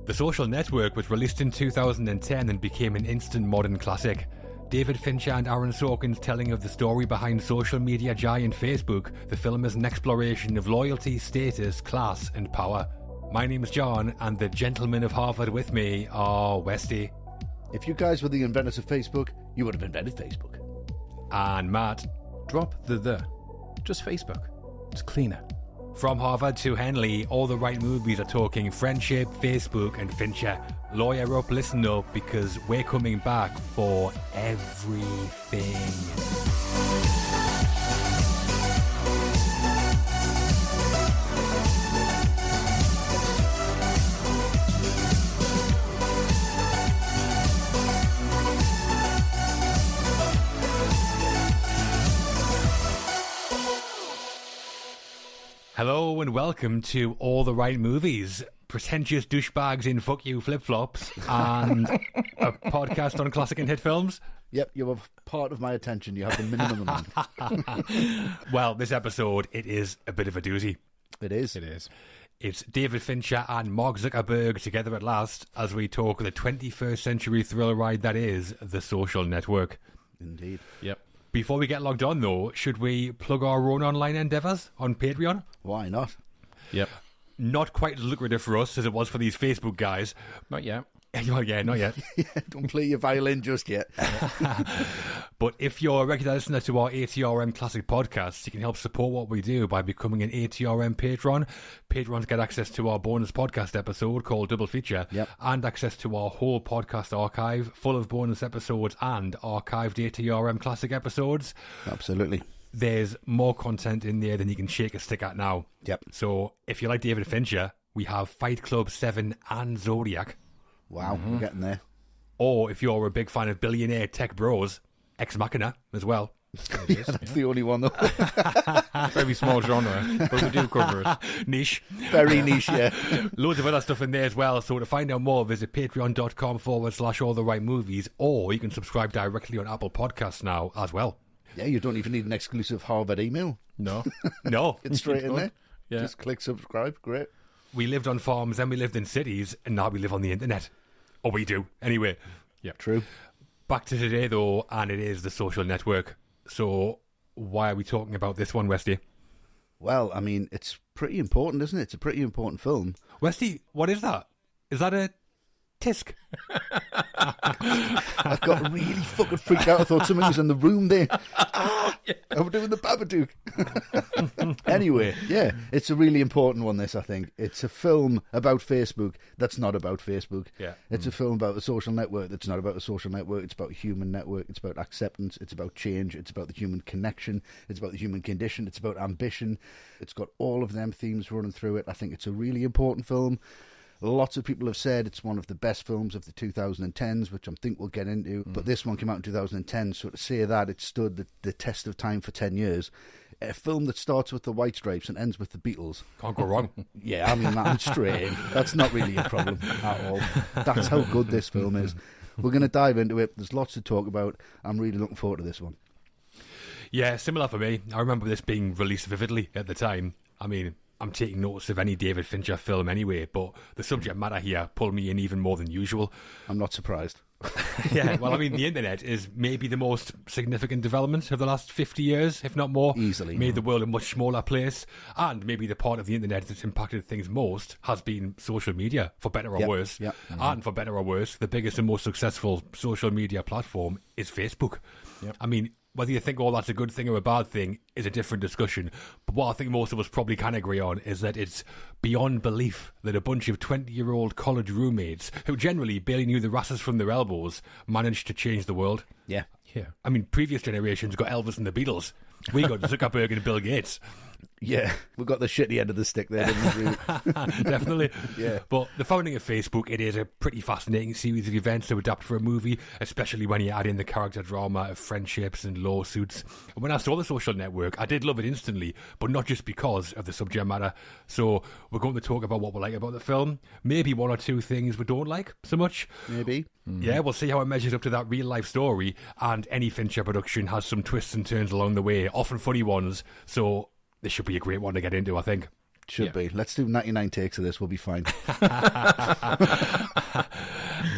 The Social Network was released in 2010 and became an instant modern classic. David Fincher and Aaron Sorkin's telling of the story behind social media giant Facebook, the film is an exploration of loyalty, status, class and power. My name's John, and the gentlemen of Harvard with me are Westy. If you guys were the inventors of Facebook, you would have invented Facebook. And Matt. Drop the. Just Facebook. It's cleaner. From Harvard to Henley, all the right movies are talking friendship, Facebook and Fincher. Lawyer up, listen up, because we're coming back for everything. Hello and welcome to All the Right Movies, pretentious douchebags in fuck you flip-flops, and a podcast on classic and hit films. Yep, you have part of my attention. You have the minimum amount. Well, this episode, it is a bit of a doozy. It is. It is. It's David Fincher and Mark Zuckerberg together at last as we talk the 21st century thrill ride that is The Social Network. Indeed. Yep. Before we get logged on, though, should we plug our own online endeavours on Patreon? Why not? Yep. Not quite as lucrative for us as it was for these Facebook guys. Not yet. Well, yeah, not yet. Don't play your violin just yet. But if you're a regular listener to our ATRM Classic podcast, you can help support what we do by becoming an ATRM patron. Patrons get access to our bonus podcast episode called Double Feature, and access to our whole podcast archive full of bonus episodes and archived ATRM Classic episodes. Absolutely. There's more content in there than you can shake a stick at now. Yep. So if you like David Fincher, we have Fight Club 7 and Zodiac. Wow, we're getting there. Or if you're a big fan of billionaire tech bros, Ex Machina as well. Yeah, that's the only one, though. Very small genre, but we do cover it. Niche. Very niche, yeah. Loads of other stuff in there as well. So to find out more, visit patreon.com/alltherightmovies, or you can subscribe directly on Apple Podcasts now as well. Yeah, you don't even need an exclusive Harvard email. No. No. Get straight in there. Yeah. Just click subscribe. Great. We lived on farms, then we lived in cities, and now we live on the internet. Or we do. Anyway. Yeah. True. Back to today, though, and it is The Social Network. So why are we talking about this one, Westy? Well, I mean, it's pretty important, isn't it? It's a pretty important film. Westy, what is that? Is that a tisk? I got really fucking freaked out. I thought something was in the room there. I'm doing the Babadook. Anyway, yeah, it's a really important one, this, I think. It's a film about Facebook that's not about Facebook. Yeah. It's a film about a social network that's not about a social network. It's about a human network. It's about acceptance. It's about change. It's about the human connection. It's about the human condition. It's about ambition. It's got all of them themes running through it. I think it's a really important film. Lots of people have said it's one of the best films of the 2010s, which I think we'll get into. But this one came out in 2010, so to say that it stood the test of time for 10 years. A film that starts with the White Stripes and ends with the Beatles. Can't go wrong. Yeah, I mean, that's straight in. That's not really a problem at all. That's how good this film is. We're going to dive into it. There's lots to talk about. I'm really looking forward to this one. Yeah, similar for me. I remember this being released vividly at the time. I mean, I'm taking notice of any David Fincher film anyway, but the subject matter here pulled me in even more than usual. I'm not surprised. Yeah, well, I mean, the internet is maybe the most significant development of the last 50 years, if not more. Easily. Made the world a much smaller place, and maybe the part of the internet that's impacted things most has been social media, for better or worse. Yep. And for better or worse, the biggest and most successful social media platform is Facebook. Yep. I mean, whether you think all that's a good thing or a bad thing is a different discussion. But what I think most of us probably can agree on is that it's beyond belief that a bunch of 20-year-old college roommates, who generally barely knew the rasses from their elbows, managed to change the world. Yeah. Yeah. I mean, previous generations got Elvis and the Beatles. We got Zuckerberg and Bill Gates. Yeah, we got the shitty end of the stick there, didn't we? Definitely. Yeah. But the founding of Facebook, it is a pretty fascinating series of events to adapt for a movie, especially when you add in the character drama of friendships and lawsuits. And when I saw The Social Network, I did love it instantly, but not just because of the subject matter. So we're going to talk about what we like about the film, maybe one or two things we don't like so much. Maybe. Yeah, we'll see how it measures up to that real-life story, and any Fincher production has some twists and turns along the way, often funny ones, so this should be a great one to get into, I think. Should be. Let's do 99 takes of this. We'll be fine.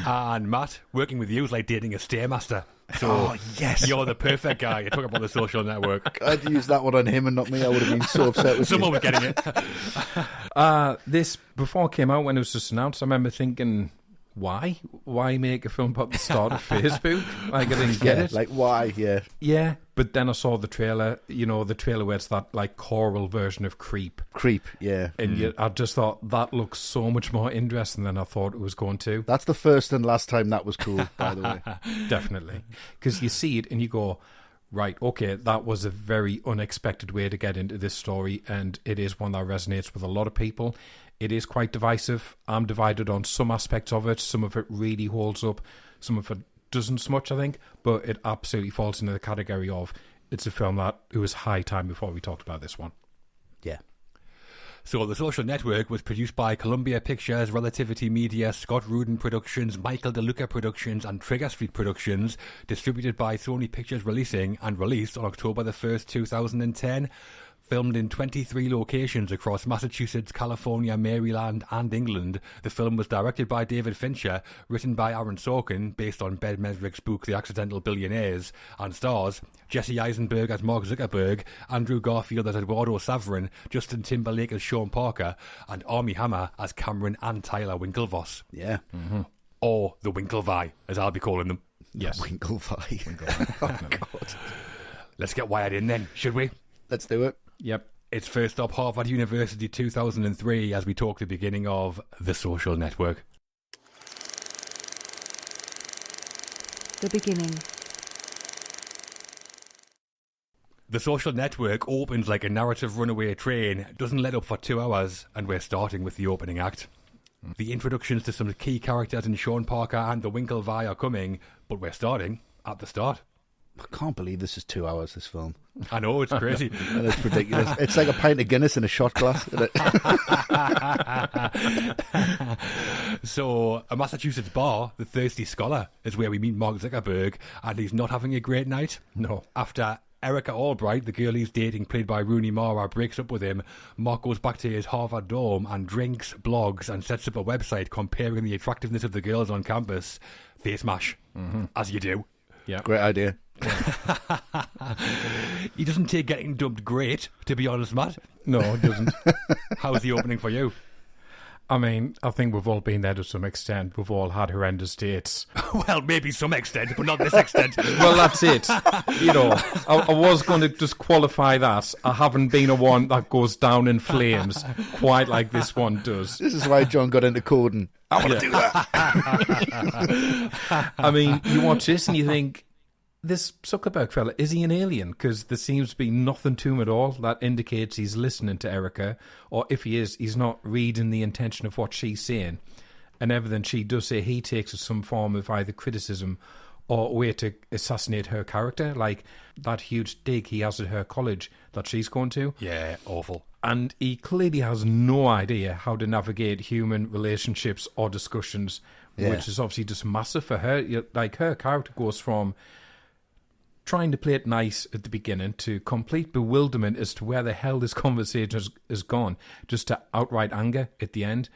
And Matt, working with you is like dating a stairmaster. So yes. You're the perfect guy. You talk about the Social Network. I'd use that one on him and not me. I would have been so upset with Someone was getting it. This, before it came out, when it was just announced, I remember thinking, why? Why make a film about the start of Facebook? Like, I didn't get it. Like, why? Yeah. Yeah, but then I saw the trailer, the trailer where it's that, like, choral version of Creep. Creep, yeah. And I just thought, that looks so much more interesting than I thought it was going to. That's the first and last time that was cool, by the way. Definitely. Because you see it and you go, right, okay, that was a very unexpected way to get into this story, and it is one that resonates with a lot of people. It is quite divisive. I'm divided on some aspects of it. Some of it really holds up. Some of it doesn't so much, I think. But it absolutely falls into the category of it's a film that it was high time before we talked about this one. Yeah. So The Social Network was produced by Columbia Pictures, Relativity Media, Scott Rudin Productions, Michael DeLuca Productions and Trigger Street Productions, distributed by Sony Pictures Releasing and released on October the 1st, 2010. Filmed in 23 locations across Massachusetts, California, Maryland and England, the film was directed by David Fincher, written by Aaron Sorkin, based on Ben Mesrick's book The Accidental Billionaires, and stars Jesse Eisenberg as Mark Zuckerberg, Andrew Garfield as Eduardo Saverin, Justin Timberlake as Sean Parker, and Armie Hammer as Cameron and Tyler Winklevoss. Yeah. Mm-hmm. Or the Winklevi, as I'll be calling them. Yes. Winklevi. Oh, God. Let's get wired in then, should we? Let's do it. Yep. It's first up Harvard University 2003 as we talk the beginning of The Social Network. The beginning. The Social Network opens like a narrative runaway train, doesn't let up for 2 hours, and we're starting with the opening act. The introductions to some key characters in Sean Parker and the Winklevi are coming, but we're starting at the start. I can't believe this is 2 hours, this film. I know, it's crazy. And it's ridiculous. It's like a pint of Guinness in a shot glass. Isn't it? So, a Massachusetts bar, the Thirsty Scholar, is where we meet Mark Zuckerberg, and he's not having a great night. No. After Erica Albright, the girl he's dating, played by Rooney Mara, breaks up with him, Mark goes back to his Harvard dorm and drinks, blogs, and sets up a website comparing the attractiveness of the girls on campus. Face mash, as you do. Yeah. Great idea. He doesn't take getting dumped great, to be honest, Matt. No, it doesn't. How's the opening for you? I mean, I think we've all been there to some extent. We've all had horrendous dates. Well, maybe some extent, but not this extent. Well, that's it. I was going to just qualify that. I haven't been a one that goes down in flames quite like this one does. This is why John got into coding. I want to do that. I mean, you watch this and you think, this Zuckerberg fella, is he an alien? Because there seems to be nothing to him at all that indicates he's listening to Erica, or if he is, he's not reading the intention of what she's saying. And everything she does say, he takes as some form of either criticism or a way to assassinate her character, like that huge dig he has at her college that she's going to. Yeah, awful. And he clearly has no idea how to navigate human relationships or discussions, which is obviously just massive for her. Like, her character goes from trying to play it nice at the beginning to complete bewilderment as to where the hell this conversation has gone, just to outright anger at the end.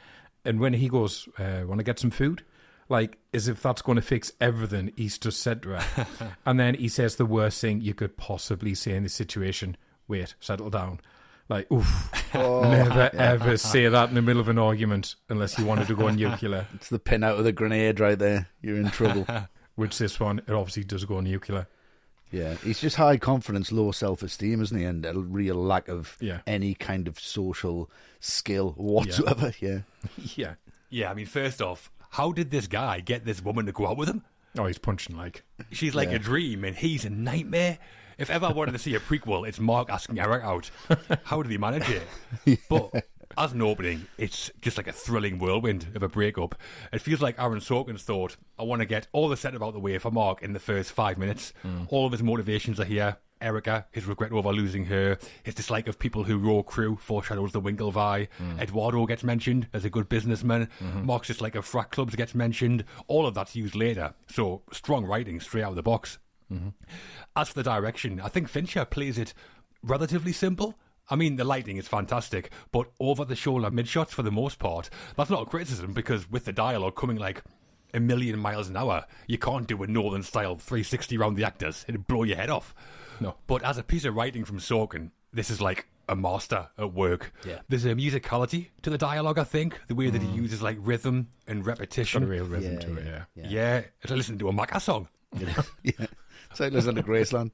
And when he goes, want to get some food? Like, as if that's going to fix everything he's just said to her. And then he says the worst thing you could possibly say in this situation. Wait, settle down. Like, oof. Never, ever say that in the middle of an argument unless you wanted to go nuclear. It's the pin out of the grenade right there. You're in trouble. Which this one, it obviously does go nuclear. Yeah, he's just high confidence, low self-esteem, isn't he? And a real lack of any kind of social skill whatsoever. Yeah. Yeah, I mean, first off, how did this guy get this woman to go out with him? Oh, he's punching like. She's like a dream and he's a nightmare. If ever I wanted to see a prequel, it's Mark asking Eric out. How did he manage it? But as an opening, it's just like a thrilling whirlwind of a breakup. It feels like Aaron Sorkin's thought, I want to get all the setup out the way for Mark in the first 5 minutes. All of his motivations are here. Erica, his regret over losing her, his dislike of people who row crew foreshadows the Winklevi. Eduardo gets mentioned as a good businessman. Mark's dislike of frat clubs gets mentioned. All of that's used later. So strong writing straight out of the box. As for the direction, I think Fincher plays it relatively simple. I mean, the lighting is fantastic, but over-the-shoulder mid-shots for the most part, that's not a criticism, because with the dialogue coming like a million miles an hour, you can't do a Northern-style 360 round the actors. It'd blow your head off. No. But as a piece of writing from Sorkin, this is like a master at work. Yeah. There's a musicality to the dialogue, I think, the way that he uses like rhythm and repetition. Got a real rhythm to it, Yeah, it's like listening to a Macca song. Yeah. It's like listening to Graceland.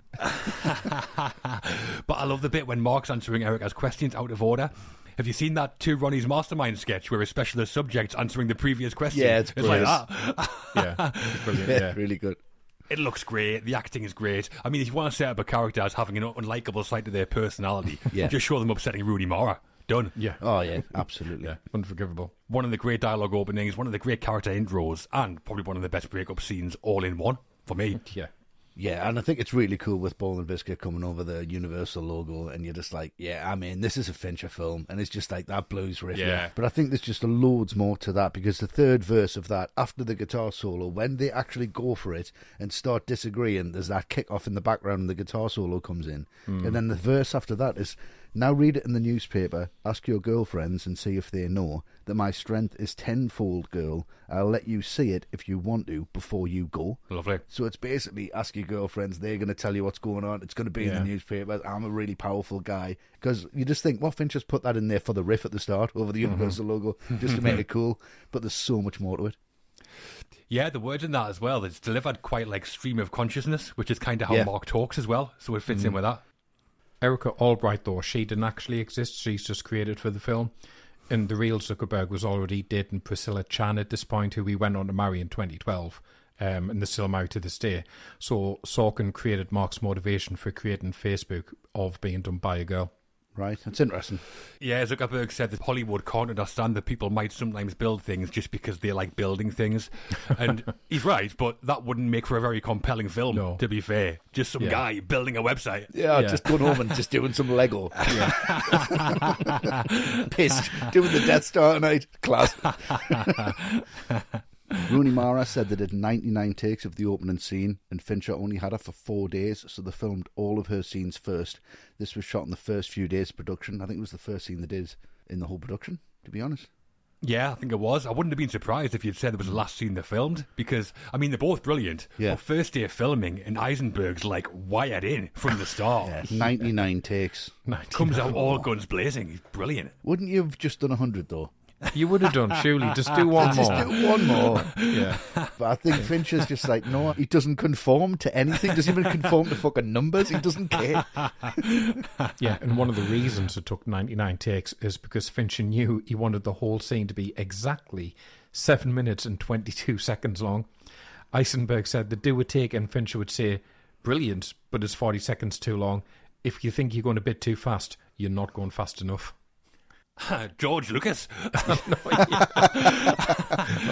But I love the bit when Mark's answering Erica's questions out of order. Have you seen that Two Ronnie's Mastermind sketch where a specialist subject's answering the previous question? Yeah, it's like brilliant. that. Yeah, it's brilliant, Yeah, really good. It looks great. The acting is great. I mean, if you want to set up a character as having an unlikable side to their personality, just show them upsetting Rooney Mara. Done. Yeah. Oh, yeah, absolutely. Yeah, unforgivable. One of the great dialogue openings, one of the great character intros, and probably one of the best breakup scenes all in one for me. Yeah. Yeah, and I think it's really cool with Ball and Biscuit coming over the Universal logo, and you're just like, yeah, I mean, this is a Fincher film, and it's just like that blues riff. Yeah. But I think there's just loads more to that, because the third verse of that, after the guitar solo, when they actually go for it and start disagreeing, there's that kick off in the background and the guitar solo comes in. And then the verse after that is, now read it in the newspaper, ask your girlfriends and see if they know that my strength is tenfold, girl. I'll let you see it if you want to before you go. Lovely. So it's basically ask your girlfriends, they're going to tell you what's going on, it's going to be in the newspaper, I'm a really powerful guy. Because you just think, well, Fincher's put that in there for the riff at the start over the Universal logo, just to make it cool, but there's so much more to it. Yeah, the words in that as well, it's delivered quite like stream of consciousness, which is kind of how Mark talks as well, so it fits in with that. Erica Albright, though, she didn't actually exist. She's just created for the film. And the real Zuckerberg was already dating Priscilla Chan at this point, who he went on to marry in 2012. And they're still married to this day. So Sorkin created Mark's motivation for creating Facebook of being done by a girl. Right, that's interesting. Yeah, Zuckerberg said that Hollywood can't understand that people might sometimes build things just because they like building things. And he's right, but that wouldn't make for a very compelling film, to be fair. Just some guy building a website. Yeah, just going home and just doing some Lego. Pissed, doing the Death Star tonight. Class. Rooney Mara said they did 99 takes of the opening scene, and Fincher only had her for 4 days, so they filmed all of her scenes first. This was shot in the first few days of production. I think it was the first scene they did in the whole production, to be honest. Yeah, I think it was. I wouldn't have been surprised if you'd said it was the last scene they filmed, because, I mean, they're both brilliant. Yeah. But first day of filming, and Eisenberg's like wired in from the start. Yeah, 99 takes. Comes out all guns blazing. He's brilliant. Wouldn't you have just done 100, though? You would have done, surely. Just do one more. Just do one more. Yeah. But I think Fincher's just like, no, he doesn't conform to anything. Doesn't even conform to fucking numbers. He doesn't care. Yeah, and one of the reasons it took 99 takes is because Fincher knew he wanted the whole scene to be exactly 7 minutes and 22 seconds long. Eisenberg said they'd do a take and Fincher would say, brilliant, but it's 40 seconds too long. If you think you're going a bit too fast, you're not going fast enough. George Lucas. I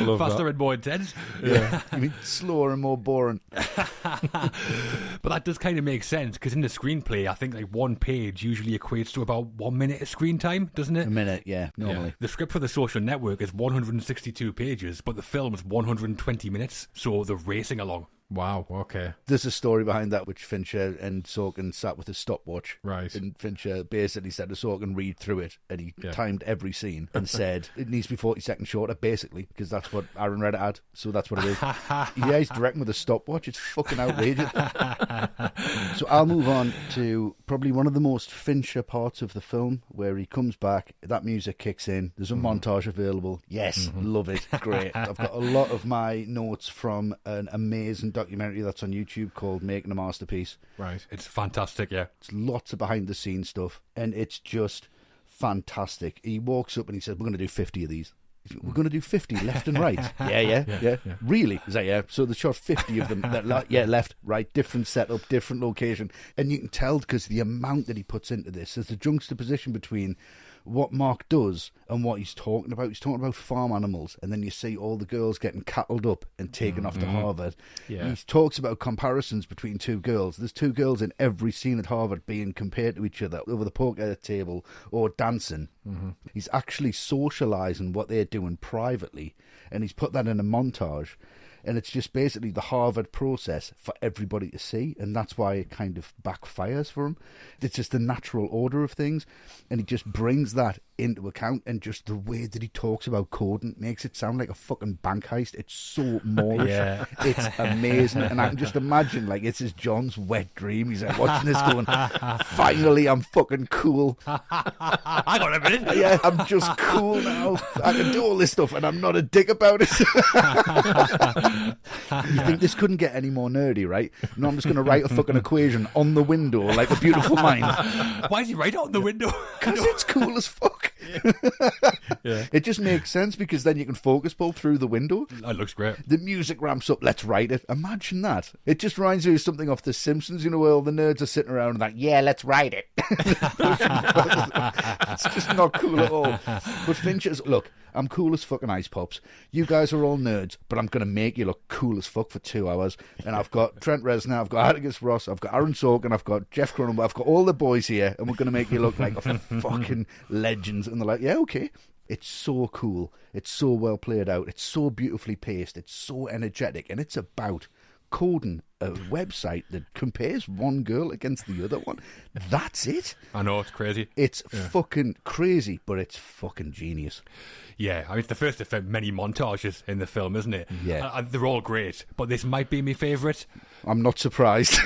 love Faster that. and more intense. Yeah. I mean, slower and more boring. But that does kind of make sense, because in the screenplay, I think like one page usually equates to about 1 minute of screen time, doesn't it? A minute, yeah, normally. The script for The Social Network is 162 pages, but the film is 120 minutes, so they're racing along. Wow, okay. There's a story behind that, which Fincher and Sorkin sat with a stopwatch. Right. And Fincher basically said to Sorkin, read through it. And he timed every scene and said, it needs to be 40 seconds shorter, basically, because that's what Aaron read it had. So that's what it is. Yeah, he's directing with a stopwatch. It's fucking outrageous. So I'll move on to probably one of the most Fincher parts of the film, where he comes back, that music kicks in, there's a montage available. Yes, love it. Great. I've got a lot of my notes from an amazing documentary that's on YouTube called Making a Masterpiece. Right. It's fantastic, yeah. It's lots of behind the scenes stuff, and it's just fantastic. He walks up and he says, we're going to do 50 of these. We're going to do 50 left and right. Yeah. Really? Is that, yeah? So they shot 50 of them. Left, right, different setup, different location. And you can tell, because the amount that he puts into this, there's the juxtaposition between what Mark does and what he's talking about. He's talking about farm animals, and then you see all the girls getting cattled up and taken off to Harvard. Yeah. He talks about comparisons between two girls. There's two girls in every scene at Harvard being compared to each other over the poker table or dancing. He's actually socialising what they're doing privately, and he's put that in a montage. And it's just basically the Harvard process for everybody to see, and that's why it kind of backfires for him. It's just the natural order of things, and he just brings that into account, and just the way that he talks about coding makes it sound like a fucking bank heist. It's so Moorish. Yeah. It's amazing, and I can just imagine, like, it's his John's wet dream. He's like watching this going, finally I'm fucking cool. I got a minute. Yeah, I'm just cool now. I can do all this stuff and I'm not a dick about it. You think this couldn't get any more nerdy, right? No, I'm just going to write a fucking equation on the window like a beautiful mind. Why is he right out the window? Because it's cool as fuck. Yeah. It just makes sense, because then you can focus pull through the window. That looks great. The music ramps up. Let's write it. Imagine that. It just reminds you of something off The Simpsons, you know, where all the nerds are sitting around and like, yeah, let's write it. It's just not cool at all. But Fincher's, look, I'm cool as fucking ice pops. You guys are all nerds, but I'm going to make you look cool as fuck for 2 hours. And I've got Trent Reznor, I've got Atticus Ross, I've got Aaron Sorkin, I've got Jeff Cronenberg, I've got all the boys here, and we're going to make you look like a fucking legends. And they're like, yeah, okay. It's so cool. It's so well played out. It's so beautifully paced. It's so energetic. And it's about coding a website that compares one girl against the other one. That's it. I know, it's crazy. It's fucking crazy, but it's fucking genius. Yeah, I mean, it's the first of many montages in the film, isn't it? Yeah. And they're all great, but this might be my favourite. I'm not surprised.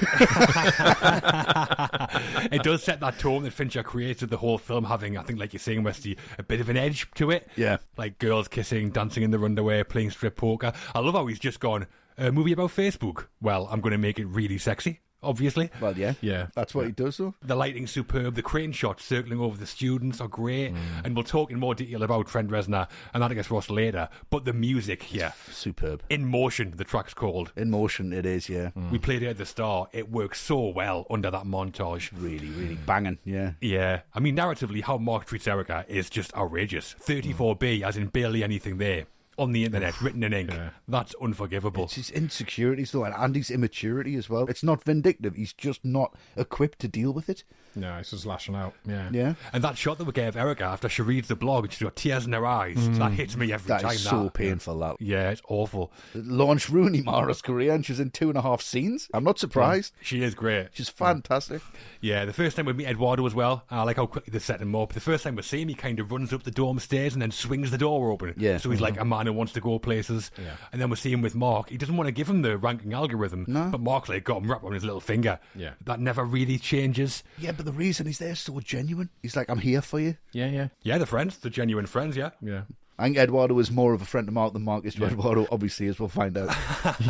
It does set that tone that Fincher created the whole film, having, I think, like you're saying, Westy, a bit of an edge to it. Yeah. Like girls kissing, dancing in their underwear, playing strip poker. I love how he's just gone, a movie about Facebook. Well, I'm going to make it really sexy. Obviously. Well, yeah. Yeah. That's what he does, though. The lighting's superb. The crane shots circling over the students are great. And we'll talk in more detail about Trent Reznor and Atticus Ross later. But the music here, Superb. In Motion, the track's called. In Motion, it is, yeah. We played it at the start. It works so well under that montage. Really, really banging, yeah. Yeah. I mean, narratively, how Mark treats Erica is just outrageous. 34B, as in barely anything there. On the internet, written in ink. Yeah. That's unforgivable. It's his insecurities, though, and Andy's immaturity as well. It's not vindictive. He's just not equipped to deal with it. No, it's just lashing out. Yeah. Yeah. And that shot that we gave of Erica after she reads the blog and she's got tears in her eyes, that hits me every That time. is so painful, that. Yeah, it's awful. It launched Rooney Mara's career, and she's in 2.5 scenes. I'm not surprised. She is great. She's fantastic. Yeah, the first time we meet Eduardo as well, I like how quickly they set him up. The first time we see him, he kind of runs up the dorm stairs and then swings the door open. Yeah. So he's like a man who wants to go places. Yeah. And then we see him with Mark. He doesn't want to give him the ranking algorithm, but Mark's like got him wrapped on his little finger. Yeah. That never really changes. Yeah, but the reason he's there is so genuine. He's like, I'm here for you. Yeah, yeah. Yeah, they're friends. They're genuine friends, yeah. Yeah. I think Eduardo is more of a friend to Mark than Mark is to Eduardo, obviously, as we'll find out.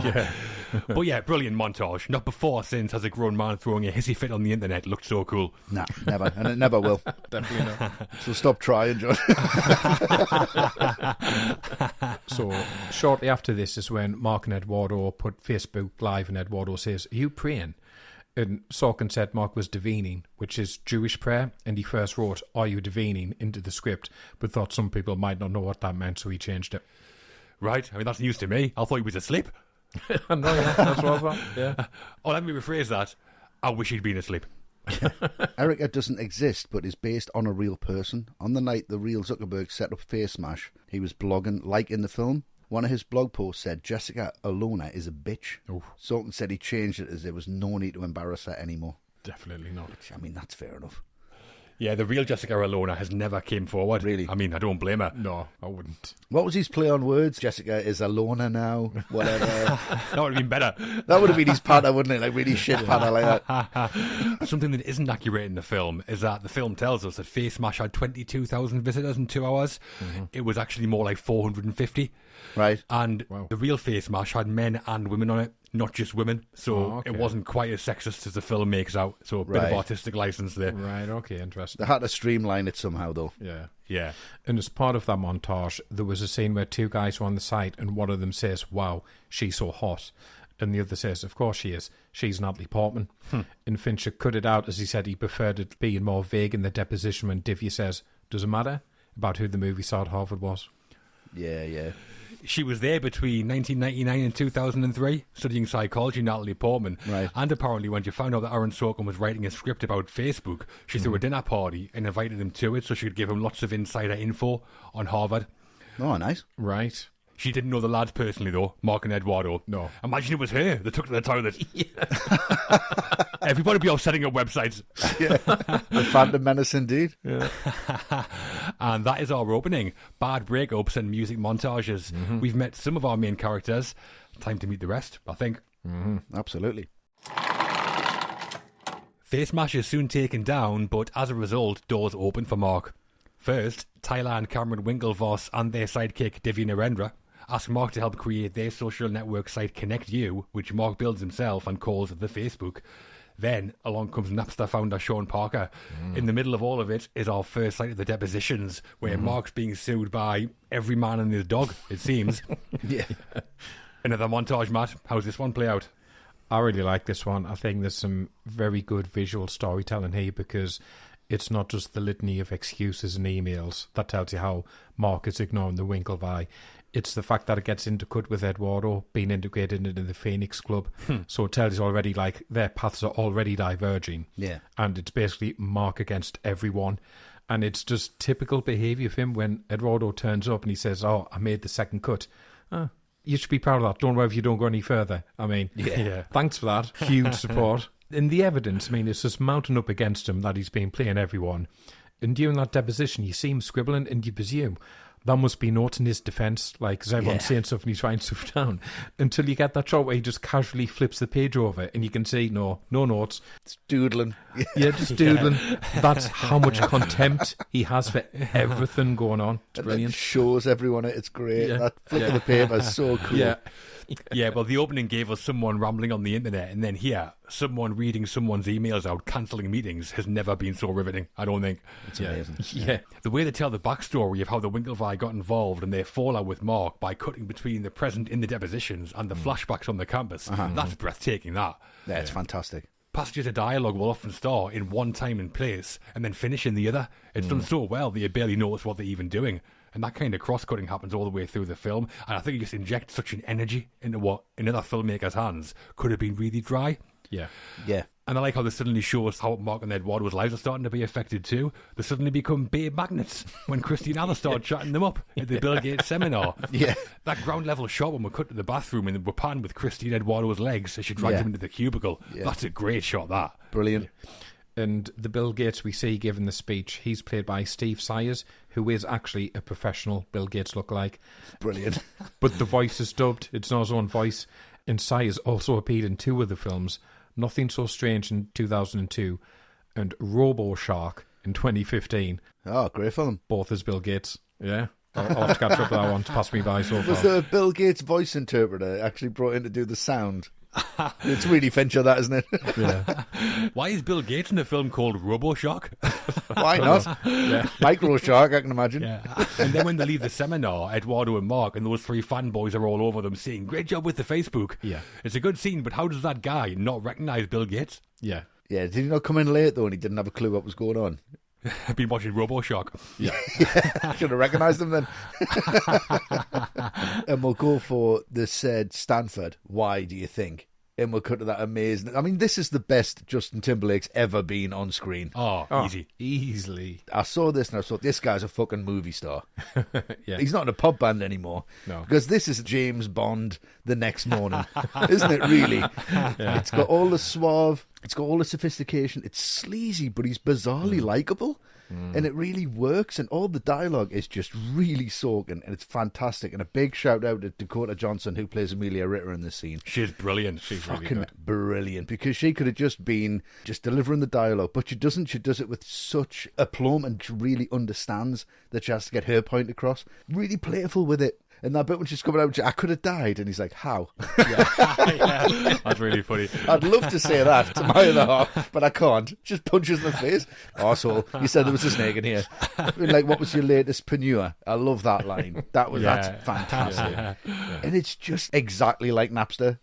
Yeah. But yeah, brilliant montage. Not before or since has a grown man throwing a hissy fit on the internet looked so cool. Nah, never. And it never will. Definitely not. So stop trying, John. So shortly after this is when Mark and Eduardo put Facebook Live, and Eduardo says, "Are you praying?" And Sorkin said Mark was divining, which is Jewish prayer, and he first wrote, "Are you divining?" into the script, but thought some people might not know what that meant, so he changed it. Right? I mean, that's news to me. I thought he was asleep. I know, yeah, that's what I thought. Yeah. Oh, let me rephrase that. I wish he'd been asleep. Erica doesn't exist, but is based on a real person. On the night the real Zuckerberg set up Face Smash, he was blogging like in the film. One of his blog posts said, Jessica Alona is a bitch. Sorkin said he changed it as there was no need to embarrass her anymore. Definitely not. Which, I mean, that's fair enough. Yeah, the real Jessica Alona has never came forward. Really? I mean, I don't blame her. No, I wouldn't. What was his play on words? Jessica is Alona now, whatever. That would have been better. That would have been his patter, wouldn't it? Like really shit patter like that. Something that isn't accurate in the film is that the film tells us that Face Smash had 22,000 visitors in 2 hours. It was actually more like 450. Right. And the real Face Smash had men and women on it, not just women. So it wasn't quite as sexist as the film makes out. So a bit of artistic license there. Right, okay, interesting. They had to streamline it somehow, though. Yeah. Yeah. And as part of that montage, there was a scene where two guys were on the site, and one of them says, "Wow, she's so hot." And the other says, "Of course she is. She's Natalie Portman." And Fincher cut it out, as he said he preferred it being more vague in the deposition when Divya says, "Does it matter?" about who the movie star at Harvard was. Yeah, yeah. She was there between 1999 and 2003, studying psychology, Natalie Portman. Right. And apparently when she found out that Aaron Sorkin was writing a script about Facebook, she threw a dinner party and invited him to it so she could give him lots of insider info on Harvard. Oh, nice. Right. She didn't know the lads personally, though, Mark and Eduardo. No. Imagine it was her that took to the toilet. Everybody be off setting up websites. Yeah. The Phantom Menace indeed. Yeah. And that is our opening. Bad breakups and music montages. We've met some of our main characters. Time to meet the rest, I think. Absolutely. Face Mash is soon taken down, but as a result, doors open for Mark. First, Tyler and Cameron Winklevoss and their sidekick Divya Narendra ask Mark to help create their social network site Connect You, which Mark builds himself and calls the Facebook. Then, along comes Napster founder Sean Parker. In the middle of all of it is our first sight of the depositions, where Mark's being sued by every man and his dog, it seems. Yeah. Another montage, Matt. How's this one play out? I really like this one. I think there's some very good visual storytelling here because it's not just the litany of excuses and emails that tells you how Mark is ignoring the Winklevi. It's the fact that it gets intercut with Eduardo being integrated into the Phoenix Club. So it tells you already, like, their paths are already diverging. Yeah. And it's basically Mark against everyone. And it's just typical behaviour of him when Eduardo turns up and he says, "Oh, I made the second cut." You should be proud of that. Don't worry if you don't go any further. I mean, thanks for that. Huge support. And the evidence, I mean, it's just mounting up against him that he's been playing everyone. And during that deposition, you see him scribbling and you presume there must be notes in his defence, like, because everyone's saying stuff and he's writing stuff down, until you get that shot where he just casually flips the page over and you can see, no notes. It's doodling. Yeah, just doodling. That's how much contempt he has for everything going on. It's brilliant. It shows everyone it. It's great. Yeah. That flick of the paper is so cool. Yeah. Yeah, well, the opening gave us someone rambling on the internet, and then here, someone reading someone's emails out, cancelling meetings, has never been so riveting, I don't think. It's amazing. Yeah. The way they tell the backstory of how the Winklevi got involved and their fallout with Mark by cutting between the present in the depositions and the flashbacks on the campus, that's breathtaking, that. Yeah, it's fantastic. Passages of dialogue will often start in one time and place and then finish in the other. It's done so well that you barely notice what they're even doing. And that kind of cross-cutting happens all the way through the film. And I think it just injects such an energy into what, in other filmmakers' hands, could have been really dry. Yeah. Yeah. And I like how this suddenly shows how Mark and Eduardo's lives are starting to be affected too. They suddenly become babe magnets when Christy and Alice start chatting them up at the Bill Gates seminar. Yeah. That ground level shot when we cut to the bathroom and we're panning with Christy and Eduardo's legs as she drags him into the cubicle. Yeah. That's a great shot, that. Brilliant. And the Bill Gates we see giving the speech, he's played by Steve Sayers, who is actually a professional Bill Gates lookalike. Brilliant. But the voice is dubbed, it's not his own voice. And Sayers also appeared in two of the films, Nothing So Strange in 2002 and Robo Shark in 2015. Oh, great film. Both as Bill Gates. Yeah. I'll have to catch up with that one. It's passed me by so far. Was the Bill Gates voice interpreter actually brought in to do the sound? It's really Fincher, that, isn't it? Yeah. Why is Bill Gates in a film called RoboShock? Why not? Yeah. Micro Shark, I can imagine. Yeah. And then when they leave the seminar, Eduardo and Mark and those three fanboys are all over them saying, "Great job with the Facebook." Yeah. It's a good scene, but how does that guy not recognise Bill Gates? Yeah. Yeah, did he not come in late, though, and he didn't have a clue what was going on? I've been watching RoboShock. Yeah. I should have recognised him then. And we'll go for the said Stanford. Why do you think? And we'll cut to that amazing. I mean, this is the best Justin Timberlake's ever been on screen. Oh, easy. Easily. I saw this and I thought, this guy's a fucking movie star. Yeah. He's not in a pub band anymore. No. Because this is James Bond the next morning. Isn't it, really? Yeah. It's got all the suave, it's got all the sophistication. It's sleazy, but he's bizarrely likeable. And it really works, and all the dialogue is just really soaking, and it's fantastic. And a big shout out to Dakota Johnson, who plays Amelia Ritter in this scene. She's brilliant. She's Fucking really good. brilliant, because she could have just been just delivering the dialogue, but she doesn't. She does it with such aplomb, and she really understands that she has to get her point across. Really playful with it. And that bit when she's coming out, I could have died. And he's like, how? Yeah. That's really funny. I'd love to say that to my other half, but I can't. Just punches in the face. Arsehole. You said there was a snake in here. Like, what was your latest panure? I love that line. That's fantastic. Yeah. And it's just exactly like Napster.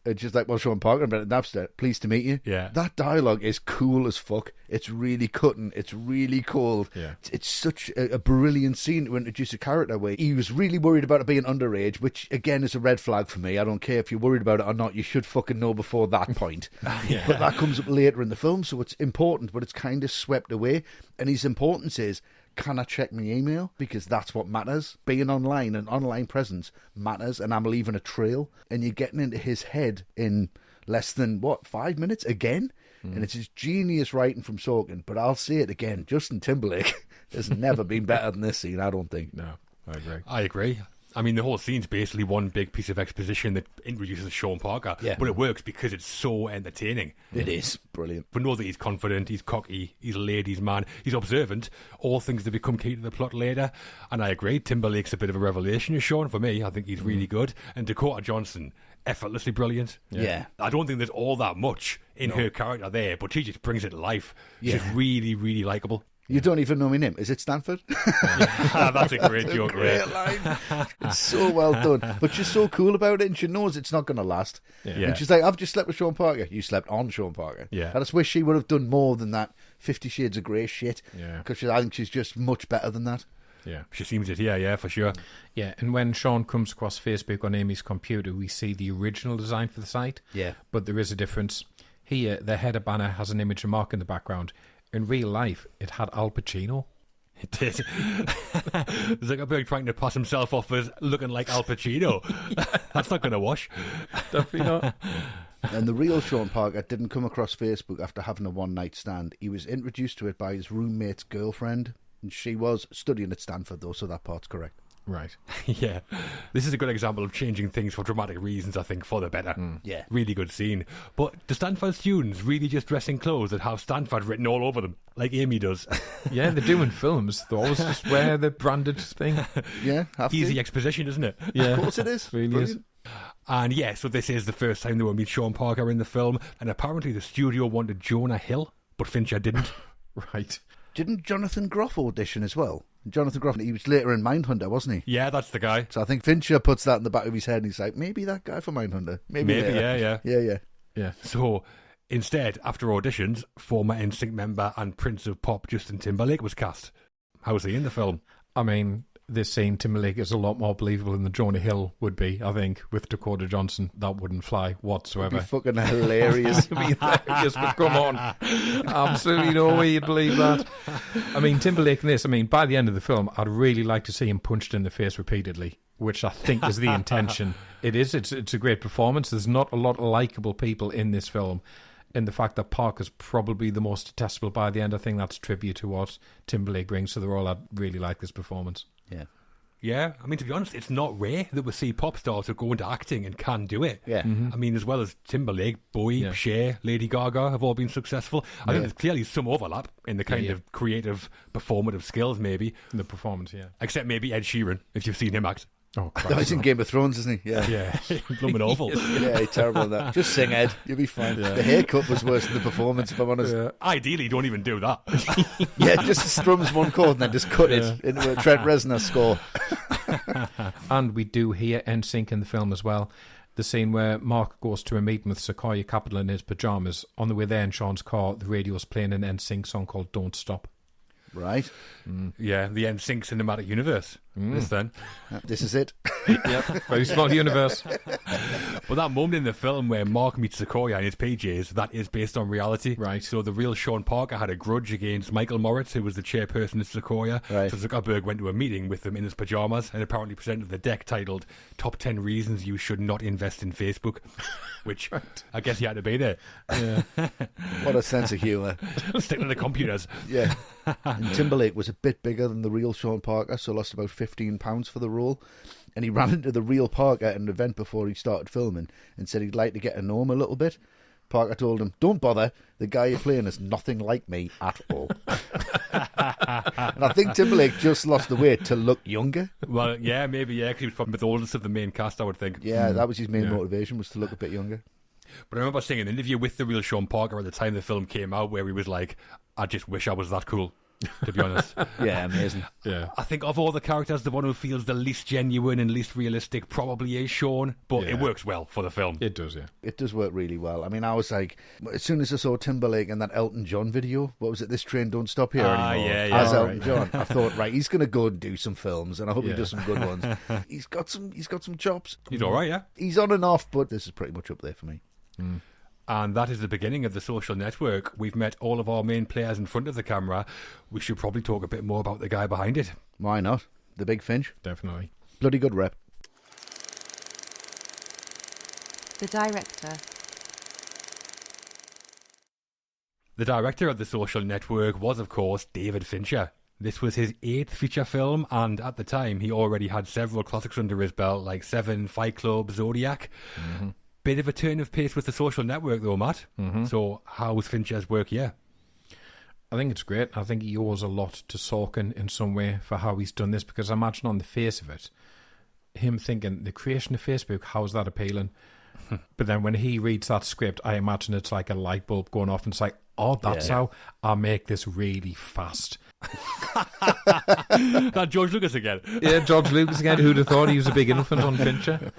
It's just like, well, Sean Parker about Napster. Pleased to meet you. Yeah. That dialogue is cool as fuck. It's really cutting. It's really cold. Yeah. It's such a brilliant scene to introduce a character where he was really worried about it being underage, which, again, is a red flag for me. I don't care if you're worried about it or not. You should fucking know before that point. Yeah. But that comes up later in the film, so it's important, but it's kind of swept away. And his importance is can I check my email? Because that's what matters. Being online and online presence matters, and I'm leaving a trail. And you're getting into his head in less than, 5 minutes again? And it's his genius writing from Sorkin. But I'll say it again, Justin Timberlake has never been better than this scene, I don't think. No, I agree. I mean, the whole scene's basically one big piece of exposition that introduces Sean Parker. Yeah. But it works because it's so entertaining. It is brilliant. But know that he's confident, he's cocky, he's a ladies' man, he's observant, all things that become key to the plot later. And I agree, Timberlake's a bit of a revelation as Sean for me. I think he's really good. And Dakota Johnson, effortlessly brilliant. Yeah. I don't think there's all that much in her character there, but she just brings it to life. Yeah. She's really, really likeable. You don't even know my name. Is it Stanford? That's a great joke, Great line. It's so well done. But she's so cool about it, and she knows it's not going to last. Yeah. And she's like, I've just slept with Sean Parker. You slept on Sean Parker. Yeah. I just wish she would have done more than that 50 Shades of Grey shit. Yeah. Because I think she's just much better than that. Yeah. She seems it here, yeah, for sure. Yeah, and when Sean comes across Facebook on Amy's computer, we see the original design for the site. Yeah. But there is a difference. Here, the header banner has an image of Mark in the background. In real life, it had Al Pacino. It did. Zuckerberg trying to pass himself off as looking like Al Pacino. That's not going to wash. Definitely not. And the real Sean Parker didn't come across Facebook after having a one-night stand. He was introduced to it by his roommate's girlfriend. And she was studying at Stanford, though, so that part's correct. Right. Yeah. This is a good example of changing things for dramatic reasons, I think, for the better. Yeah. Really good scene. But do Stanford students really just dress in clothes that have Stanford written all over them, like Amy does? Yeah, they're doing films. They always just wear the branded thing. Yeah, have Easy to. exposition, isn't it? Yeah. Of course it is. Really Brilliant. And yeah, so this is the first time they will meet Sean Parker in the film, and apparently the studio wanted Jonah Hill, but Fincher didn't. Right. Didn't Jonathan Groff audition as well? Jonathan Groff, he was later in Mindhunter, wasn't he? Yeah, that's the guy. So I think Fincher puts that in the back of his head and he's like, maybe that guy for Mindhunter. Maybe yeah. Yeah. Yeah. So instead, after auditions, former NSYNC member and Prince of Pop Justin Timberlake was cast. How's he in the film? I mean, this scene, Timberlake is a lot more believable than the Jonah Hill would be, I think, with Dakota Johnson. That wouldn't fly whatsoever. It'd be fucking hilarious. It'd be hilarious, but come on. Absolutely no way you'd believe that. I mean, Timberlake in this, by the end of the film, I'd really like to see him punched in the face repeatedly, which I think is the intention. It is. It's a great performance. There's not a lot of likeable people in this film. And the fact that Parker's probably the most detestable by the end, I think that's tribute to what Timberlake brings to the role. I really like this performance. Yeah. Yeah, to be honest, it's not rare that we see pop stars who go into acting and can do it. Yeah. As well as Timberlake, Bowie, Cher, Lady Gaga have all been successful. I think there's clearly some overlap in the kind of creative, performative skills, maybe. In the performance, yeah. Except maybe Ed Sheeran, if you've seen him act. Oh, No, he's in Game of Thrones, isn't he? Yeah. Yeah, blooming awful. Yeah, he's terrible at that. Just sing, Ed. You'll be fine. Yeah. The haircut was worse than the performance, if I'm honest. Yeah. Ideally, don't even do that. Yeah, just strums one chord and then just cut it into a Trent Reznor score. And we do hear NSYNC in the film as well. The scene where Mark goes to a meeting with Sequoia Capital in his pyjamas. On the way there in Sean's car, the radio's playing an NSYNC song called Don't Stop. Right. Yeah, the NSYNC cinematic universe. This then. This is it. Yep, very small universe. But that moment in the film where Mark meets Sequoia in his PJs, that is based on reality. Right. So the real Sean Parker had a grudge against Michael Moritz, who was the chairperson at Sequoia. Right. So Zuckerberg went to a meeting with him in his pajamas and apparently presented the deck titled Top 10 Reasons You Should Not Invest in Facebook, which I guess he had to be there. Yeah. What a sense of humour. Stick to the computers. Yeah. And Timberlake was a bit bigger than the real Sean Parker, so lost about 15 pounds for the role. And he ran into the real Parker at an event before he started filming and said he'd like to get to know him a little bit. Parker told him, "Don't bother, the guy you're playing is nothing like me at all." And I think Timberlake just lost the weight to look younger. Well, yeah, maybe, yeah, because he was probably the oldest of the main cast, I would think. Yeah, that was his main motivation, was to look a bit younger. But I remember seeing an interview with the real Sean Parker at the time the film came out where he was like, I just wish I was that cool, to be honest. Yeah, amazing. Yeah. I think of all the characters, the one who feels the least genuine and least realistic probably is Sean, but it works well for the film. It does, yeah. It does work really well. I was like, as soon as I saw Timberlake in that Elton John video, what was it, This Train Don't Stop Here Anymore? Yeah. As Oh, Elton John, I thought, right, he's going to go and do some films, and I hope he does some good ones. He's got some chops. He's all right, yeah. He's on and off, but this is pretty much up there for me. And that is the beginning of The Social Network. We've met all of our main players in front of the camera. We should probably talk a bit more about the guy behind it. Why not? The big Finch. Definitely. Bloody good rep. The director. The director of The Social Network was, of course, David Fincher. This was his 8th feature film, and at the time he already had several classics under his belt, like Seven, Fight Club, Zodiac. Mm-hmm. Bit of a turn of pace with The Social Network, though, Matt. Mm-hmm. So how was Fincher's work here? I think it's great. I think he owes a lot to Sorkin in some way for how he's done this, because I imagine on the face of it, him thinking, the creation of Facebook, how's that appealing? But then when he reads that script, I imagine it's like a light bulb going off and it's like, oh, that's how I make this really fast. That George Lucas again. Yeah, George Lucas again. Who'd have thought he was a big influence on Fincher?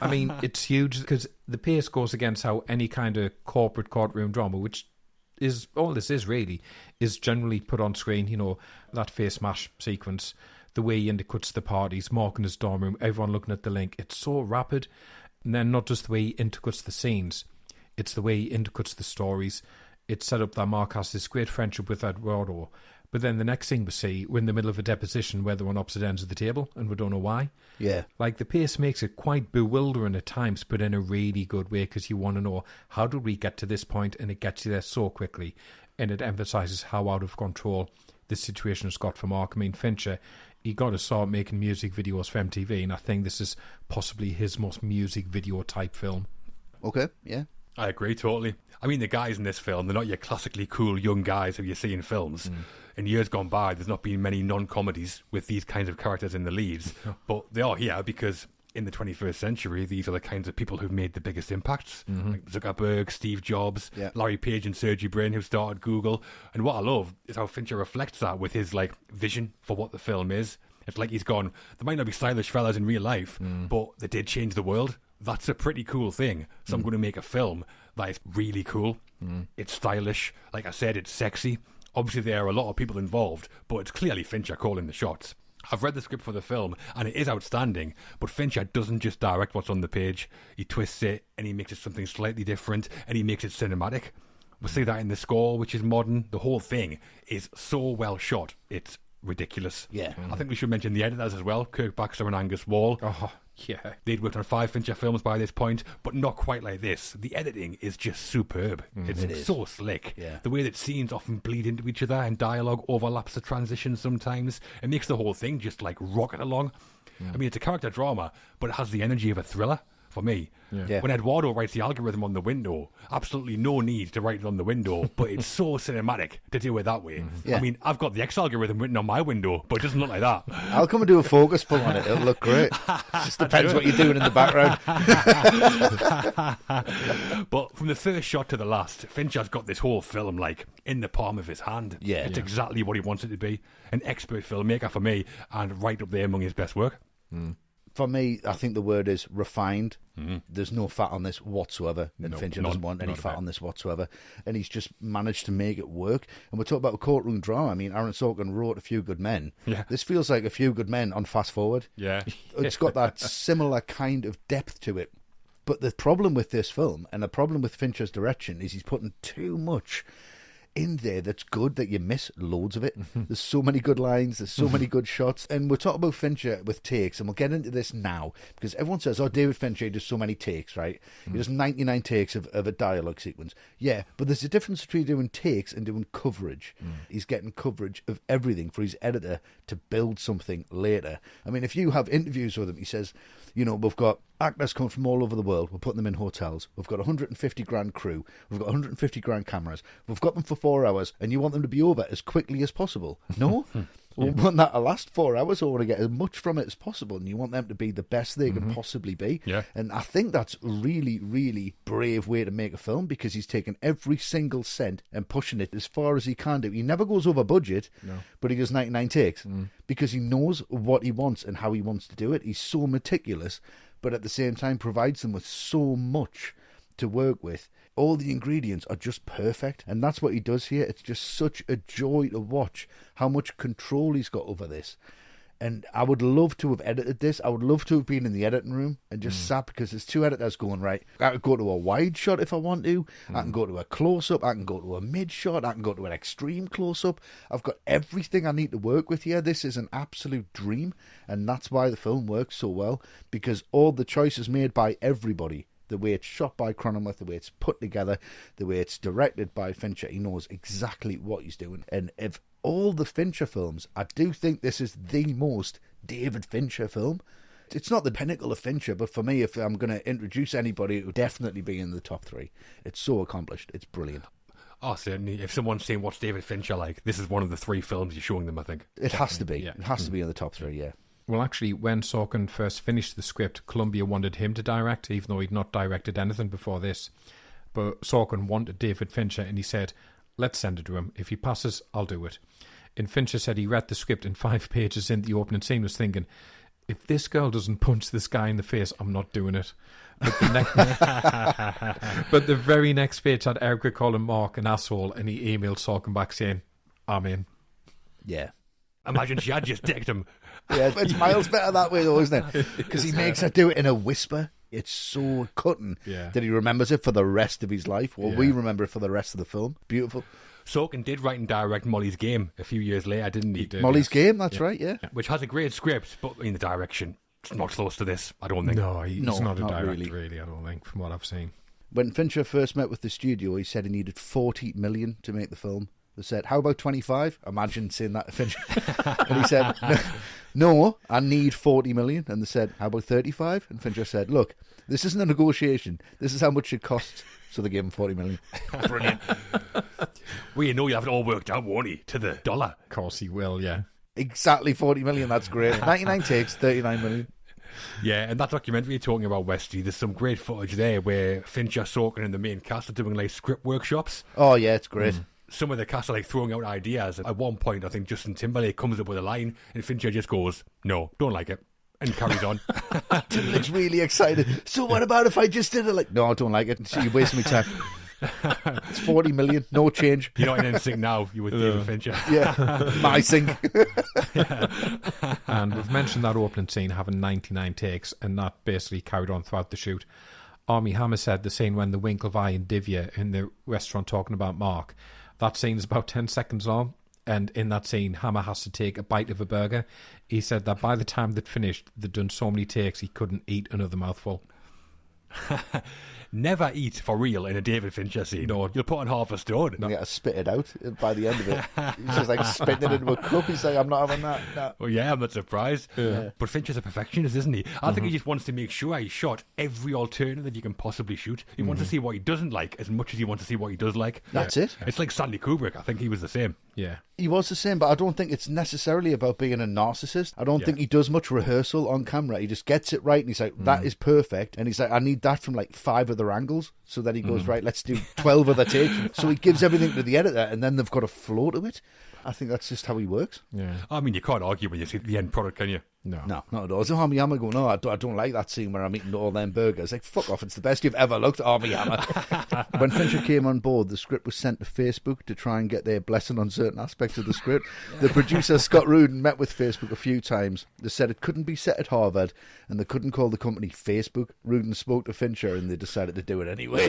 I mean, it's huge because the pace goes against how any kind of corporate courtroom drama, which is all this is really, is generally put on screen. You know, that face mash sequence, the way he undercuts the parties, Mark in his dorm room, everyone looking at the link. It's so rapid. And then not just the way he intercuts the scenes, it's the way he intercuts the stories. It's set up that Mark has this great friendship with Eduardo, but then the next thing we see, we're in the middle of a deposition where they're on opposite ends of the table and we don't know why. Yeah. Like, the pace makes it quite bewildering at times, but in a really good way, because you want to know, how did we get to this point? And it gets you there so quickly, and it emphasises how out of control this situation has got for Mark. I mean, Fincher, he got to start making music videos for MTV, and I think this is possibly his most music video type film. Okay, yeah. I agree totally. I mean, the guys in this film, they're not your classically cool young guys who you see in films. In years gone by, there's not been many non-comedies with these kinds of characters in the leads, but they are here because in the 21st century, these are the kinds of people who've made the biggest impacts, like Zuckerberg, Steve Jobs, Larry Page and Sergey Brin, who started Google. And what I love is how Fincher reflects that with his vision for what the film is. It's like he's gone, there might not be stylish fellas in real life, but they did change the world. That's a pretty cool thing. So I'm going to make a film that is really cool. It's stylish. Like I said, it's sexy. Obviously, there are a lot of people involved, but it's clearly Fincher calling the shots. I've read the script for the film, and it is outstanding, but Fincher doesn't just direct what's on the page. He twists it, and he makes it something slightly different, and he makes it cinematic. We'll see that in the score, which is modern. The whole thing is so well shot. It's ridiculous. Yeah. I think we should mention the editors as well, Kirk Baxter and Angus Wall. Oh, yeah. They'd worked on 5 Fincher films by this point, but not quite like this. The editing is just superb. It's so slick. Yeah. The way that scenes often bleed into each other and dialogue overlaps the transitions sometimes. It makes the whole thing just rocket along. I mean, it's a character drama, but it has the energy of a thriller. For me, when Eduardo writes the algorithm on the window, absolutely no need to write it on the window, but it's so cinematic to do it that way. Yeah. I mean, I've got the X algorithm written on my window, but it doesn't look like that. I'll come and do a focus pull on it. It'll look great. Just depends what you're doing in the background. But from the first shot to the last, Fincher's got this whole film in the palm of his hand. Yeah. It's exactly what he wants it to be. An expert filmmaker for me, and right up there among his best work. For me, I think the word is refined. There's no fat on this whatsoever, and Fincher doesn't want any fat on this whatsoever, and he's just managed to make it work. And we're talking about a courtroom drama. I mean, Aaron Sorkin wrote A Few Good Men. Yeah. This feels like A Few Good Men on fast forward. Yeah. It's got that similar kind of depth to it. But the problem with this film, and the problem with Fincher's direction, is he's putting too much in there that's good that you miss loads of it. There's so many good lines, there's so many good shots, and we're talking about Fincher with takes, and we'll get into this now because everyone says, oh, David Fincher does so many takes, right? He does 99 takes of a dialogue sequence. Yeah, but there's a difference between doing takes and doing coverage. He's getting coverage of everything for his editor to build something later. I mean, if you have interviews with him, he says, you know, we've got actors come from all over the world. We're putting them in hotels. We've got 150 grand crew. We've got 150 grand cameras. We've got them for 4 hours, and you want them to be over as quickly as possible. No? We want that to last 4 hours, or we want to get as much from it as possible, and you want them to be the best they can possibly be. Yeah. And I think that's really, really brave way to make a film, because he's taken every single cent and pushing it as far as he can do. He never goes over budget, but he does 99 takes because he knows what he wants and how he wants to do it. He's so meticulous, but at the same time provides them with so much to work with. All the ingredients are just perfect, and that's what he does here. It's just such a joy to watch how much control he's got over this. And I would love to have edited this. I would love to have been in the editing room and just sat, because there's two editors going, right, I could go to a wide shot if I want to. I can go to a close-up. I can go to a mid-shot. I can go to an extreme close-up. I've got everything I need to work with here. This is an absolute dream. And that's why the film works so well, because all the choices made by everybody, the way it's shot by Cronenberg, the way it's put together, the way it's directed by Fincher, he knows exactly what he's doing. And if all the Fincher films, I do think this is the most David Fincher film. It's not the pinnacle of Fincher, but for me, if I'm going to introduce anybody, it would definitely be in the top three. It's so accomplished. It's brilliant. Oh, certainly. If someone's saying what's David Fincher like, this is one of the three films you're showing them, I think. It has to be. Yeah. It has to be in the top three, yeah. Well, actually, when Sorkin first finished the script, Columbia wanted him to direct, even though he'd not directed anything before this. But Sorkin wanted David Fincher, and he said, let's send it to him. If he passes, I'll do it. And Fincher said he read the script in 5 pages into the opening scene, was thinking, if this girl doesn't punch this guy in the face, I'm not doing it. But the very next page had Erica calling Mark an asshole, and he emailed Sorkin back saying, I'm in. Yeah. Imagine she had just dicked him. Yeah, it's miles better that way, though, isn't it? Because he makes her do it in a whisper. It's so cutting that he remembers it for the rest of his life. Well, we remember it for the rest of the film. Beautiful. Sorkin did write and direct Molly's Game a few years later, didn't he? Molly's Game, that's right, yeah. Which has a great script, but in the direction, it's not close to this, I don't think. No, he's not a director, really. I don't think, from what I've seen. When Fincher first met with the studio, he said he needed 40 million to make the film. They said, how about 25? Imagine saying that to Fincher. And he said, no, I need 40 million. And they said, how about 35? And Fincher said, look, this isn't a negotiation. This is how much it costs. So they gave him 40 million. Brilliant. Well, you know you have it all worked out, won't he? To the dollar. Of course he will, yeah. Exactly 40 million, that's great. 99 takes, 39 million. Yeah, and that documentary you're talking about, Westy, there's some great footage there where Fincher, Sorkin and the main cast are doing like script workshops. Oh, yeah, it's great. Some of the cast are like throwing out ideas. At one point, I think Justin Timberlake comes up with a line and Fincher just goes, no, don't like it, and carries on. Timberlake's really excited. So what about if I just did it? Like, no, I don't like it. You're wasting my time. It's 40 million, no change. You're not in NSYNC now, you with David Fincher. Yeah, my sync. And we've mentioned that opening scene having 99 takes, and that basically carried on throughout the shoot. Armie Hammer said the scene when the Winklevi and Divya in the restaurant talking about Mark, that scene is about 10 seconds long, and in that scene, Hammer has to take a bite of a burger. He said that by the time they'd finished, they'd done so many takes he couldn't eat another mouthful. Never eat for real in a David Fincher scene. No, you'll put on half a stone. You got to spit it out by the end of it. He's just like spitting it into a cup. He's like, I'm not having that. No. Well, yeah, I'm not surprised. Yeah. But Fincher's a perfectionist, isn't he? I think he just wants to make sure he shot every alternative that you can possibly shoot. He wants to see what he doesn't like as much as he wants to see what he does like. That's it. It's like Stanley Kubrick. I think he was the same. Yeah. He was the same, but I don't think it's necessarily about being a narcissist. I don't think he does much rehearsal on camera. He just gets it right and he's like, that is perfect. And he's like, I need that from like 5 other angles. So then he goes, right, let's do 12 other takes. So he gives everything to the editor and then they've got a flow to it. I think that's just how he works. Yeah. I mean, you can't argue when you see the end product, can you? No, not at all. So Armie Hammer going, no, I don't like that scene where I'm eating all them burgers. Like, fuck off, it's the best you've ever looked, Armie Hammer. When Fincher came on board, the script was sent to Facebook to try and get their blessing on certain aspects of the script. The producer, Scott Rudin, met with Facebook a few times. They said it couldn't be set at Harvard and they couldn't call the company Facebook. Rudin spoke to Fincher and they decided to do it anyway.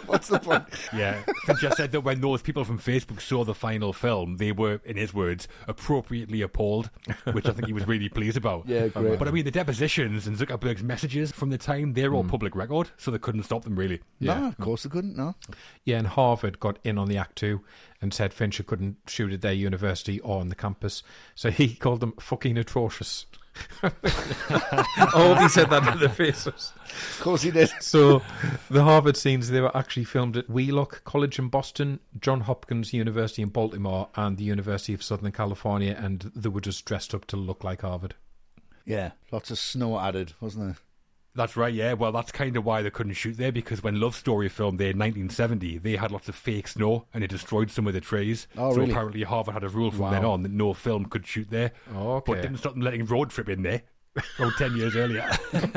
What's the point? Yeah. Fincher said that when those people from Facebook saw the final film, they were, in his words, appropriately appalled, which I think he was really pleased about. Yeah, great. But I mean, the depositions and Zuckerberg's messages from the time, they're all public record, so they couldn't stop them, really. Yeah. No, of course they couldn't, no. Yeah, and Harvard got in on the act too and said Fincher couldn't shoot at their university or on the campus. So he called them fucking atrocious. Oh, he said that to their faces. Of course he did. So the Harvard scenes, they were actually filmed at Wheelock College in Boston, John Hopkins University in Baltimore, and the University of Southern California, and they were just dressed up to look like Harvard. Yeah, lots of snow added, wasn't there? That's right, yeah. Well, that's kind of why they couldn't shoot there, because when Love Story filmed there in 1970, they had lots of fake snow and it destroyed some of the trees. Oh, so really? Apparently Harvard had a rule from then on that no film could shoot there. Oh, okay. But didn't stop them letting Road Trip in there. About 10 years earlier.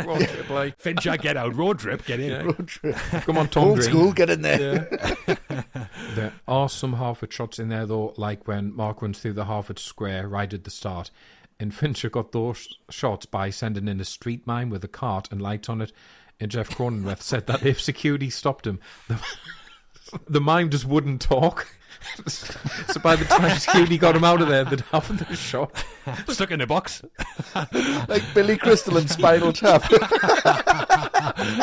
Road Trip, like. Fincher, get out. Road Trip, get in. Yeah. Road Trip. Come on, Tom Old Green. school, get in there. Yeah. There are some Harvard shots in there, though, like when Mark runs through the Harvard Square right at the start. And Fincher got those shots by sending in a street mime with a cart and lights on it. And Jeff Cronenweth said that if security stopped him, the mime just wouldn't talk. So by the time security got him out of there, they'd have the shot. Stuck in a box. Like Billy Crystal and Spinal Tap.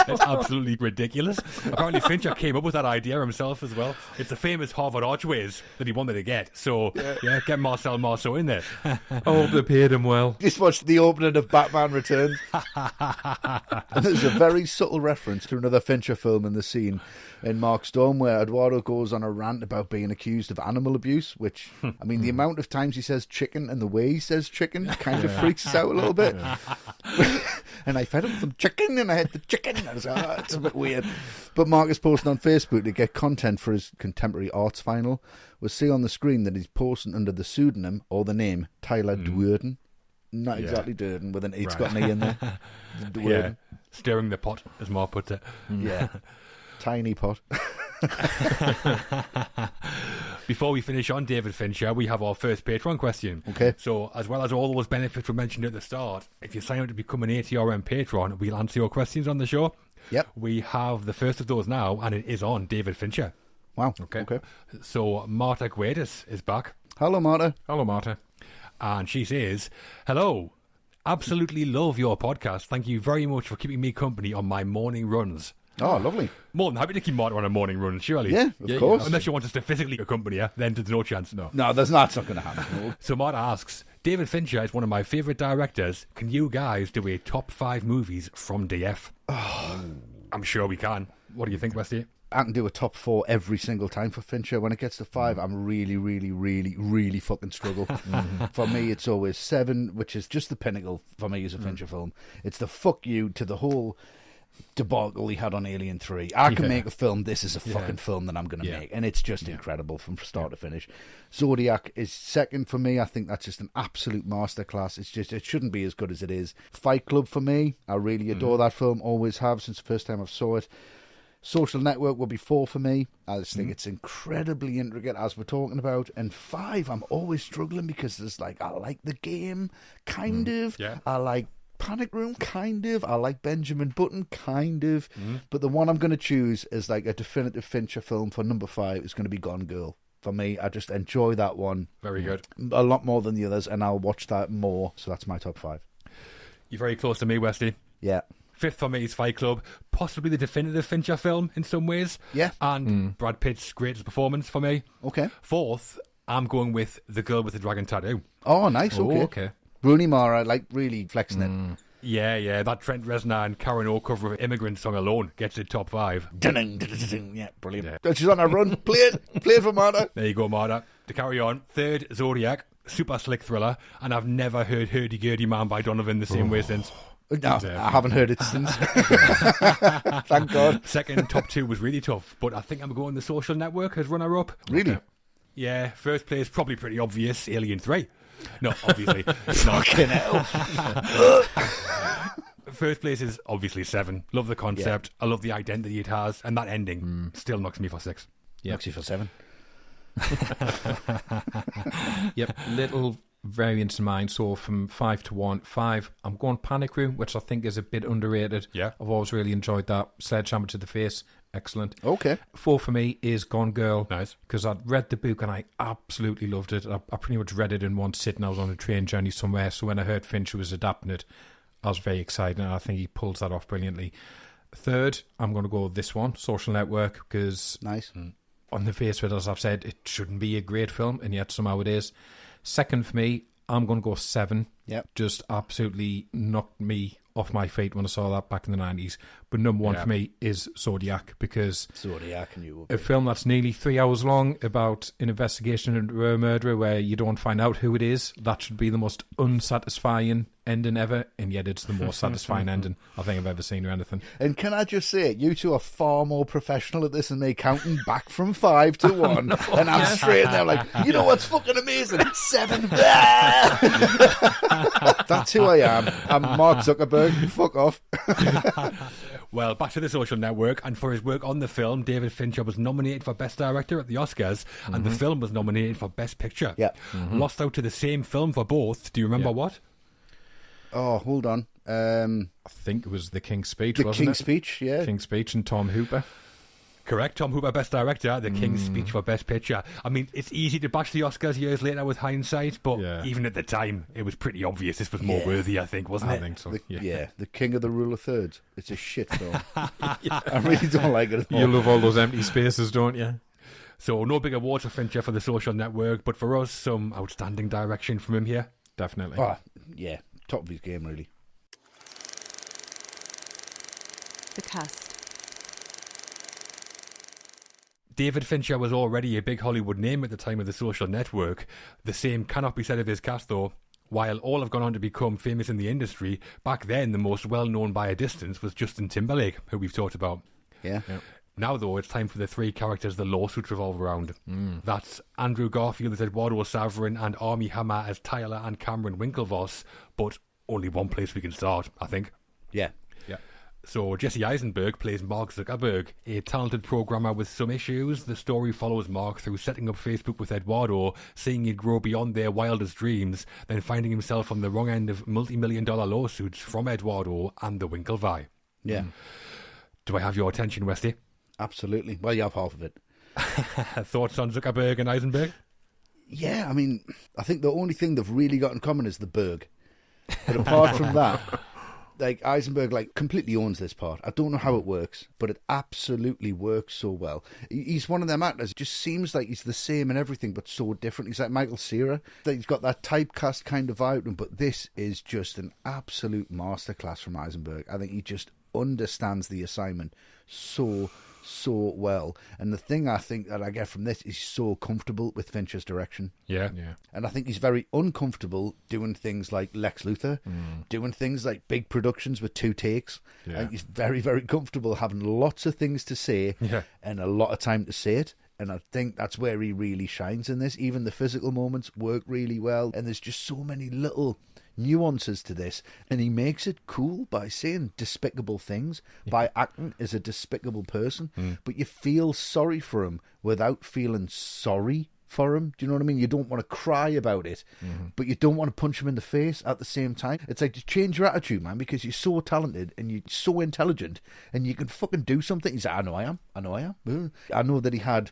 It's absolutely ridiculous. Apparently Fincher came up with that idea himself as well. It's the famous Harvard archways that he wanted to get. So, yeah get Marcel Marceau in there. I hope they paid him well. Just watched the opening of Batman Returns. And there's a very subtle reference to another Fincher film in the scene in Mark Storm where Eduardo goes on a rant about being accused of animal abuse, which, I mean, the amount of times he says chicken and the way he says chicken kind of freaks us out a little bit. And I fed him some chicken and I had the chicken. I was like, it's a bit weird. But Mark is posting on Facebook to get content for his contemporary arts final. We'll see on the screen that he's posting under the pseudonym or the name Tyler Durden. Not exactly Durden, with an it's got an E in there. Yeah, stirring the pot, as Mark puts it. Yeah. Tiny pot. Before we finish on David Fincher, we have our first Patreon question. Okay. So, as well as all those benefits we mentioned at the start, if you sign up to become an ATRM patron, we'll answer your questions on the show. Yep. We have the first of those now, and it is on David Fincher. Wow. Okay. So, Marta Guedes is back. Hello, Marta. Hello, Marta. And she says, hello. Absolutely love your podcast. Thank you very much for keeping me company on my morning runs. Oh, lovely. More than happy to keep Marta on a morning run, surely. Yeah, of course. Unless you want us to physically accompany her, then there's no chance. No, that's not going to happen. No. So Marta asks, David Fincher is one of my favourite directors. Can you guys do a top 5 movies from DF? Oh, I'm sure we can. What do you think, Westy? I can do a top 4 every single time for Fincher. When it gets to 5, I'm really fucking struggle. For me, it's always 7, which is just the pinnacle for me as a Fincher film. It's the fuck you to the whole debacle he had on Alien 3. I can make a film. This is a fucking film that I'm going to make. And it's just incredible from start to finish. Zodiac is second for me. I think that's just an absolute masterclass. It's just, it shouldn't be as good as it is. Fight Club for me. I really adore that film. Always have since the first time I saw it. Social Network will be 4 for me. I just think it's incredibly intricate, as we're talking about. And 5, I'm always struggling because there's like, I like The Game, kind of. Yeah. I like Panic Room, kind of. I like Benjamin Button, kind of. But the one I'm going to choose is like a definitive Fincher film for number 5 is going to be Gone Girl. For me, I just enjoy that one. Very good. A lot more than the others, and I'll watch that more. So that's my top 5. You're very close to me, Wesley. Yeah. 5th for me is Fight Club, possibly the definitive Fincher film in some ways. Yeah. And Brad Pitt's greatest performance for me. Okay. 4th, I'm going with The Girl with the Dragon Tattoo. Oh, nice. Okay. Rooney Mara, like really flexing it. Yeah, that Trent Reznor and Karen O cover of Immigrant song alone gets it top 5. Yeah, brilliant. Yeah. She's on a run. Play it for Marta. There you go, Marta. To carry on, 3rd, Zodiac, super slick thriller, and I've never heard Hurdy Gurdy Man by Donovan the same way since. No, I haven't heard it since. Thank God. 2nd, top 2 was really tough, but I think I'm going The Social Network as runner-up. Really? Yeah, first place, probably pretty obvious, Alien 3. No, obviously. Fucking hell. First place is obviously 7. Love the concept. I love the identity it has, and that ending still knocks me for 6. Knocks you for 7. Yep, little variance in mine. So from 5 to 1, 5, I'm going Panic Room, which I think is a bit underrated. Yeah. I've always really enjoyed that. Sledgehammer to the Face, excellent. Okay. 4 for me is Gone Girl. Nice. Because I'd read the book and I absolutely loved it. I pretty much read it in one sitting. I was on a train journey somewhere, so when I heard Fincher was adapting it, I was very excited, and I think he pulls that off brilliantly. 3rd, I'm going to go with this one, Social Network, because nice. On the face of it, as I've said, it shouldn't be a great film, and yet somehow it is. 2nd for me, I'm going to go 7. Yep. Just absolutely knocked me off my feet when I saw that back in the 90s. But number 1 for me is Zodiac, because Zodiac and you a film that's nearly 3 hours long about an investigation into a murderer where you don't find out who it is. That should be the most unsatisfying ending ever, and yet it's the most satisfying ending I think I've ever seen or anything. And can I just say, you two are far more professional at this than me, counting back from 5 to 1. And I'm straight there like, you know what's fucking amazing? 7. That's who I am. I'm Mark Zuckerberg. Fuck off. Well, back to The Social Network, and for his work on the film, David Fincher was nominated for Best Director at the Oscars, and the film was nominated for Best Picture. Yeah. Lost out to the same film for both. Do you remember what? Oh, hold on. I think it was The King's Speech, The wasn't King's it? Speech, yeah. King's Speech and Tom Hooper. Correct, Tom Hooper, Best Director, The King's Speech for Best Picture. I mean, it's easy to bash the Oscars years later with hindsight, but even at the time, it was pretty obvious this was more worthy, I think, wasn't it? I think so, The King of the Rule of Thirds. It's a shit film. I really don't like it at all. You love all those empty spaces, don't you? So, no big awards for Fincher for The Social Network, but for us, some outstanding direction from him here. Definitely. Oh, yeah, top of his game, really. The cast. David Fincher was already a big Hollywood name at the time of The Social Network. The same cannot be said of his cast, though. While all have gone on to become famous in the industry, back then the most well-known by a distance was Justin Timberlake, who we've talked about. Yeah. Now, though, it's time for the three characters the lawsuits revolve around. That's Andrew Garfield as Eduardo Saverin and Armie Hammer as Tyler and Cameron Winklevoss, but only one place we can start, I think. Yeah. So Jesse Eisenberg plays Mark Zuckerberg, a talented programmer with some issues. The story follows Mark through setting up Facebook with Eduardo, seeing it grow beyond their wildest dreams, then finding himself on the wrong end of multi-million-dollar lawsuits from Eduardo and the Winklevi. Yeah. Do I have your attention, Westy? Absolutely. Well, you have half of it. Thoughts on Zuckerberg and Eisenberg? Yeah, I mean, I think the only thing they've really got in common is the Berg. But apart from that, like, Eisenberg, like, completely owns this part. I don't know how it works, but it absolutely works so well. He's one of them actors. It just seems like he's the same in everything, but so different. He's like Michael Cera. Like, he's got that typecast kind of vibe to him, but this is just an absolute masterclass from Eisenberg. I think he just understands the assignment so well. And the thing I think that I get from this is so comfortable with Fincher's direction. Yeah. And I think he's very uncomfortable doing things like Lex Luthor, doing things like big productions with 2 takes. Yeah. I think he's very, very comfortable having lots of things to say and a lot of time to say it. And I think that's where he really shines in this. Even the physical moments work really well. And there's just so many little nuances to this, and he makes it cool by saying despicable things, by acting as a despicable person, but you feel sorry for him without feeling sorry for him. Do you know what I mean? You don't want to cry about it, but you don't want to punch him in the face at the same time. It's like, just change your attitude, man, because you're so talented and you're so intelligent and you can fucking do something. He's like, I know I am. I know that he had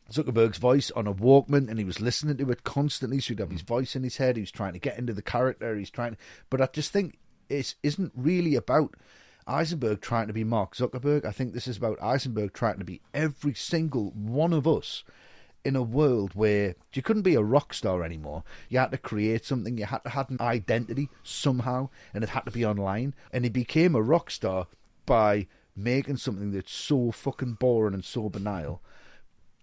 Zuckerberg's voice on a Walkman and he was listening to it constantly, so he'd have his voice in his head. He was trying to get into the character. But I just think it isn't really about Eisenberg trying to be Mark Zuckerberg. I think this is about Eisenberg trying to be every single one of us in a world where you couldn't be a rock star anymore. You had to create something. You had to have an identity somehow, and it had to be online. And he became a rock star by making something that's so fucking boring and so banal.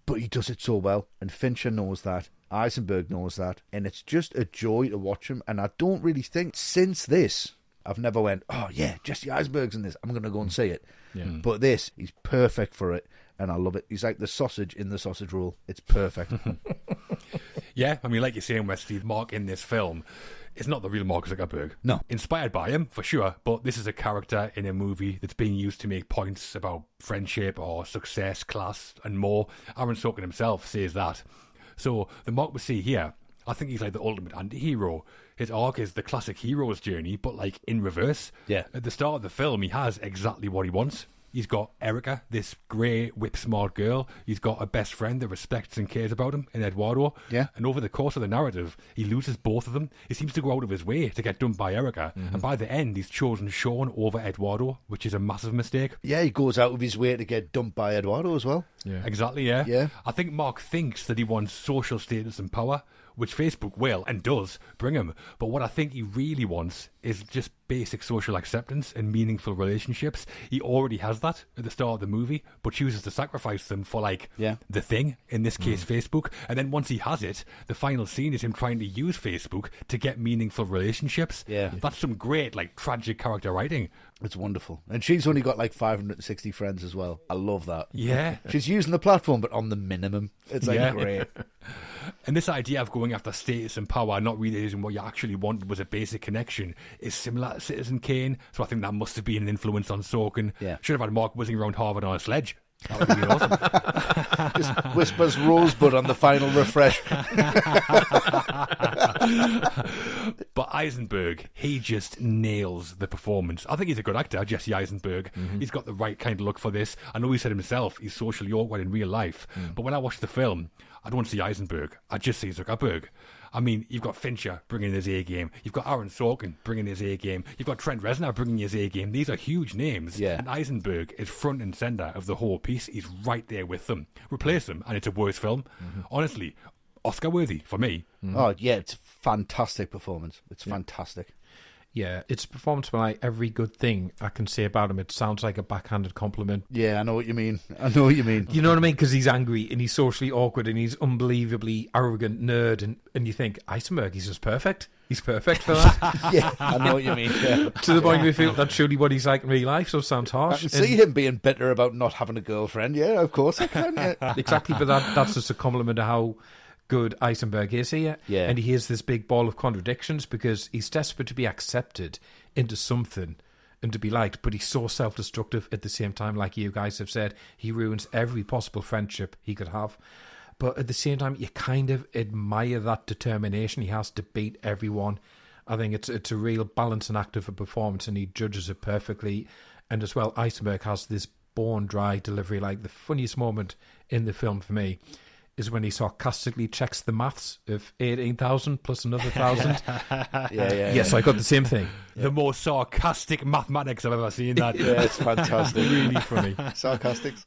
But he does it so well, and Fincher knows that, Eisenberg knows that, and it's just a joy to watch him. And I don't really think, since this, I've never went, oh yeah, Jesse Eisenberg's in this, I'm going to go and see it. But this, he's perfect for it, and I love it. He's like the sausage in the sausage roll. It's perfect. Yeah, I mean, like you're saying, Wesley, Mark in this film is not the real Mark Zuckerberg. No. Inspired by him, for sure, but this is a character in a movie that's being used to make points about friendship or success, class, and more. Aaron Sorkin himself says that. So, the Mark we see here, I think he's like the ultimate anti-hero. His arc is the classic hero's journey, but like in reverse. Yeah. At the start of the film, he has exactly what he wants. He's got Erica, this grey, whip-smart girl. He's got a best friend that respects and cares about him in Eduardo. Yeah. And over the course of the narrative, he loses both of them. He seems to go out of his way to get dumped by Erica. And by the end, he's chosen Sean over Eduardo, which is a massive mistake. Yeah, he goes out of his way to get dumped by Eduardo as well. Yeah. Exactly, yeah. Yeah. I think Mark thinks that he wants social status and power, which Facebook will and does bring him. But what I think he really wants is just basic social acceptance and meaningful relationships. He already has that at the start of the movie, but chooses to sacrifice them for, like, the thing, in this case, Facebook. And then once he has it, the final scene is him trying to use Facebook to get meaningful relationships. Yeah. That's some great, like, tragic character writing. It's wonderful. And she's only got like 560 friends as well. I love that. Yeah. She's using the platform, but on the minimum. It's like great. And this idea of going after status and power, not realizing what you actually wanted was a basic connection, is similar to Citizen Kane. So I think that must have been an influence on Sorkin. Yeah. Should have had Mark whizzing around Harvard on a sledge. That would be awesome. Just whispers Rosebud on the final refresh. But Eisenberg, he just nails the performance. I think he's a good actor, Jesse Eisenberg. He's got the right kind of look for this. I know he said himself he's socially awkward in real life. But when I watch the film, I don't see Eisenberg. I just see Zuckerberg. I mean, you've got Fincher bringing his A game. You've got Aaron Sorkin bringing his A game. You've got Trent Reznor bringing his A game. These are huge names. Yeah. And Eisenberg is front and centre of the whole piece. He's right there with them. Replace him, and it's a worse film. Honestly, Oscar worthy for me. Oh, yeah, it's a fantastic performance. It's fantastic. Yeah, it's performance by like every good thing I can say about him. It sounds like a backhanded compliment. Yeah, I know what you mean. I know what you mean. You know what I mean? Because he's angry and he's socially awkward and he's unbelievably arrogant nerd. And you think, Eisenberg, he's just perfect. He's perfect for that. Yeah, I know what you mean. Yeah. To the point where you feel that's surely what he's like in real life, so it sounds I harsh. can see him being bitter about not having a girlfriend. Yeah, of course I can. Yeah. Exactly, but that's just a compliment to how good Eisenberg is here. Yeah. And he has this big ball of contradictions because he's desperate to be accepted into something and to be liked, but he's so self-destructive at the same time, like you guys have said. He ruins every possible friendship he could have. But at the same time, you kind of admire that determination he has to beat everyone. I think it's a real balancing act of a performance, and he judges it perfectly. And as well, Eisenberg has this bone-dry delivery. Like, the funniest moment in the film for me is when he sarcastically checks the maths of 18,000 plus another 1,000. Yes, I got the same thing. The most sarcastic mathematics I've ever seen. That. Yeah, it's fantastic. Really funny. Sarcastics.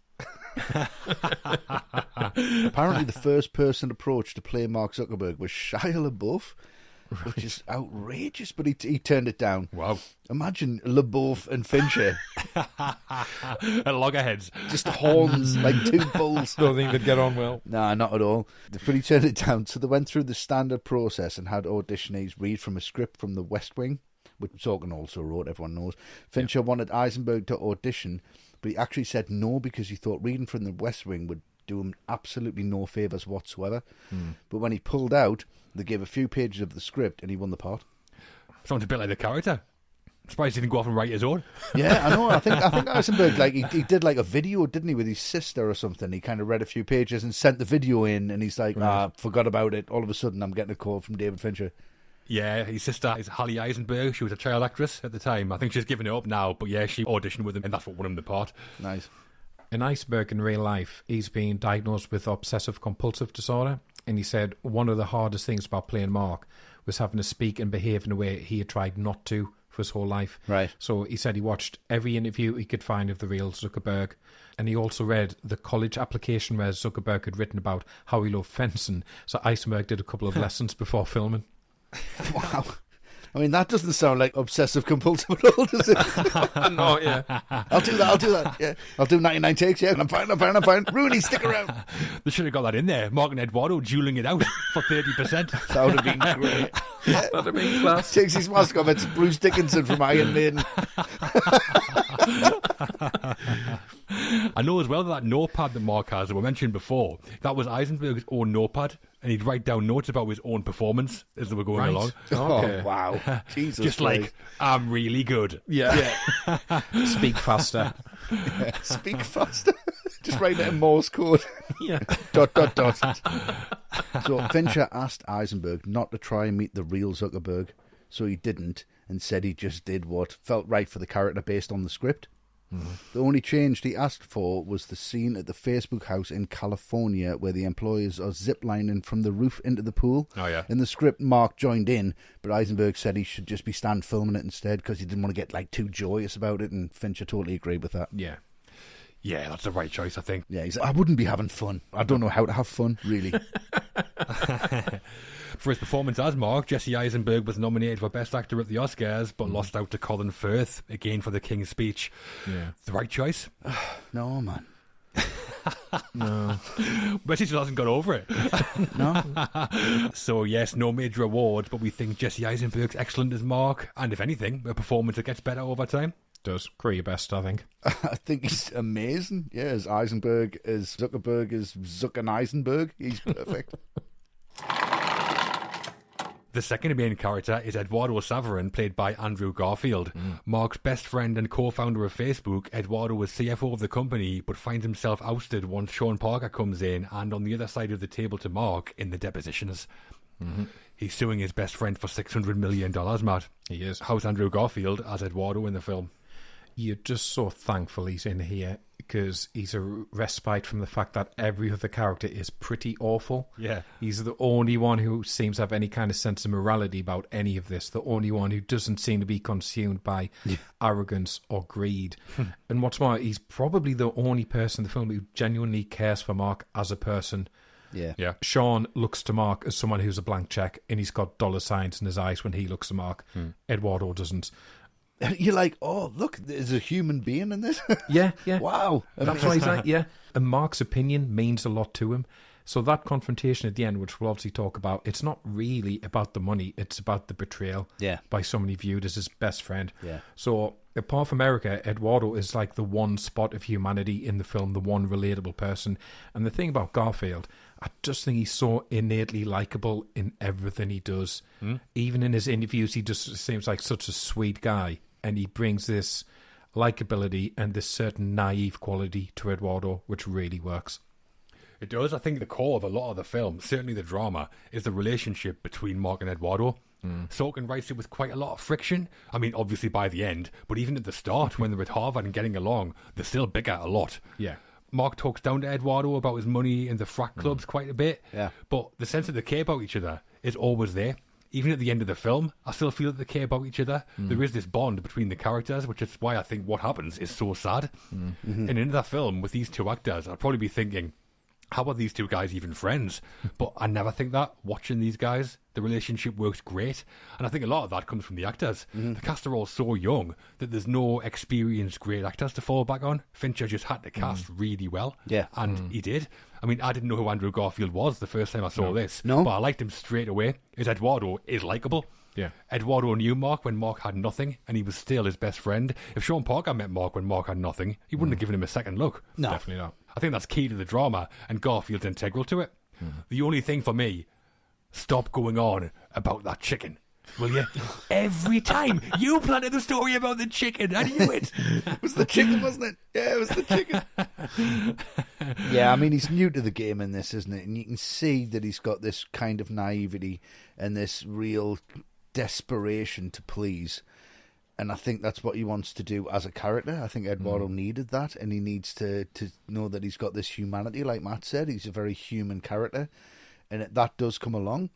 Apparently, the first person approached to play Mark Zuckerberg was Shia LaBeouf, which is outrageous, but he turned it down. Wow. Imagine LaBeouf and Fincher. At loggerheads. Just horns, like two bulls. Don't think they'd get on well. Nah, not at all. But he turned it down. So they went through the standard process and had auditionees read from a script from The West Wing, which Sorkin also wrote, everyone knows. Fincher wanted Eisenberg to audition, but he actually said no because he thought reading from The West Wing would do him absolutely no favours whatsoever. But when he pulled out, they gave a few pages of the script and he won the part. Sounds a bit like the character. Surprised he didn't go off and write his own. Yeah, I know. I think Eisenberg, like he did like a video, didn't he, with his sister or something? He kind of read a few pages and sent the video in, and he's like, forgot about it. All of a sudden, I'm getting a call from David Fincher. Yeah, his sister is Hallie Eisenberg. She was a child actress at the time. I think she's given it up now, but yeah, she auditioned with him, and that's what won him the part. Nice. In Eisenberg in real life, he's been diagnosed with obsessive compulsive disorder, and he said one of the hardest things about playing Mark was having to speak and behave in a way he had tried not to for his whole life. Right. So he said he watched every interview he could find of the real Zuckerberg, and he also read the college application where Zuckerberg had written about how he loved fencing. So Eisenberg did a couple of lessons before filming. Wow. I mean, that doesn't sound like obsessive compulsive at all, does it? No, yeah. I'll do that. Yeah, I'll do 99 takes. Yeah, I'm fine. Rooney, stick around. They should have got that in there. Mark and Eduardo dueling it out for 30%. That would have been great. Yeah. That'd have been class. Takes his mask off. It's Bruce Dickinson from Iron Maiden. I know as well that notepad that Mark has that we mentioned before, that was Eisenberg's own notepad, and he'd write down notes about his own performance as they were going along. Okay. Oh, wow. Jesus Just Christ. like, I'm really good. Yeah. Speak faster. Yeah. Speak faster. Just write it in Morse code. Yeah. ... So Fincher asked Eisenberg not to try and meet the real Zuckerberg, so he didn't, and said he just did what felt right for the character based on the script. The only change he asked for was the scene at the Facebook house in California where the employees are ziplining from the roof into the pool. Oh, yeah. In the script, Mark joined in, but Eisenberg said he should just be stand filming it instead because he didn't want to get like too joyous about it, and Fincher totally agreed with that. Yeah. Yeah, that's the right choice, I think. Yeah, he's like, I wouldn't be having fun. I don't know how to have fun, really. For his performance as Mark, Jesse Eisenberg was nominated for Best Actor at the Oscars, but lost out to Colin Firth, again for The King's Speech. Yeah. The right choice? No, man. No. But he still hasn't got over it. No. So yes, no major awards, but we think Jesse Eisenberg's excellent as Mark, and if anything, a performance that gets better over time. Does. Career best, I think. I think he's amazing. Yeah, as Eisenberg, as Zuckerberg, as Zucker Eisenberg. He's perfect. The second main character is Eduardo Saverin, played by Andrew Garfield. Mark's best friend and co-founder of Facebook, Eduardo was CFO of the company, but finds himself ousted once Sean Parker comes in and on the other side of the table to Mark in the depositions. He's suing his best friend for $600 million, Matt. He is. How's Andrew Garfield as Eduardo in the film? You're just so thankful he's in here because he's a respite from the fact that every other character is pretty awful. Yeah. He's the only one who seems to have any kind of sense of morality about any of this. The only one who doesn't seem to be consumed by arrogance or greed. And what's more, he's probably the only person in the film who genuinely cares for Mark as a person. Yeah. Sean looks to Mark as someone who's a blank check and he's got dollar signs in his eyes when he looks to Mark. Eduardo doesn't. You're like, oh, look, there's a human being in this. Yeah. Wow. That's why he's like, yeah. And Mark's opinion means a lot to him. So that confrontation at the end, which we'll obviously talk about, it's not really about the money. It's about the betrayal by somebody viewed as his best friend. Yeah. So apart from America, Eduardo is like the one spot of humanity in the film, the one relatable person. And the thing about Garfield, I just think he's so innately likable in everything he does. Even in his interviews, he just seems like such a sweet guy. And he brings this likability and this certain naive quality to Eduardo, which really works. It does. I think the core of a lot of the film, certainly the drama, is the relationship between Mark and Eduardo. Sorkin writes it with quite a lot of friction. I mean, obviously by the end, but even at the start, when they're at Harvard and getting along, they're still bigger a lot. Yeah. Mark talks down to Eduardo about his money in the frat clubs quite a bit. Yeah. But the sense that they care about each other is always there. Even at the end of the film, I still feel that they care about each other. There is this bond between the characters, which is why I think what happens is so sad. And in that film, with these two actors, I'd probably be thinking, how are these two guys even friends? But I never think that. Watching these guys, the relationship works great. And I think a lot of that comes from the actors. The cast are all so young that there's no experienced great actors to fall back on. Fincher just had to cast really well. Yeah. And he did. I mean, I didn't know who Andrew Garfield was the first time I saw this. No. But I liked him straight away. His Eduardo is likeable. Yeah. Eduardo knew Mark when Mark had nothing, and he was still his best friend. If Sean Parker met Mark when Mark had nothing, he wouldn't have given him a second look. No. Definitely not. I think that's key to the drama, and Garfield's integral to it. The only thing for me, stop going on about that chicken, will you? Every time you planted the story about the chicken, I knew it. It was the chicken, wasn't it? Yeah, it was the chicken. Yeah, I mean, he's new to the game in this, isn't it? And you can see that he's got this kind of naivety and this real desperation to please. And I think that's what he wants to do as a character. I think Eduardo needed that, and he needs to know that he's got this humanity, like Matt said. He's a very human character, and that does come along.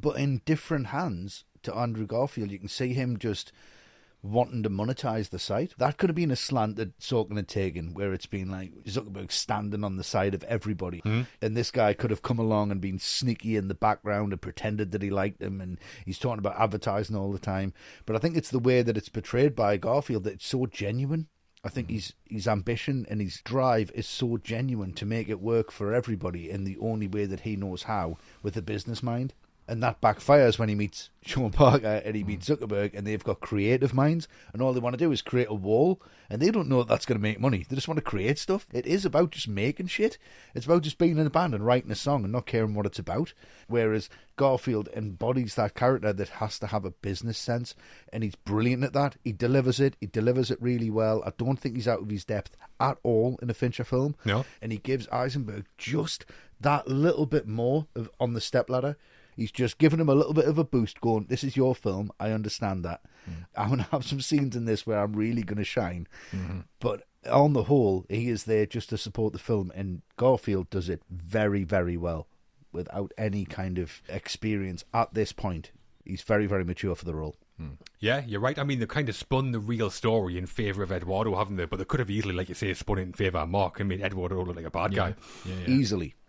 But in different hands to Andrew Garfield, you can see him just wanting to monetize the site. That could have been a slant that Sorkin had taken, where it's been like Zuckerberg standing on the side of everybody. And this guy could have come along and been sneaky in the background and pretended that he liked him, and he's talking about advertising all the time. But I think it's the way that it's portrayed by Garfield that it's so genuine. I think his ambition and his drive is so genuine to make it work for everybody in the only way that he knows how, with a business mind. And that backfires when he meets Sean Parker and he meets Zuckerberg, and they've got creative minds, and all they want to do is create a wall, and they don't know that that's going to make money. They just want to create stuff. It is about just making shit. It's about just being in a band and writing a song and not caring what it's about. Whereas Garfield embodies that character that has to have a business sense, and he's brilliant at that. He delivers it. He delivers it really well. I don't think he's out of his depth at all in a Fincher film. No. And he gives Eisenberg just that little bit more on the stepladder. He's just given him a little bit of a boost, going, this is your film, I understand that. I'm going to have some scenes in this where I'm really going to shine. But on the whole, he is there just to support the film, and Garfield does it very, very well, without any kind of experience at this point. He's very, very mature for the role. Yeah, you're right. I mean, they've kind of spun the real story in favour of Eduardo, haven't they? But they could have easily, like you say, spun it in favour of Mark and made Eduardo look like a bad guy. Yeah.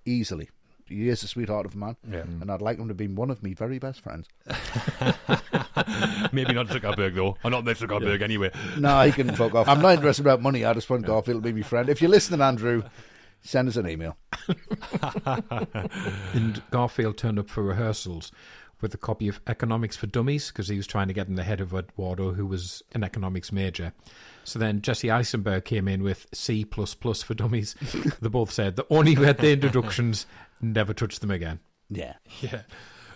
Easily. He is a sweetheart of a man, and I'd like him to be one of my very best friends. Maybe not Zuckerberg, though. Or not Zuckerberg, anyway. No, he can fuck off. I'm not interested about money. I just want Garfield to be my friend. If you're listening, Andrew, send us an email. And Garfield turned up for rehearsals with a copy of Economics for Dummies, because he was trying to get in the head of Eduardo, who was an economics major. So then Jesse Eisenberg came in with C++ for Dummies. They both said they only read the introductions, never touched them again. Yeah.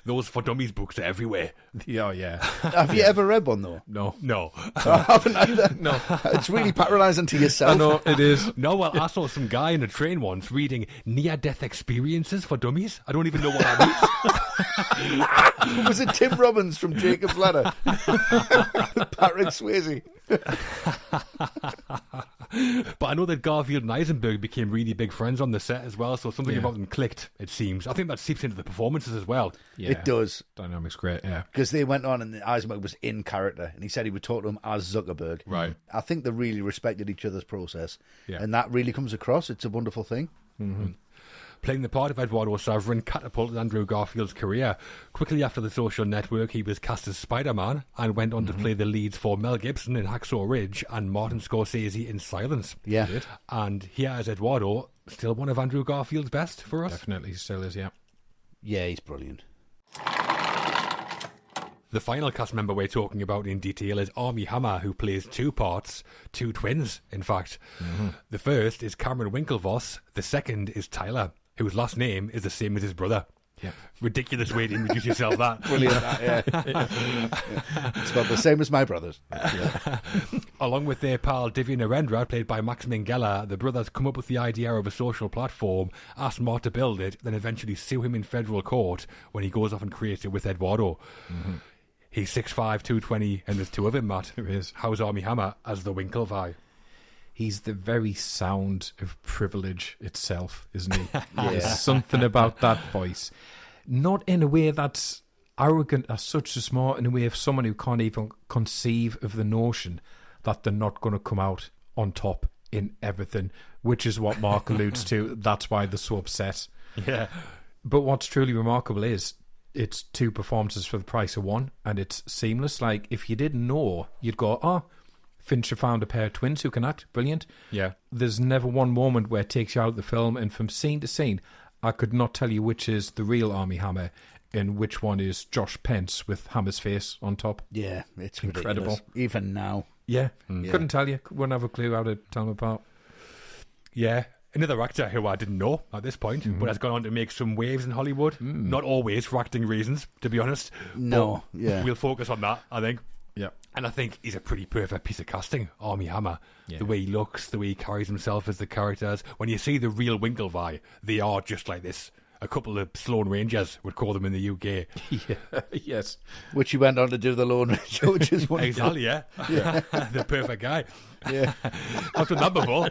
Those For Dummies books are everywhere. Yeah, yeah. Have you ever read one, though? No. I haven't either. No. It's really patronising to yourself. I know, it is. No, well, I saw some guy in a train once reading near-death experiences for dummies. I don't even know what that means. Was it Tim Robbins from Jacob's Ladder? Patrick Swayze. But I know that Garfield and Eisenberg became really big friends on the set as well, so something Yeah. about them clicked, it seems. I think that seeps into the performances as well. Yeah. It does. Dynamic's great, yeah. Because they went on and Eisenberg was in character and he said he would talk to him as Zuckerberg. Right. I think they really respected each other's process. Yeah. And that really comes across. It's a wonderful thing. Playing the part of Eduardo Saverin catapulted Andrew Garfield's career. Quickly after The Social Network, he was cast as Spider-Man and went on to play the leads for Mel Gibson in Hacksaw Ridge and Martin Scorsese in Silence. Yeah. And here as Eduardo, still one of Andrew Garfield's best for us. Definitely still is, yeah. Yeah, he's brilliant. The final cast member we're talking about in detail is Armie Hammer, who plays two parts, two twins, in fact. The first is Cameron Winklevoss, the second is Tyler, whose last name is the same as his brother. Yeah. Ridiculous way to introduce yourself that. Brilliant. Yeah. It's about the same as my brothers. Along with their pal Divya Narendra, played by Max Minghella, the brothers come up with the idea of a social platform, ask Mark to build it, then eventually sue him in federal court when he goes off and creates it with Eduardo. He's 6'5", 220, and there's two of him, Matt. There is. How's Armie Hammer as the Winklevi? He's the very sound of privilege itself, isn't he? There's something about that voice. Not in a way that's arrogant as such, as more in a way of someone who can't even conceive of the notion that they're not going to come out on top in everything, which is what Mark alludes to. That's why they're so upset. Yeah. But what's truly remarkable is it's two performances for the price of one, and it's seamless. Like, if you didn't know, you'd go, oh, Fincher found a pair of twins who can act. Brilliant. Yeah. There's never one moment where it takes you out of the film, and from scene to scene, I could not tell you which is the real Armie Hammer and which one is Josh Pence with Hammer's face on top. Yeah, it's Incredible. ridiculous. Even now. Yeah. Couldn't tell you. Wouldn't have a clue how to tell them apart. Yeah. Another actor who I didn't know at this point, but has gone on to make some waves in Hollywood. Not always for acting reasons, to be honest. No, But yeah. we'll focus on that, I think. Yeah. And I think he's a pretty perfect piece of casting, Armie Hammer. Yeah. The way he looks, the way he carries himself as the characters. When you see the real Winklevi, they are just like this. A couple of Sloane Rangers would call them in the UK. Yeah. Yes. Which he went on to do the Lone Ranger, which is wonderful. Exactly, yeah. The perfect guy. Yeah. I've done that before.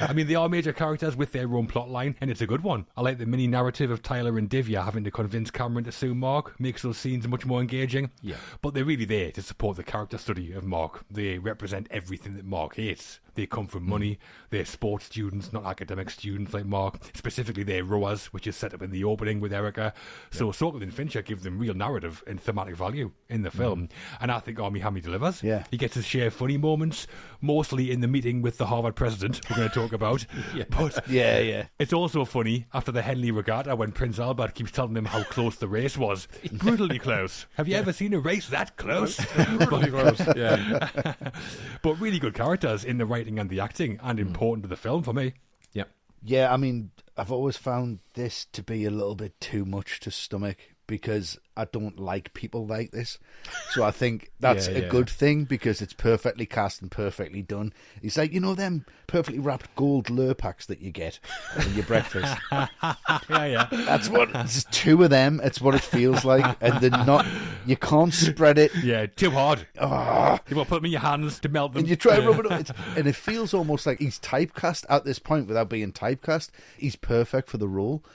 I mean, they are major characters with their own plot line, and it's a good one. I like the mini narrative of Tyler and Divya having to convince Cameron to sue Mark. Makes those scenes much more engaging. Yeah. But they're really there to support the character study of Mark. They represent everything that Mark hates. They come from money. They're sports students, not academic students like Mark. Specifically, they're rowers, which is set up in the opening with Erica. So Sorkin and Fincher give them real narrative and thematic value in the film. And I think Armie Hammer delivers. Yeah. He gets his share of funny moments, mostly in the meeting with the Harvard president we're going to talk about. But Yeah. it's also funny after the Henley Regatta when Prince Albert keeps telling him how close the race was. Brutally close. Have you ever seen a race that close? Brutally close. Yeah. But really good characters in the writing and the acting, and important to the film for me. Yeah. Yeah, I mean, I've always found this to be a little bit too much to stomach because I don't like people like this. So I think that's a good thing because it's perfectly cast and perfectly done. It's like, you know, them perfectly wrapped gold Lurpaks that you get in your breakfast. Yeah. That's what, it's two of them. It's what it feels like. And they're not, you can't spread it. Yeah, too hard. Ah. You've got to put them in your hands to melt them. And you try and rub it up. And it feels almost like he's typecast at this point without being typecast. He's perfect for the role.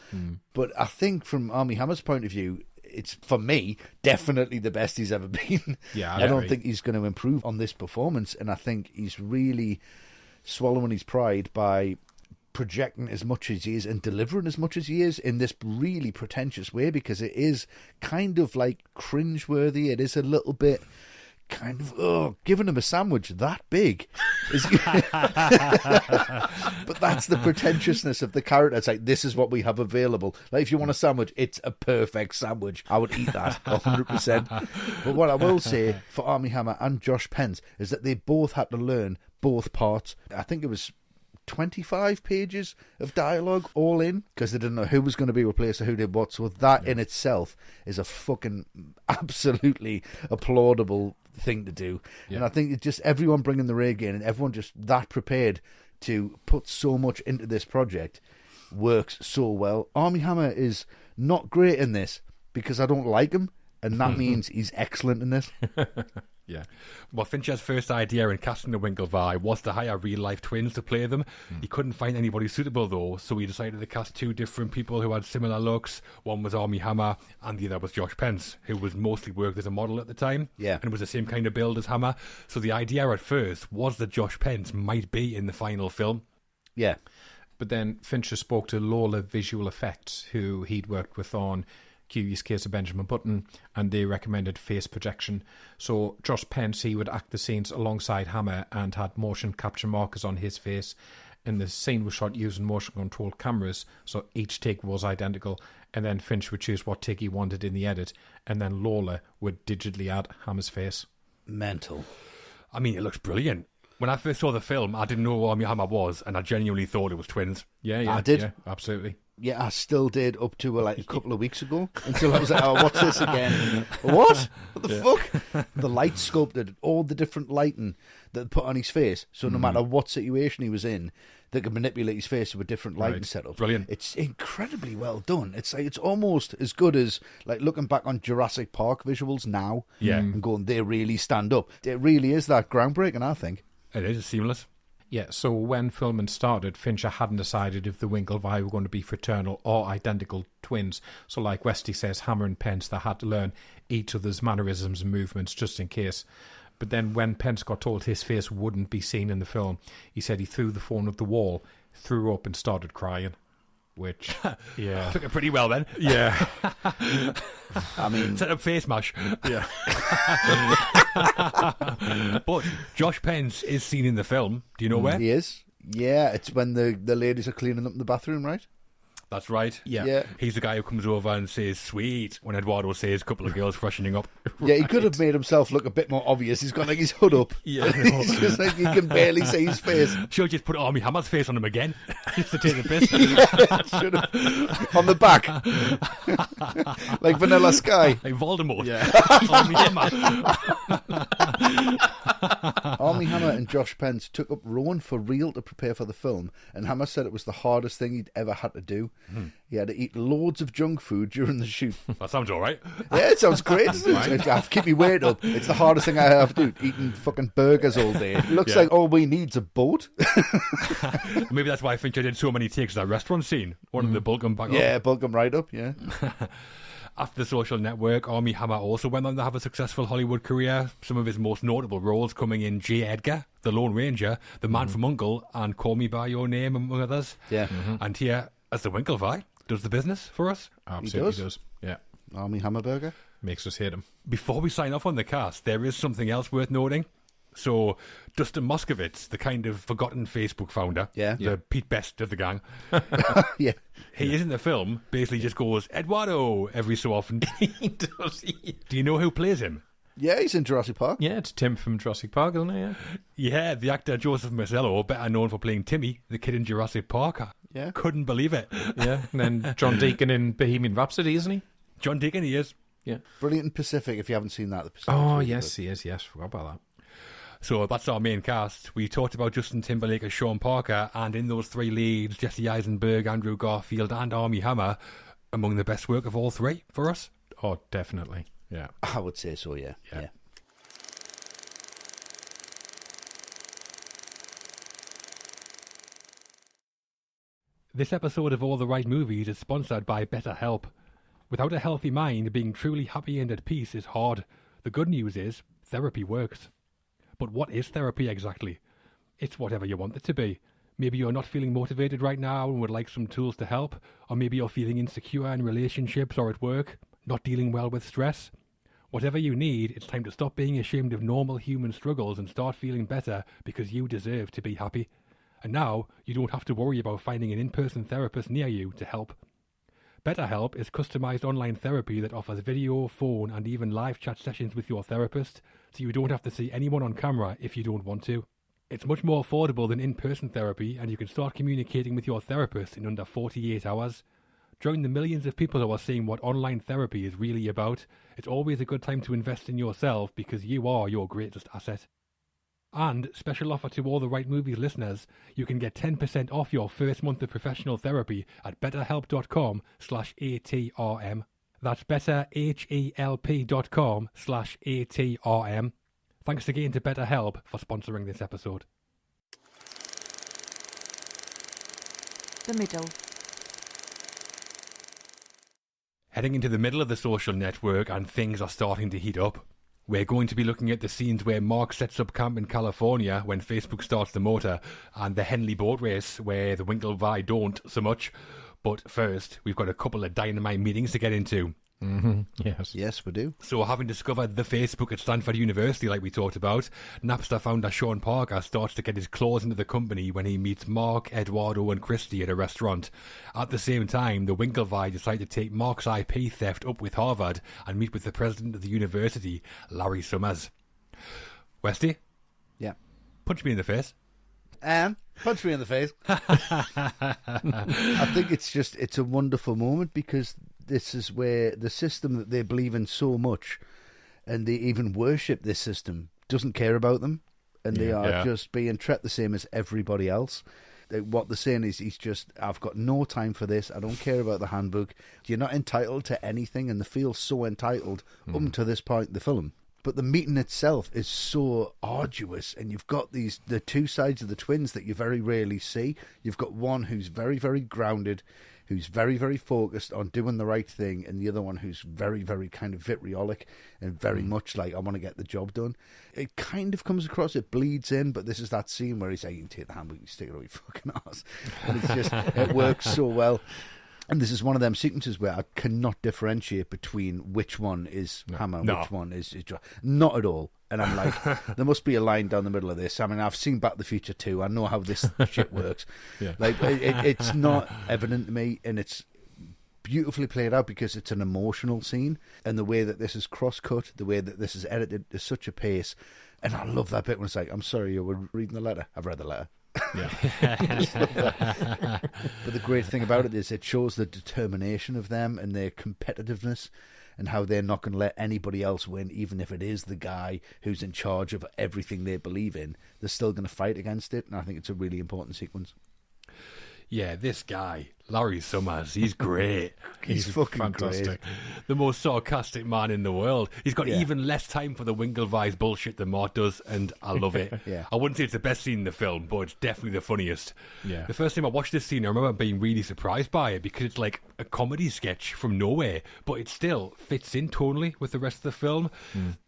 But I think from Armie Hammer's point of view, it's, for me, definitely the best he's ever been. Yeah, I don't think he's going to improve on this performance. And I think he's really swallowing his pride by projecting as much as he is and delivering as much as he is in this really pretentious way, because it is kind of like cringeworthy. It is a little bit kind of giving him a sandwich that big is but that's the pretentiousness of the character. It's like, this is what we have available. Like, if you want a sandwich, it's a perfect sandwich. I would eat that 100%. But what I will say for Armie Hammer and Josh Pence is that they both had to learn both parts. I think it was 25 pages of dialogue all in, because they didn't know who was going to be replaced or who did what. So that in itself is a fucking absolutely applaudable thing to do. Yeah. And I think it's just everyone bringing the rig in and everyone just that prepared to put so much into this project works so well. Armie Hammer is not great in this because I don't like him, and that means he's excellent in this. Yeah. Well, Fincher's first idea in casting the Winklevi was to hire real-life twins to play them. He couldn't find anybody suitable, though, so he decided to cast two different people who had similar looks. One was Armie Hammer, and the other was Josh Pence, who was mostly worked as a model at the time. Yeah. And was the same kind of build as Hammer. So the idea at first was that Josh Pence might be in the final film. Yeah. But then Fincher spoke to Lola Visual Effects, who he'd worked with on Curious Case of Benjamin Button, and they recommended face projection. So Josh Pence, he would act the scenes alongside Hammer and had motion capture markers on his face. And the scene was shot using motion controlled cameras, so each take was identical. And then Finch would choose what take he wanted in the edit, and then Lola would digitally add Hammer's face. Mental. I mean, it looks brilliant. When I first saw the film, I didn't know who Armie Hammer was, and I genuinely thought it was twins. Yeah, I did. Yeah, absolutely. Yeah, I still did up to like a couple of weeks ago until I was like, oh, what's this again? What the fuck? The light sculpted, all the different lighting that put on his face. So no matter what situation he was in, they could manipulate his face with a different lighting setup. Brilliant. It's incredibly well done. It's like it's almost as good as like looking back on Jurassic Park visuals now. Yeah. And going, they really stand up. It really is that groundbreaking, I think. It is seamless. Yeah, so when filming started, Fincher hadn't decided if the Winklevi were going to be fraternal or identical twins. So like Westy says, Hammer and Pence, they had to learn each other's mannerisms and movements just in case. But then when Pence got told his face wouldn't be seen in the film, he said he threw the phone at the wall, threw up and started crying. Which, yeah. Took it pretty well then. Yeah. I mean, Set up face mash. Yeah. But Josh Pence is seen in the film. Do you know where? he is. Yeah, it's when the ladies are cleaning up in the bathroom, right? That's right. Yeah. He's the guy who comes over and says, sweet, when Eduardo says a couple of girls freshening up. Yeah, he could have made himself look a bit more obvious. He's got like his hood up. Yeah. It's just like you can barely see his face. Should just put Armie Hammer's face on him again, just to take the piss. Should have. On the back. Like Vanilla Sky. Like Voldemort. Yeah. Armie Hammer. Armie Hammer and Josh Pence took up rowing for real to prepare for the film, and Hammer said it was the hardest thing he'd ever had to do. He had to eat loads of junk food during the shoot. That sounds all right. Yeah, it sounds great. Doesn't it? I have to keep my weight up. It's the hardest thing I have to do, eating fucking burgers all day. It looks like all we need's a boat. Maybe that's why Fincher did so many takes of that restaurant scene. Wanted to bulk him back up. Yeah, bulk them right up, yeah. After The Social Network, Armie Hammer also went on to have a successful Hollywood career. Some of his most notable roles coming in J. Edgar, The Lone Ranger, The Man from U.N.C.L.E. and Call Me By Your Name, among others. Yeah. And here, as the Winklevi, does the business for us. Absolutely does. does. Yeah. Armie Hammerburger. Makes us hate him. Before we sign off on the cast, there is something else worth noting. So, Dustin Moskovitz, the kind of forgotten Facebook founder, the Pete Best of the gang, Yeah. he is in the film, basically just goes, Eduardo, every so often. He does. Do you know who plays him? Yeah, he's in Jurassic Park. Yeah, it's Tim from Jurassic Park, isn't it? Yeah. Yeah, the actor Joseph Marcello, better known for playing Timmy, the kid in Jurassic Park. Yeah. Couldn't believe it. Yeah. And then John Deacon in Bohemian Rhapsody, isn't he? John Deacon, he is. Yeah. Brilliant in Pacific, if you haven't seen that. The Pacific Oh, really yes, good. he is. Yes, forgot about that. So that's our main cast. We talked about Justin Timberlake as Sean Parker, and in those three leads, Jesse Eisenberg, Andrew Garfield, and Armie Hammer, among the best work of all three for us. Oh, definitely. Yeah. I would say so, yeah. Yeah. This episode of All the Right Movies is sponsored by BetterHelp. Without a healthy mind, being truly happy and at peace is hard. The good news is, therapy works. But what is therapy exactly? It's whatever you want it to be. Maybe you're not feeling motivated right now and would like some tools to help, or maybe you're feeling insecure in relationships or at work, not dealing well with stress. Whatever you need, it's time to stop being ashamed of normal human struggles and start feeling better because you deserve to be happy. And now, you don't have to worry about finding an in-person therapist near you to help. BetterHelp is customized online therapy that offers video, phone, and even live chat sessions with your therapist, so you don't have to see anyone on camera if you don't want to. It's much more affordable than in-person therapy, and you can start communicating with your therapist in under 48 hours. Join the millions of people who are seeing what online therapy is really about. It's always a good time to invest in yourself because you are your greatest asset. And, special offer to all the Right Movies listeners, you can get 10% off your first month of professional therapy at betterhelp.com/ATRM. That's betterhelp.com/ATRM. Thanks again to BetterHelp for sponsoring this episode. The middle. Heading into the middle of the social network and things are starting to heat up. We're going to be looking at the scenes where Mark sets up camp in California when Facebook starts the motor, and the Henley boat race where the Winklevi don't so much. But first, we've got a couple of dynamite meetings to get into. Yes. Yes, we do. So, having discovered the Facebook at Stanford University, like we talked about, Napster founder Sean Parker starts to get his claws into the company when he meets Mark, Eduardo and Christy at a restaurant. At the same time, the Winklevi decide to take Mark's IP theft up with Harvard and meet with the president of the university, Larry Summers. Westy? Yeah. Punch me in the face. And punch me in the face. I think it's a wonderful moment because this is where the system that they believe in so much, and they even worship this system, doesn't care about them, and they are just being treated the same as everybody else. What they're saying is, I've got no time for this. I don't care about the handbook. You're not entitled to anything, and they feel so entitled up to this point in the film. But the meeting itself is so arduous, and you've got the two sides of the twins that you very rarely see. You've got one who's very, very grounded, who's very, very focused on doing the right thing, and the other one who's very, very kind of vitriolic and very much like, I want to get the job done. It kind of comes across, it bleeds in, but this is that scene where he's like, you can take the handbook, you stick it on your fucking ass. And it's just, it works so well. And this is one of them sequences where I cannot differentiate between which one is Hammer and which one is not at all. And I'm like, there must be a line down the middle of this. I mean, I've seen Back to the Future 2. I know how this shit works. Like, it's not evident to me, and it's beautifully played out because it's an emotional scene. And the way that this is cross-cut, the way that this is edited, is such a pace. And I love that bit when it's like, I'm sorry, you were reading the letter. I've read the letter. Yeah. But the great thing about it is it shows the determination of them and their competitiveness and how they're not going to let anybody else win, even if it is the guy who's in charge of everything they believe in. They're still going to fight against it, and I think it's a really important sequence. Yeah, this guy, Larry Summers, he's great. He's fucking fantastic. great. The most sarcastic man in the world. He's got even less time for the Winklevi's bullshit than Mark does, and I love it. I wouldn't say it's the best scene in the film, but it's definitely the funniest. Yeah. The first time I watched this scene, I remember being really surprised by it because it's like a comedy sketch from nowhere, but it still fits in tonally with the rest of the film.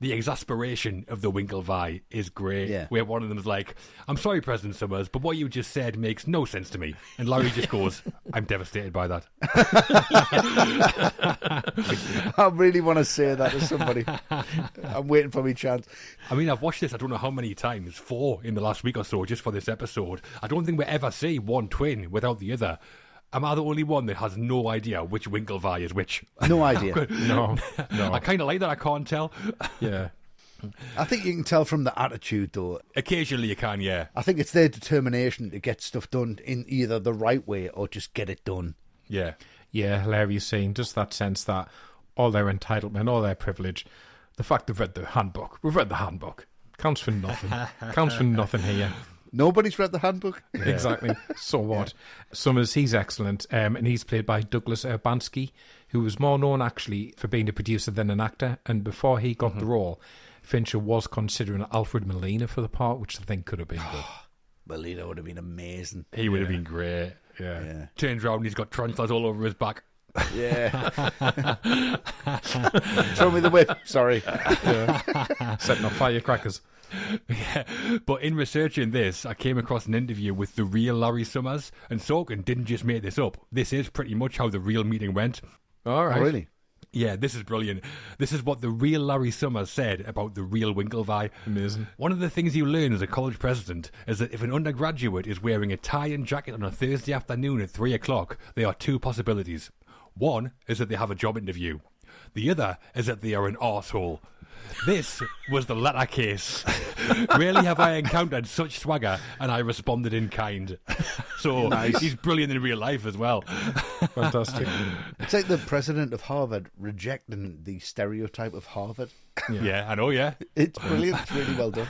The exasperation of the Winklevi is great, where one of them is like, I'm sorry, President Summers, but what you just said makes no sense to me. And Larry just goes, I'm devastated by that. I really want to say that to somebody. I'm waiting for my chance. I mean, I've watched this, I don't know how many times, 4 in the last week or so, just for this episode. I don't think we ever see one twin without the other. Am I the only one that has no idea which Winklevi is which? No idea. No. I kind of like that I can't tell. Yeah. I think you can tell from the attitude, though. Occasionally you can, yeah. I think it's their determination to get stuff done in either the right way or just get it done. Yeah. Yeah, hilarious scene. Just that sense that all their entitlement, all their privilege, the fact they've read the handbook. We've read the handbook. Counts for nothing. Counts for nothing here. Nobody's read the handbook. Yeah. Exactly. So what? Summers, he's excellent. And he's played by Douglas Urbanski, who was more known actually for being a producer than an actor. And before he got the role, Fincher was considering Alfred Molina for the part, which I think could have been good. Molina would have been amazing. He would have been great. Yeah. Turns around and he's got tarantulas all over his back. Yeah. Show me the whip. Sorry. Setting off firecrackers. Yeah. But in researching this, I came across an interview with the real Larry Summers, and Sorkin didn't just make this up. This is pretty much how the real meeting went. All right. Oh, really? Yeah, this is brilliant. This is what the real Larry Summers said about the real Winklevi. Amazing. One of the things you learn as a college president is that if an undergraduate is wearing a tie and jacket on a Thursday afternoon at 3 o'clock, there are 2 possibilities. One is that they have a job interview. The other is that they are an arsehole. This was the latter case. Rarely have I encountered such swagger, and I responded in kind. So he's brilliant in real life as well. Fantastic. It's like the president of Harvard rejecting the stereotype of Harvard. Yeah, I know, yeah. It's brilliant. It's really well done.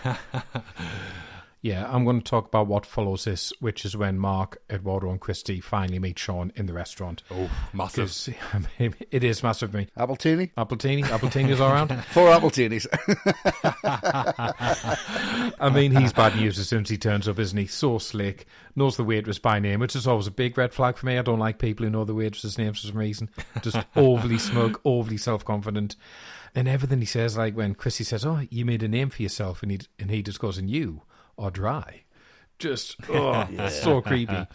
Yeah, I'm going to talk about what follows this, which is when Mark, Eduardo, and Christy finally meet Sean in the restaurant. Oh, massive. 'Cause, I mean, it is massive for me. Appletini? Appletini's all around. 4 Appletinis. I mean, he's bad news as soon as he turns up, isn't he? So slick, knows the waitress by name, which is always a big red flag for me. I don't like people who know the waitress's name for some reason. Just overly smug, overly self-confident. And everything he says, like when Christy says, "Oh, you made a name for yourself," and he just goes, "And you are dry." Just, so creepy.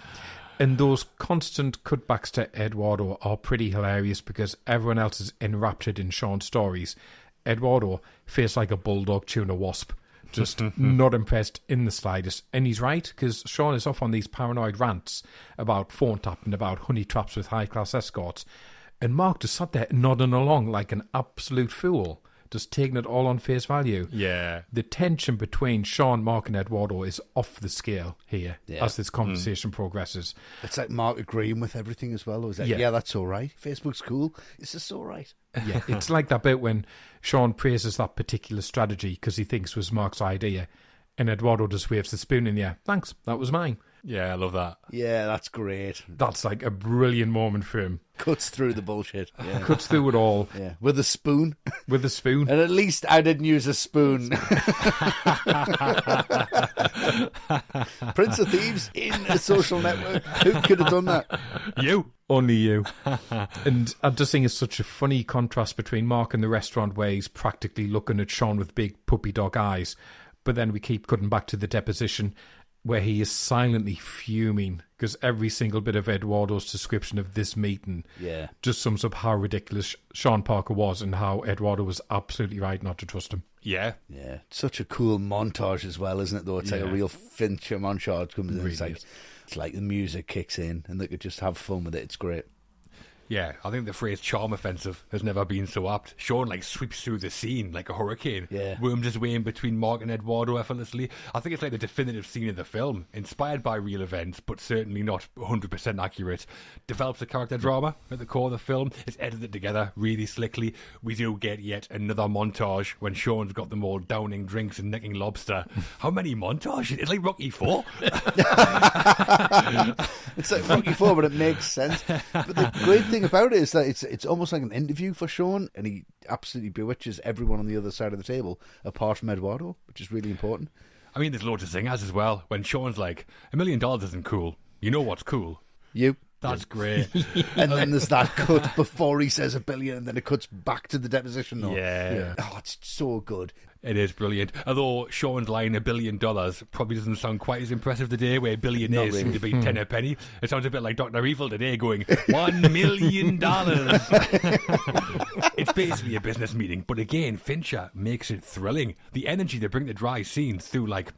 And those constant cutbacks to Eduardo are pretty hilarious because everyone else is enraptured in Sean's stories. Eduardo feels like a bulldog chewing a wasp. Just not impressed in the slightest. And he's right, because Sean is off on these paranoid rants about phone tapping, about honey traps with high-class escorts. And Mark just sat there nodding along like an absolute fool, just taking it all on face value. Yeah. The tension between Sean, Mark, and Eduardo is off the scale here as this conversation progresses. It's like Mark agreeing with everything as well. Or is like, yeah, that's all right. Facebook's cool. It's just all right. Yeah, it's like that bit when Sean praises that particular strategy because he thinks it was Mark's idea, and Eduardo just waves the spoon in the air. Thanks, that was mine. Yeah, I love that. Yeah, that's great. That's like a brilliant moment for him. Cuts through the bullshit. Yeah. Cuts through it all. Yeah, with a spoon. With a spoon. And at least I didn't use a spoon. Prince of Thieves in a social network. Who could have done that? You. Only you. And I just think it's such a funny contrast between Mark in the restaurant where he's practically looking at Sean with big puppy dog eyes, but then we keep cutting back to the deposition where he is silently fuming because every single bit of Eduardo's description of this meeting just sums up how ridiculous Sean Parker was and how Eduardo was absolutely right not to trust him. Yeah. Yeah. Such a cool montage as well, isn't it, though? It's like a real Fincher montage comes in. Really It's like the music kicks in and they could just have fun with it. It's great. Yeah, I think the phrase charm offensive has never been so apt. Sean, like, sweeps through the scene like a hurricane. Yeah. Worms his way in between Mark and Eduardo effortlessly. I think it's like the definitive scene of the film, inspired by real events, but certainly not 100% accurate. Develops a character drama at the core of the film. It's edited together really slickly. We do get yet another montage when Sean's got them all downing drinks and necking lobster. How many montages? It's like Rocky IV. It's like Rocky IV, but it makes sense. But the great thing about it is that it's almost like an interview for Sean, and he absolutely bewitches everyone on the other side of the table, apart from Eduardo, which is really important. I mean, there's loads of zingers as well. When Sean's like, $1 million isn't cool. You know what's cool? You. That's great. And then there's that cut before he says $1 billion, and then it cuts back to the deposition. Yeah. Oh, it's so good. It is brilliant. Although Sean's line $1 billion probably doesn't sound quite as impressive today, where billionaires seem to be 10 a penny. It sounds a bit like Dr. Evil today going, $1 million. It's basically a business meeting. But again, Fincher makes it thrilling. The energy they bring to dry scenes through like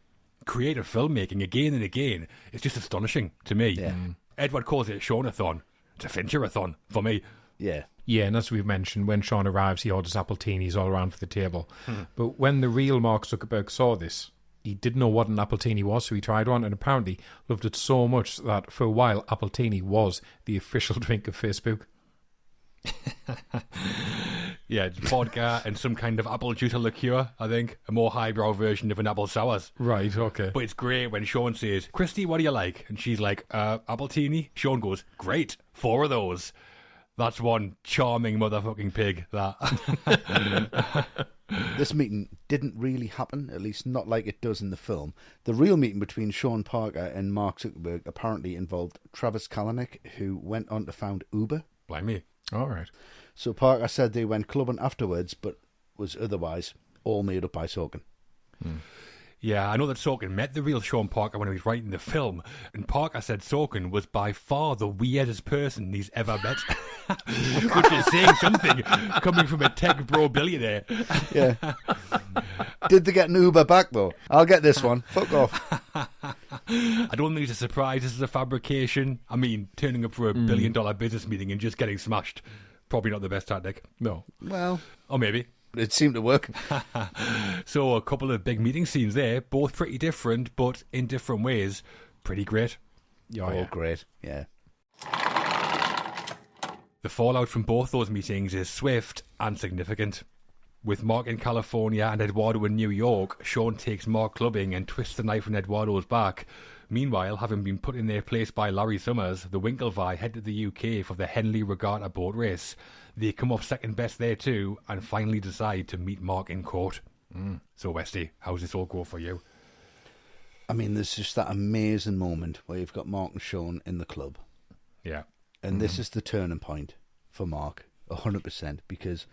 creative filmmaking again and again is just astonishing to me. Yeah. Edward calls it a Sean-a-thon. It's a Fincher-a-thon for me. Yeah. Yeah, and as we've mentioned, when Sean arrives, he orders appletinis all around for the table. But when the real Mark Zuckerberg saw this, he didn't know what an appletini was, so he tried one and apparently loved it so much that for a while, appletini was the official drink of Facebook. Yeah, it's vodka and some kind of apple juice or liqueur, I think. A more highbrow version of an apple sours. Right, okay. But it's great when Sean says, Christy, what do you like? And she's like, appletini. Sean goes, great, 4 of those. That's one charming motherfucking pig, that. This meeting didn't really happen, at least not like it does in the film. The real meeting between Sean Parker and Mark Zuckerberg apparently involved Travis Kalanick, who went on to found Uber. Blame me. All right. So Parker said they went clubbing afterwards, but was otherwise all made up by Sorkin. Yeah, I know that Sorkin met the real Sean Parker when he was writing the film, and Parker said Sorkin was by far the weirdest person he's ever met. Which is saying something, coming from a tech bro billionaire. Yeah. Did they get an Uber back, though? I'll get this one. Fuck off. I don't think it's a surprise. This is a fabrication. I mean, turning up for a $1 billion business meeting and just getting smashed. Probably not the best tactic. No. Well, Or maybe. It seemed to work. So a couple of big meeting scenes there, both pretty different, but in different ways. Pretty great. Oh, great. Yeah. The fallout from both those meetings is swift and significant. With Mark in California and Eduardo in New York, Sean takes Mark clubbing and twists the knife in Eduardo's back. Meanwhile, having been put in their place by Larry Summers, the Winklevi head to the UK for the Henley Regatta boat race. They come off second best there too, and finally decide to meet Mark in court. So, Westy, how's this all go for you? I mean, there's just that amazing moment where you've got Mark and Sean in the club. Yeah. And this is the turning point for Mark, 100%, because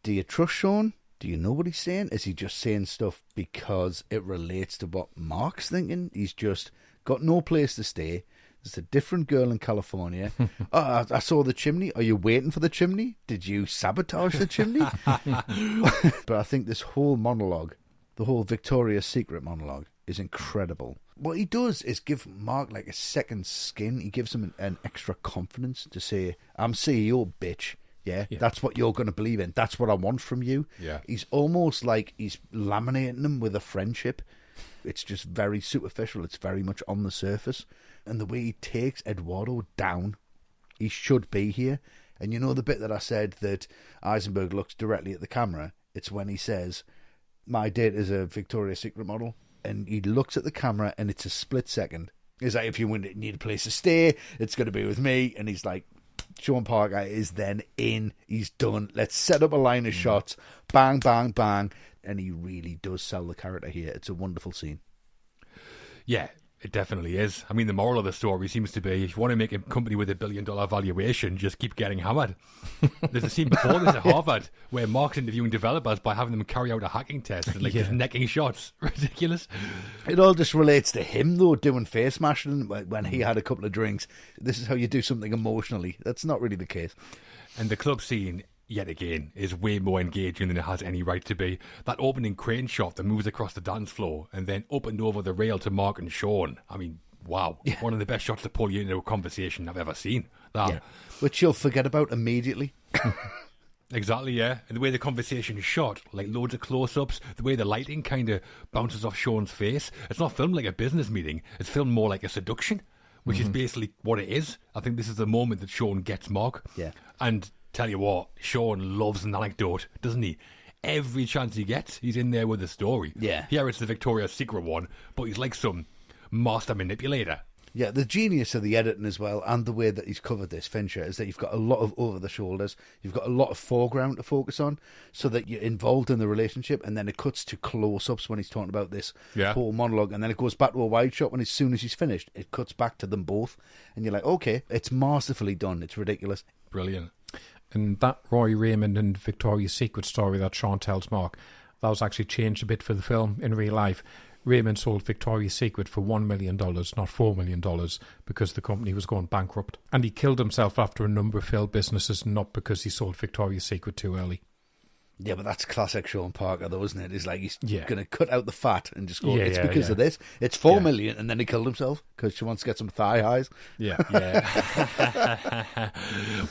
do you trust Sean? Do you know what he's saying? Is he just saying stuff because it relates to what Mark's thinking? He's just got no place to stay. There's a different girl in California. Oh, I saw the chimney. Are you waiting for the chimney? Did you sabotage the chimney? But I think this whole monologue, the whole Victoria's Secret monologue, is incredible. What he does is give Mark like a second skin. He gives him an extra confidence to say, I'm CEO, bitch. Yeah, that's what you're going to believe in. That's what I want from you. Yeah. He's almost like he's laminating him with a friendship. It's just very superficial. It's very much on the surface. And the way he takes Eduardo down, he should be here. And you know the bit that I said that Eisenberg looks directly at the camera? It's when he says, my date is a Victoria's Secret model. And he looks at the camera and it's a split second. He's like, if you need a place to stay, it's going to be with me. And he's like, Sean Parker is then in. He's done. Let's set up a line of shots. Bang, bang, bang. And he really does sell the character here. It's a wonderful scene. Yeah, it definitely is. I mean, the moral of the story seems to be, if you want to make a company with $1 billion valuation, just keep getting hammered. There's a scene before this at Harvard where Mark's interviewing developers by having them carry out a hacking test and just necking shots. Ridiculous. It all just relates to him, though, doing face smashing when he had a couple of drinks. This is how you do something emotionally. That's not really the case. And the club scene, yet again, is way more engaging than it has any right to be. That opening crane shot that moves across the dance floor and then up and over the rail to Mark and Sean. I mean, wow. Yeah. One of the best shots to pull you into a conversation I've ever seen. Which you'll forget about immediately. Exactly, yeah. And the way the conversation is shot, like loads of close-ups, the way the lighting kind of bounces off Sean's face. It's not filmed like a business meeting. It's filmed more like a seduction, which is basically what it is. I think this is the moment that Sean gets Mark. Yeah. And tell you what, Sean loves an anecdote, doesn't he? Every chance he gets, he's in there with a story. Yeah. Here it's the Victoria's Secret one, but he's like some master manipulator. Yeah, the genius of the editing as well, and the way that he's covered this, Fincher, is that you've got a lot of over the shoulders, you've got a lot of foreground to focus on, so that you're involved in the relationship, and then it cuts to close-ups when he's talking about this whole monologue, and then it goes back to a wide shot when as soon as he's finished, it cuts back to them both, and you're like, okay, it's masterfully done, it's ridiculous. Brilliant. And that Roy Raymond and Victoria's Secret story that Sean tells Mark, that was actually changed a bit for the film in real life. Raymond sold Victoria's Secret for $1 million, not $4 million, because the company was going bankrupt. And he killed himself after a number of failed businesses, not because he sold Victoria's Secret too early. Yeah, but that's classic Sean Parker, though, isn't it? It's like he's going to cut out the fat and just go, it's because of this. It's $4 million, and then he killed himself because she wants to get some thigh highs. Yeah.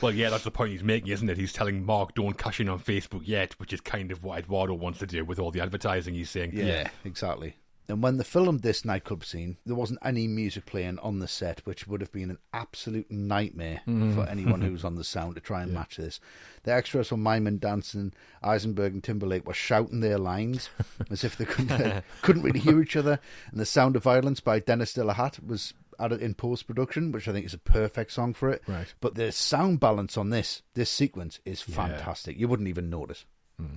Well, yeah, that's the point he's making, isn't it? He's telling Mark, don't cash in on Facebook yet, which is kind of what Eduardo wants to do with all the advertising he's saying. Yeah, exactly. And when they filmed this nightclub scene, there wasn't any music playing on the set, which would have been an absolute nightmare for anyone who was on the sound to try and match this. The extras were miming, dancing. Eisenberg and Timberlake were shouting their lines as if they couldn't really hear each other. And The Sound of Violence by Dennis Dillahat was added in post-production, which I think is a perfect song for it. Right. But the sound balance on this sequence is fantastic. You wouldn't even notice.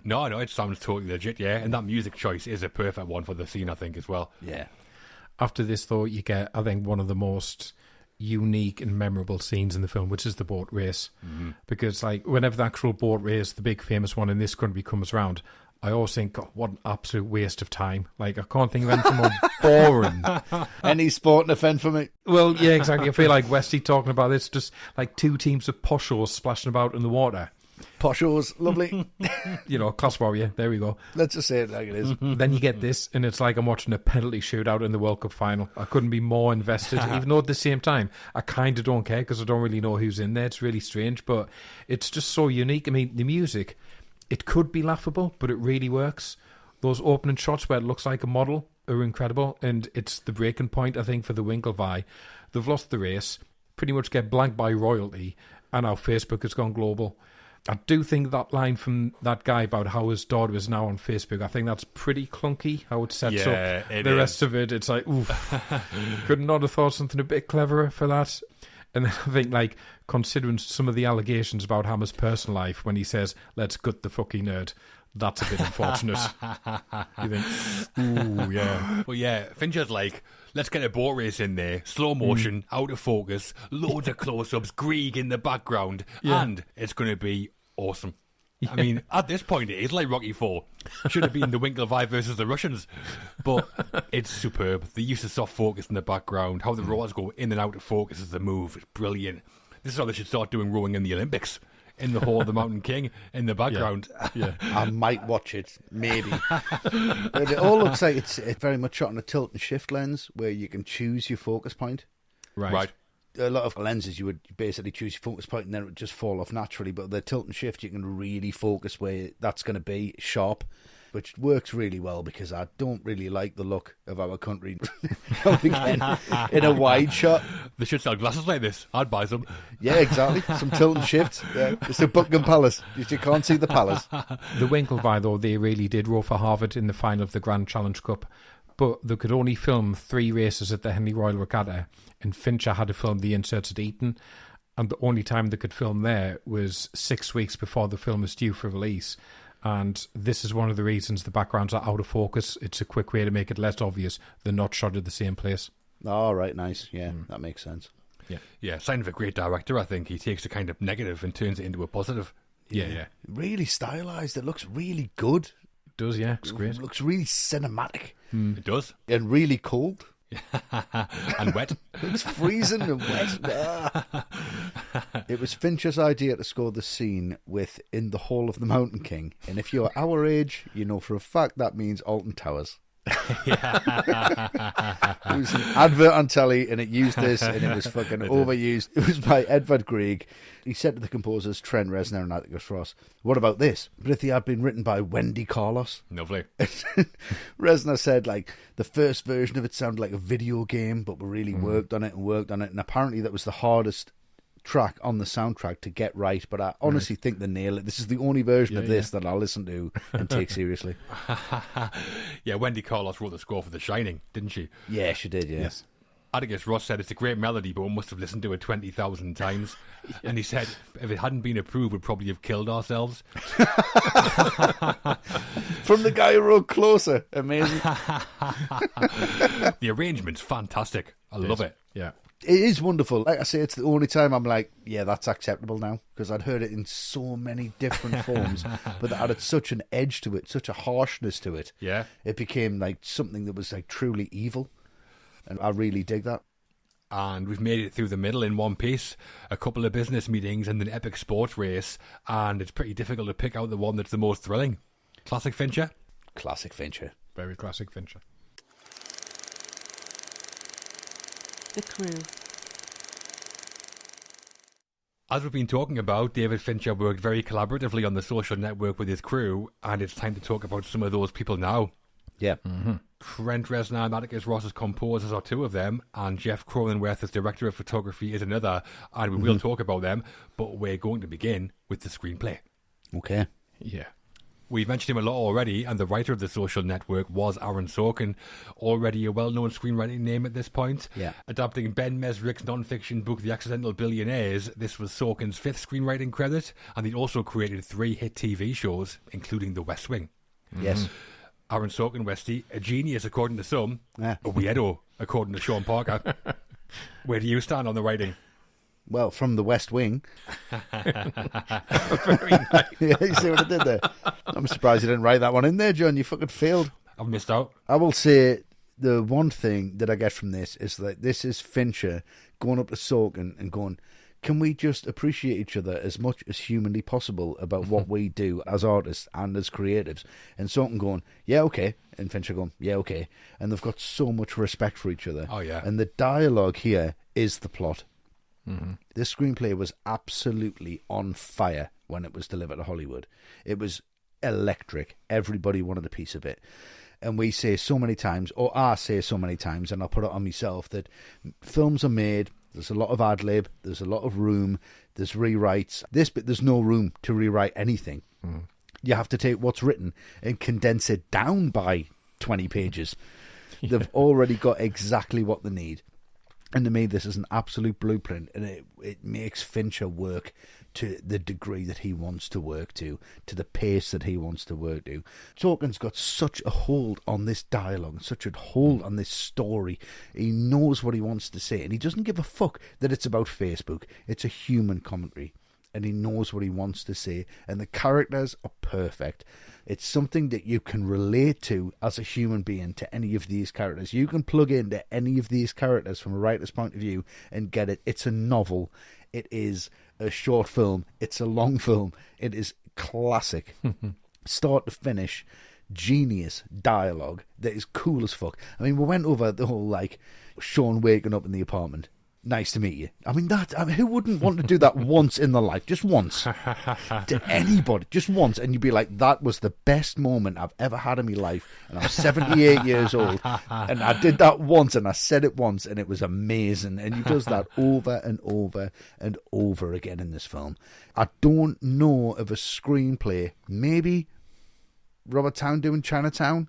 No, it sounds totally legit, yeah. And that music choice is a perfect one for the scene, I think, as well. Yeah. After this, though, you get, I think, one of the most unique and memorable scenes in the film, which is the boat race. Because, like, whenever the actual boat race, the big famous one in this country comes around, I always think, God, what an absolute waste of time. Like, I can't think of anything more boring. Any sporting event for me? Well, yeah, exactly. I feel like Westy talking about this, just like two teams of poshos splashing about in the water. Poshos, lovely. You know, class warrior. There we go. Let's just say it like it is. Then you get this, and it's like I'm watching a penalty shootout in the World Cup final. I couldn't be more invested, even though at the same time, I kind of don't care because I don't really know who's in there. It's really strange, but it's just so unique. I mean, the music It could be laughable, but it really works. Those opening shots where it looks like a model are incredible, and it's the breaking point, I think, for the Winklevi. They've lost the race, pretty much get blanked by royalty, and now Facebook has gone global. I do think that line from that guy about how his daughter is now on Facebook, I think that's pretty clunky, how it sets up the rest of it. It's like, oof, could not have thought something a bit cleverer for that. And then I think, like, considering some of the allegations about Hammer's personal life, when he says, let's gut the fucking nerd, that's a bit unfortunate. You think, ooh, yeah. Well, yeah, Fincher's like, let's get a boat race in there, slow motion, out of focus, loads of close-ups, Grieg in the background, and it's going to be awesome. Yeah. I mean, at this point, it is like Rocky IV. Should have been the Winklevi versus the Russians. But it's superb. The use of soft focus in the background, how the rowers go in and out of focus as they move, it's brilliant. This is how they should start doing rowing in the Olympics. In the Hall of the Mountain King in the background. Yeah. I might watch it, maybe. But it all looks like it's very much shot on a tilt and shift lens where you can choose your focus point. Right. A lot of lenses you would basically choose your focus point and then it would just fall off naturally, but the tilt and shift you can really focus where that's going to be sharp, which works really well because I don't really like the look of our country in a wide shot. They should sell glasses like this. I'd buy some. Yeah, exactly. Some tilt and shift. Yeah. It's the Buckingham Palace. You can't see the palace. The Winklevi, though, they really did row for Harvard in the final of the Grand Challenge Cup, but they could only film 3 races at the Henley Royal Regatta, and Fincher had to film the inserts at Eton, and the only time they could film there was 6 weeks before the film was due for release. And this is one of the reasons the backgrounds are out of focus. It's a quick way to make it less obvious they're not shot at the same place. Oh, right, nice. Yeah, that makes sense. Yeah, sign of a great director, I think. He takes a kind of negative and turns it into a positive. Yeah. Really stylized. It looks really good. It does, yeah. It's great. It looks really cinematic. It does. And really cold. And wet. It's freezing and wet. It was Fincher's idea to score the scene with In the Hall of the Mountain King. And if you're our age, you know for a fact that means Alton Towers. It was an advert on telly and it used this and it was fucking overused. It was by Edvard Grieg. He said to the composers Trent Reznor and Atticus Ross, what about this? But if they had been written by Wendy Carlos. Lovely. Reznor said, like, the first version of it sounded like a video game, but we really worked on it. And apparently that was the hardest track on the soundtrack to get right, but I honestly think they nail it. This is the only version of this that I'll listen to and take seriously. Yeah, Wendy Carlos wrote the score for The Shining, didn't she? Yeah, she did, yes. Atticus Ross said it's a great melody, but we must have listened to it 20,000 times. And he said if it hadn't been approved, we'd probably have killed ourselves. From the guy who wrote Closer. Amazing. The arrangement's fantastic. I love it. Yeah. It is wonderful. Like I say, it's the only time I'm like, yeah, that's acceptable now. Because I'd heard it in so many different forms. But that had such an edge to it, such a harshness to it. Yeah. It became like something that was like truly evil. And I really dig that. And we've made it through the middle in one piece. A couple of business meetings and an epic sports race. And it's pretty difficult to pick out the one that's the most thrilling. Classic Fincher? Classic Fincher. Very classic Fincher. The Crew. As we've been talking about, David Fincher worked very collaboratively on The Social Network with his crew, and it's time to talk about some of those people now. Yeah. Mm-hmm. Trent Reznor and Atticus Ross as composers are 2 of them, and Jeff Cronenweth as director of photography is another, and we will talk about them, but we're going to begin with the screenplay. Okay. Yeah. We've mentioned him a lot already, and the writer of The Social Network was Aaron Sorkin, already a well-known screenwriting name at this point. Yeah. Adapting Ben Mesrick's non-fiction book The Accidental Billionaires, this was Sorkin's 5th screenwriting credit, and he'd also created 3 hit TV shows, including The West Wing. Yes. Aaron Sorkin, Westy, a genius according to some, Yeah. a weirdo according to Sean Parker. Where do you stand on the writing? Well, from the West Wing. Very nice. Yeah, you see what I did there? I'm surprised you didn't write that one in there, John. You fucking failed. I've missed out. I will say the one thing that I get from this is that this is Fincher going up to Sorkin and going, can we just appreciate each other as much as humanly possible about what we do as artists and as creatives? And Sorkin going, yeah, okay. And Fincher going, yeah, okay. And they've got so much respect for each other. Oh, yeah. And the dialogue here is the plot. Mm-hmm. This screenplay was absolutely on fire when it was delivered to Hollywood. It was electric. Everybody wanted a piece of it. And we say so many times, or I say so many times, and I'll put it on myself, that films are made, there's a lot of ad-lib, there's a lot of room, there's rewrites. This bit, there's no room to rewrite anything. You have to take what's written and condense it down by 20 pages. Yeah. They've already got exactly what they need. And to me, this is an absolute blueprint, and it makes Fincher work to the degree that he wants to work to the pace that he wants to work to. Sorkin's got such a hold on this dialogue, such a hold on this story. He knows what he wants to say, and he doesn't give a fuck that it's about Facebook. It's a human commentary, and he knows what he wants to say, and the characters are perfect. It's something that you can relate to as a human being to any of these characters. You can plug into any of these characters from a writer's point of view and get it. It's a novel. It is a short film. It's a long film. It is classic. Start to finish. Genius dialogue that is cool as fuck. I mean, we went over the whole, like, Sean waking up in the apartment. Nice to meet you. I mean, who wouldn't want to do that once in their life? Just once. To anybody. Just once. And you'd be like, that was the best moment I've ever had in my life. And I'm 78 years old. And I did that once, and I said it once, and it was amazing. And he does that over and over and over again in this film. I don't know of a screenplay. Maybe Robert Towne doing Chinatown.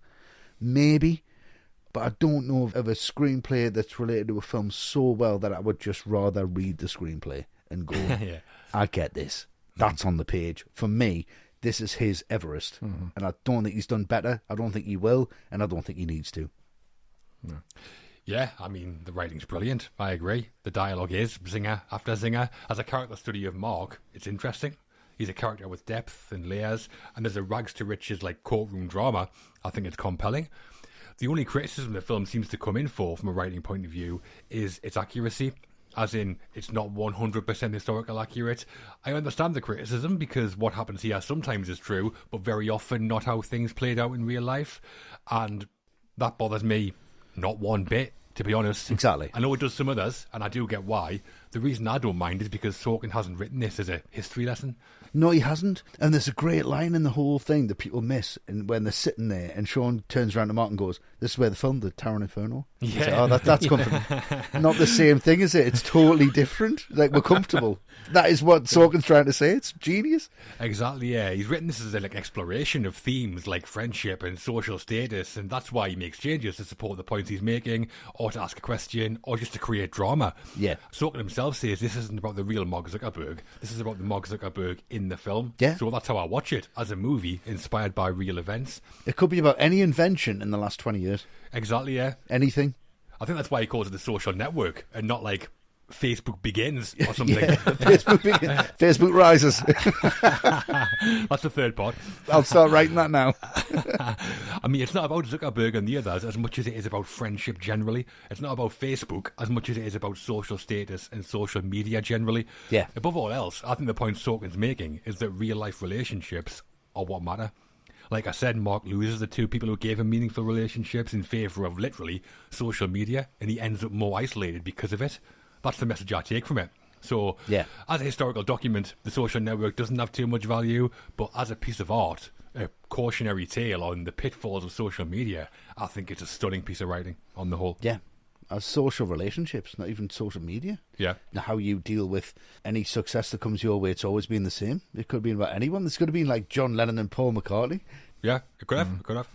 Maybe. But I don't know of a screenplay that's related to a film so well that I would just rather read the screenplay and go, yeah. I get this. That's on the page. For me, this is his Everest. And I don't think he's done better. I don't think he will. And I don't think he needs to. No. Yeah, I mean, the writing's brilliant. I agree. The dialogue is zinger after zinger. As a character study of Mark, it's interesting. He's a character with depth and layers. And there's a rags to riches, like, courtroom drama. I think it's compelling. The only criticism the film seems to come in for, from a writing point of view, is its accuracy. As in, it's not 100% historical accurate. I understand the criticism, because what happens here sometimes is true, but very often not how things played out in real life. And that bothers me not one bit, to be honest. Exactly. I know it does some others, and I do get why. The reason I don't mind is because Sorkin hasn't written this as a history lesson. No, he hasn't. And there's a great line in the whole thing that people miss, and when they're sitting there, and Sean turns around to Mark and goes, "This is where they filmed the Tower Inferno." Yeah. Like, oh, that's comfortable. Not the same thing, is it? It's totally different. Like, we're comfortable. That is what Sorkin's trying to say. It's genius. Exactly, yeah. He's written this as an exploration of themes like friendship and social status, and that's why he makes changes to support the points he's making, or to ask a question, or just to create drama. Yeah. Sorkin himself says this isn't about the real Mark Zuckerberg. This is about the Mark Zuckerberg in the film. Yeah. So that's how I watch it, as a movie inspired by real events. It could be about any invention in the last 20 years. Exactly, yeah. Anything. I think that's why he calls it the social network, and not like Facebook Begins or something. Yeah, Facebook rises. That's the third part. I'll start writing that now. I mean, it's not about Zuckerberg and the others as much as it is about friendship generally. It's not about Facebook as much as it is about social status and social media generally. Yeah. Above all else, I think the point Sorkin's making is that real-life relationships are what matter. Like I said, Mark loses the two people who gave him meaningful relationships in favour of, literally, social media, and he ends up more isolated because of it. That's the message I take from it. So, yeah. As a historical document, The Social Network doesn't have too much value, but as a piece of art, a cautionary tale on the pitfalls of social media, I think it's a stunning piece of writing on the whole. Yeah. As social relationships, not even social media. Yeah. Now, how you deal with any success that comes your way, it's always been the same. It could have been about anyone. This could have been like John Lennon and Paul McCartney. Yeah, it could have.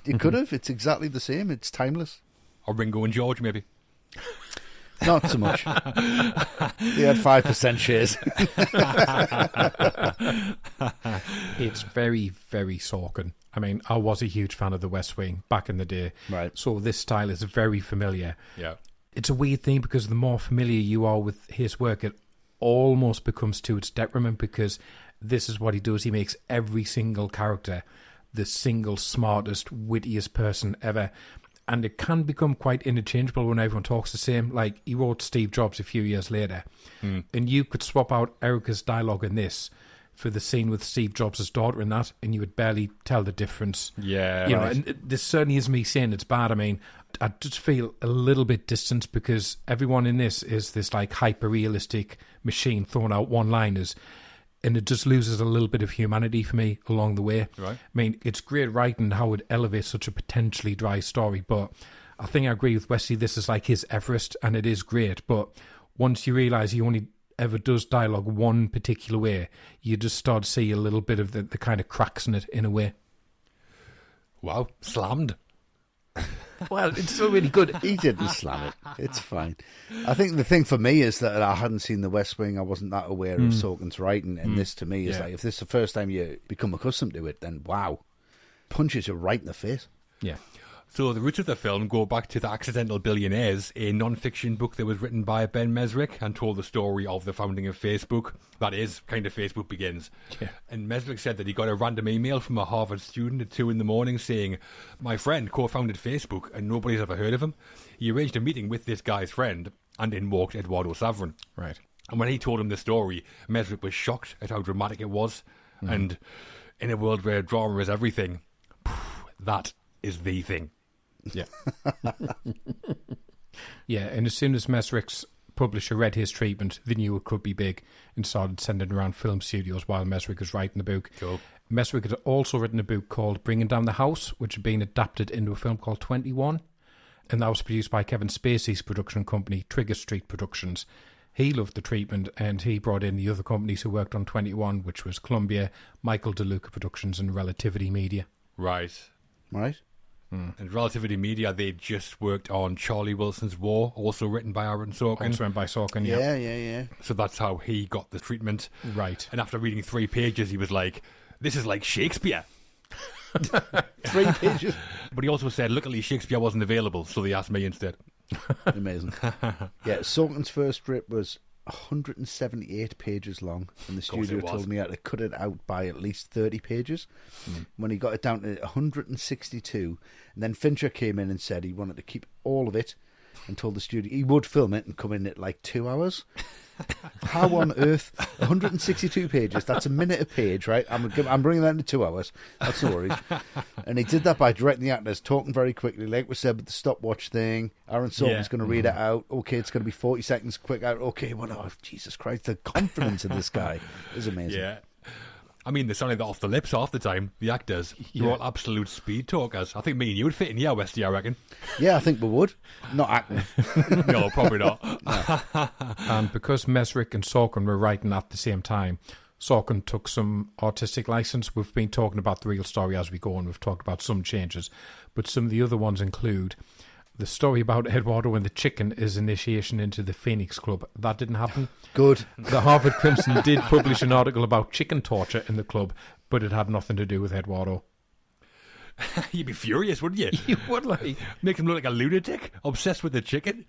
It could have. It's exactly the same. It's timeless. Or Ringo and George, maybe. Not so much. They had 5% shares. It's very, very Sorkin. I mean, I was a huge fan of The West Wing back in the day. Right. So this style is very familiar. Yeah. It's a weird thing because the more familiar you are with his work, it almost becomes to its detriment, because this is what he does. He makes every single character the single smartest, wittiest person ever. And it can become quite interchangeable when everyone talks the same. Like, he wrote Steve Jobs a few years later. And you could swap out Erica's dialogue in this for the scene with Steve Jobs' daughter in that, and you would barely tell the difference. Yeah, you right. know, and this certainly isn't me saying it's bad. I mean, I just feel a little bit distant because everyone in this is this, like, hyper-realistic machine throwing out one-liners. and it just loses a little bit of humanity for me along the way. Right. I mean, it's great writing how it elevates such a potentially dry story, but I think I agree with Wesley. This is like his Everest, and it is great. But once you realise he only ever does dialogue one particular way, you just start to see a little bit of the kind of cracks in it in a way. Wow, slammed. Well, it's still really good. He didn't slam it. It's fine. I think the thing for me is that I hadn't seen The West Wing. I wasn't that aware of Sorkin's writing. And this, to me, is like, if this is the first time you become accustomed to it, then wow. Punches you right in the face. Yeah. So the roots of the film go back to The Accidental Billionaires, a non-fiction book that was written by Ben Mesrick and told the story of the founding of Facebook. That is kind of Facebook Begins. Yeah. And Mesrick said that he got a random email from a Harvard student at 2 a.m. saying, "My friend co-founded Facebook and nobody's ever heard of him." He arranged a meeting with this guy's friend, and in walked Eduardo Saverin. Right. And when he told him the story, Mesrick was shocked at how dramatic it was. And in a world where drama is everything, that is the thing. Yeah. Yeah, and as soon as Mesrick's publisher read his treatment, they knew it could be big and started sending around film studios while Mesrick was writing the book. Cool. Mesrick had also written a book called Bringing Down the House, which had been adapted into a film called 21, and that was produced by Kevin Spacey's production company, Trigger Street Productions. He loved the treatment, and he brought in the other companies who worked on 21, which was Columbia, Michael DeLuca Productions, and Relativity Media. Right. Right? And Relativity Media, they just worked on Charlie Wilson's War, also written by Aaron Sorkin. Also written by Sorkin, Yeah. So that's how he got the treatment. Right. And after reading 3 pages, he was like, "This is like Shakespeare." 3 pages. But he also said, luckily Shakespeare wasn't available, so they asked me instead. Amazing. Yeah, Sorkin's first script was 178 pages long, and the course studio it was. told me I had to cut it out by at least 30 pages. When he got it down to 162, and then Fincher came in and said he wanted to keep all of it, and told the studio he would film it and come in at like 2 hours. How on earth? 162 pages. That's a minute a page, right? I'm bringing that into 2 hours. That's no worries. And he did that by directing the actors, talking very quickly, like we said with the stopwatch thing. Aaron Sorkin's going to read it out. Okay, it's going to be 40 seconds quick out. Okay, well, oh, Jesus Christ, the confidence of this guy is amazing. Yeah. I mean, they sounded that off the lips half the time, the actors. They're all absolute speed talkers. I think me and you would fit in here, Westy, I reckon. Yeah, I think we would. Not acting. No, probably not. And because Mesrick and Sorkin were writing at the same time, Sorkin took some artistic license. We've been talking about the real story as we go, and we've talked about some changes. But some of the other ones include the story about Eduardo and the chicken is initiation into the Phoenix Club. That didn't happen. Good. The Harvard Crimson did publish an article about chicken torture in the club, but it had nothing to do with Eduardo. You'd be furious, wouldn't you? You would, like. Make him look like a lunatic, obsessed with the chicken.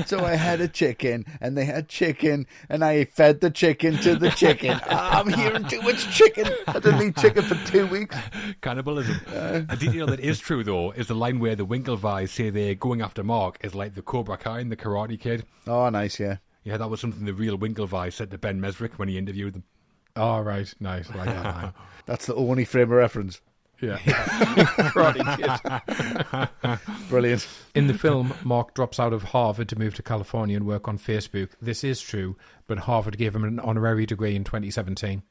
So I had a chicken, and they had chicken, and I fed the chicken to the chicken. I'm hearing too much chicken. I didn't eat chicken for 2 weeks. Cannibalism. A detail that is true, though, is the line where the Winklevis say they're going after Mark is like the Cobra Kai and the Karate Kid. Oh, nice, yeah. Yeah, that was something the real Winklevis said to Ben Mesrick when he interviewed them. Oh, right. Nice. Like that line. That's the only frame of reference. Yeah. Karate Kid. Brilliant. In the film, Mark drops out of Harvard to move to California and work on Facebook. This is true, but Harvard gave him an honorary degree in 2017.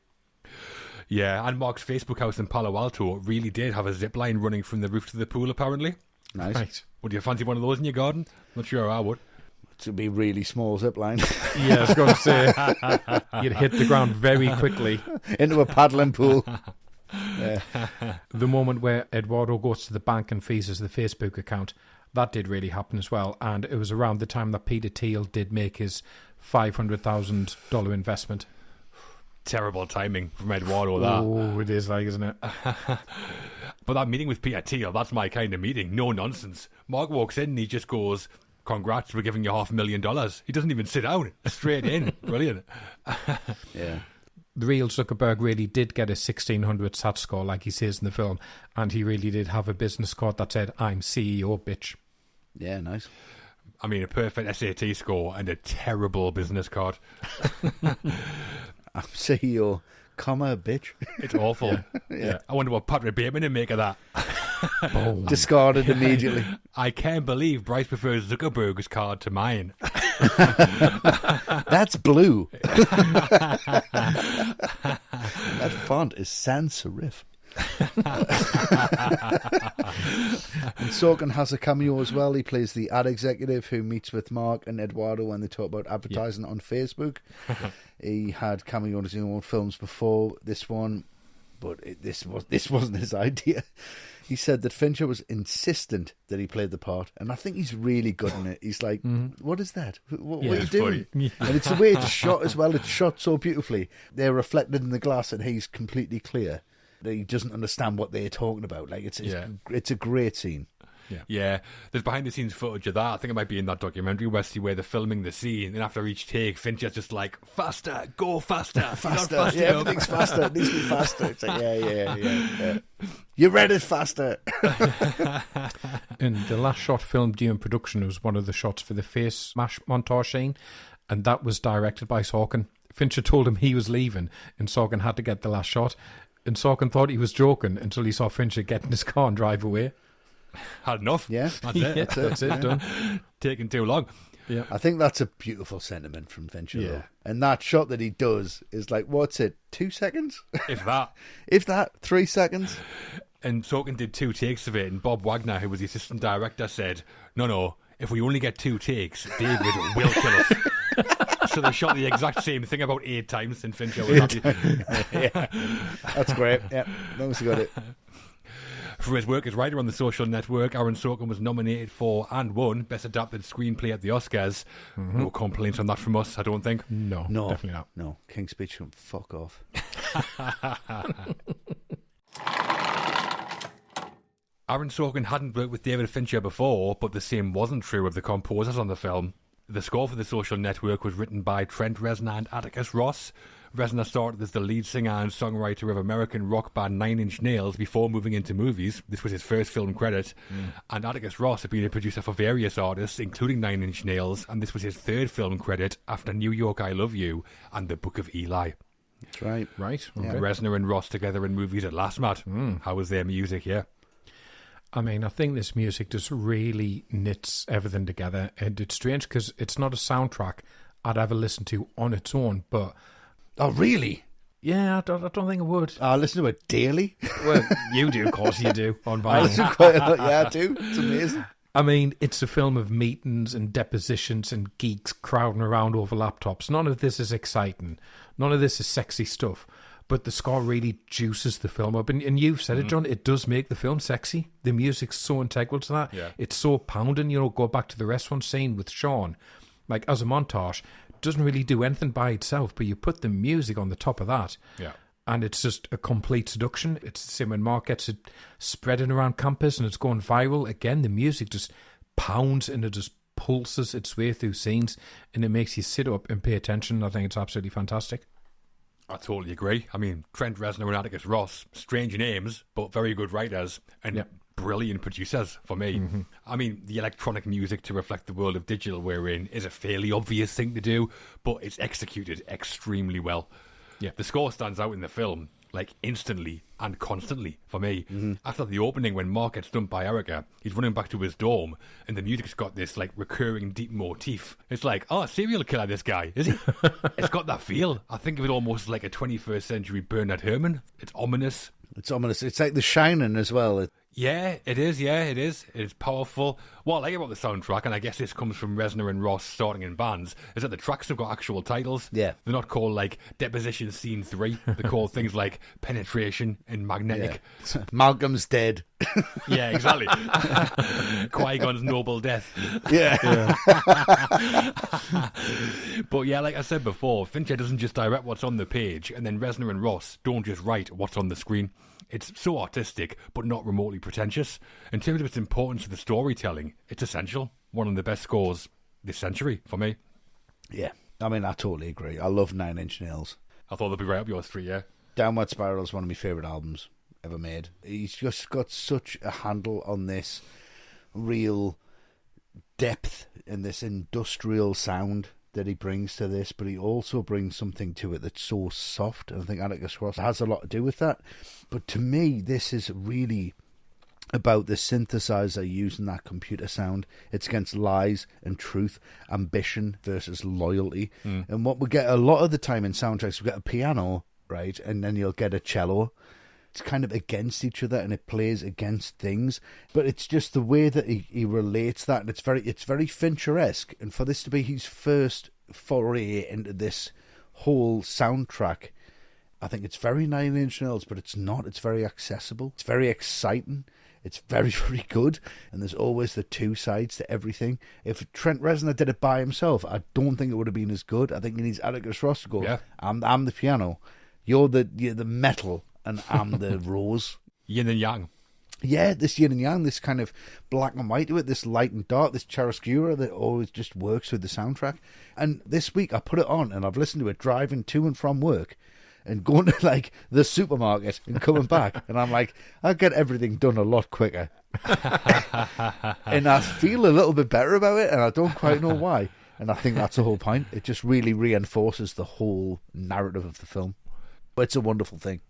Yeah, and Mark's Facebook house in Palo Alto really did have a zip line running from the roof to the pool, apparently. Nice. Right. Would you fancy one of those in your garden? Not sure I would. To be really small zip line. Yeah, I was going to say, you'd hit the ground very quickly. Into a paddling pool. Yeah. The moment where Eduardo goes to the bank and freezes the Facebook account, that did really happen as well. And it was around the time that Peter Thiel did make his $500,000 investment. Terrible timing from Eduardo, that. Oh, it is like, isn't it? But that meeting with Peter Thiel, that's my kind of meeting. No nonsense. Mark walks in and he just goes, "Congrats, we're giving you $500,000. He doesn't even sit down. Straight in. Brilliant. Yeah. The real Zuckerberg really did get a 1600 SAT score, like he says in the film, and he really did have a business card that said, "I'm CEO, bitch." Yeah, nice. I mean, a perfect SAT score and a terrible business card. I'm CEO, comma, bitch. It's awful. Yeah. I wonder what Patrick Bateman would make of that. Boom. Discarded immediately. I can't believe Bryce prefers Zuckerberg's card to mine. That's blue. That font is sans serif. And Sorkin has a cameo as well. He plays the ad executive who meets with Mark and Eduardo when they talk about advertising on Facebook. He had cameos in all films before this one, but this wasn't his idea. He said that Fincher was insistent that he played the part, and I think he's really good in it. He's like, what is that? What are you doing? And it's the way it's shot as well. It's shot so beautifully. They're reflected in the glass and he's completely clear. He doesn't understand what they're talking about. Like it's a great scene. Yeah, there's behind the scenes footage of that. I think it might be in that documentary, Wesley, where they're filming the scene, and after each take, Fincher's just like, faster, go faster, faster. Everything's faster. It needs to be faster. It's like, yeah. You read it faster. And the last shot filmed during production was one of the shots for the face mash montage scene, and that was directed by Sorkin. Fincher told him he was leaving, and Sorkin had to get the last shot. And Sorkin thought he was joking until he saw Fincher get in his car and drive away. Had enough. Yeah. That's it. That's it, done. Taking too long. Yeah. I think that's a beautiful sentiment from Fincher, Yeah. though. And that shot that he does is like, what's it, 2 seconds? If that. If that, 3 seconds? And Sorkin did 2 takes of it, and Bob Wagner, who was the assistant director, said, no, if we only get 2 takes, David will kill us. So they shot the exact same thing about 8 times, and Fincher was happy. Yeah. That's great. Yeah, as long as you got it. For his work as writer on The Social Network, Aaron Sorkin was nominated for and won Best Adapted Screenplay at the Oscars. No complaints on that from us, I don't think. No, definitely not. No, King's Speech can fuck off. Aaron Sorkin hadn't worked with David Fincher before, but the same wasn't true of the composers on the film. The score for The Social Network was written by Trent Reznor and Atticus Ross. Reznor started as the lead singer and songwriter of American rock band Nine Inch Nails before moving into movies. This was his first film credit. And Atticus Ross had been a producer for various artists, including Nine Inch Nails, and this was his third film credit after New York I Love You and The Book of Eli. That's right. Right. Yeah. Okay. Reznor and Ross together in movies at last, Matt. How was their music, yeah? I mean, I think this music just really knits everything together, and it's strange because it's not a soundtrack I'd ever listen to on its own, but... Oh, really? Yeah, I don't think I would. I listen to it daily. Well, you do, of course you do, on I vinyl. listen quite a lot. Yeah, I do. It's amazing. I mean, it's a film of meetings and depositions and geeks crowding around over laptops. None of this is exciting. None of this is sexy stuff. But the score really juices the film up. And you've said it, John, it does make the film sexy. The music's so integral to that. Yeah. It's so pounding. You know, go back to the restaurant scene with Sean. Like, as a montage, doesn't really do anything by itself, but you put the music on the top of that. Yeah. And it's just a complete seduction. It's the same when Mark gets it spreading around campus and it's going viral. Again, the music just pounds and it just pulses its way through scenes and it makes you sit up and pay attention. I think it's absolutely fantastic. I totally agree. I mean, Trent Reznor and Atticus Ross, strange names, but very good writers and brilliant producers for me. I mean, the electronic music to reflect the world of digital we're in is a fairly obvious thing to do, but it's executed extremely well. Yeah. The score stands out in the film, like, instantly and constantly for me. After the opening, when Mark gets dumped by Erica, he's running back to his dorm, and the music's got this, like, recurring deep motif. It's like, oh, serial killer, this guy, is he? It's got that feel. I think of it almost like a 21st century Bernard Herrmann. It's ominous. It's ominous. It's like The Shining as well. Yeah, it is. Yeah, it is. It's powerful. What I like about the soundtrack, and I guess this comes from Reznor and Ross starting in bands, is that the tracks have got actual titles. Yeah. They're not called, like, Deposition Scene 3. They're called things like Penetration and Magnetic. Yeah. Malcolm's dead. Yeah, exactly. Qui-Gon's Noble Death. Yeah. But yeah, like I said before, Fincher doesn't just direct what's on the page, and then Reznor and Ross don't just write what's on the screen. It's so artistic, but not remotely pretentious. In terms of its importance to the storytelling, it's essential. One of the best scores this century, for me. Yeah. I mean, I totally agree. I love Nine Inch Nails. I thought they'd be right up your street, yeah. Downward Spiral is one of my favourite albums ever made. He's just got such a handle on this real depth and this industrial sound that he brings to this, but he also brings something to it that's so soft, and I think Atticus Ross has a lot to do with that. But to me, this is really about the synthesizer using that computer sound. It's against lies and truth, ambition versus loyalty. And what we get a lot of the time in soundtracks, we get a piano, right, and then you'll get a cello. It's kind of against each other, and it plays against things. But it's just the way that he relates that, and it's very Fincher-esque. And for this to be his first foray into this whole soundtrack, I think it's very Nine Inch Nails, but it's not. It's very accessible. It's very exciting. It's very, very good, and there's always the two sides to everything. If Trent Reznor did it by himself, I don't think it would have been as good. I think he needs Atticus Ross to go, Yeah. I'm the piano, you're the metal, and I'm the rose. Yin and yang. Yeah, this yin and yang, this kind of black and white to it, this light and dark, this chiaroscuro that always just works with the soundtrack. And this week I put it on, and I've listened to it driving to and from work, and going to like the supermarket and coming back, and I'm like, I get everything done a lot quicker, and I feel a little bit better about it, and I don't quite know why. And I think that's the whole point. It just really reinforces the whole narrative of the film. But it's a wonderful thing.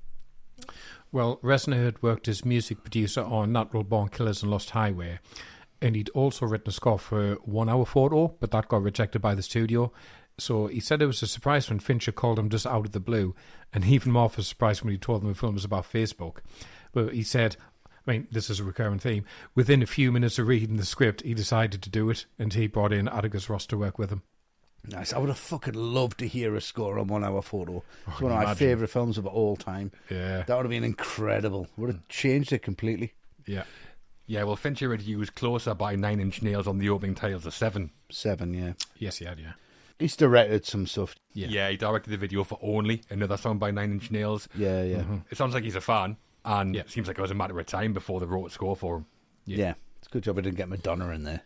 Well, Reznor had worked as music producer on Natural Born Killers and Lost Highway, and he'd also written a score for 1 Hour Photo, but that got rejected by the studio. So he said it was a surprise when Fincher called him just out of the blue, and even more of a surprise when he told him the film was about Facebook. But he said, I mean, this is a recurring theme, within a few minutes of reading the script, he decided to do it, and he brought in Atticus Ross to work with him. Nice. I would have fucking loved to hear a score on 1 Hour Photo. It's one of my imagine. favourite films of all time. Yeah. That would have been incredible. Would have changed it completely. Yeah. Yeah, well, Fincher had used Closer by Nine Inch Nails on the opening titles of Seven. 7, yeah. Yes, he had, yeah. He's directed some stuff. Yeah, he directed the video for Only, another song by Nine Inch Nails. Yeah, yeah. It sounds like he's a fan, and it seems like it was a matter of time before they wrote a score for him. Yeah. It's a good job I didn't get Madonna in there.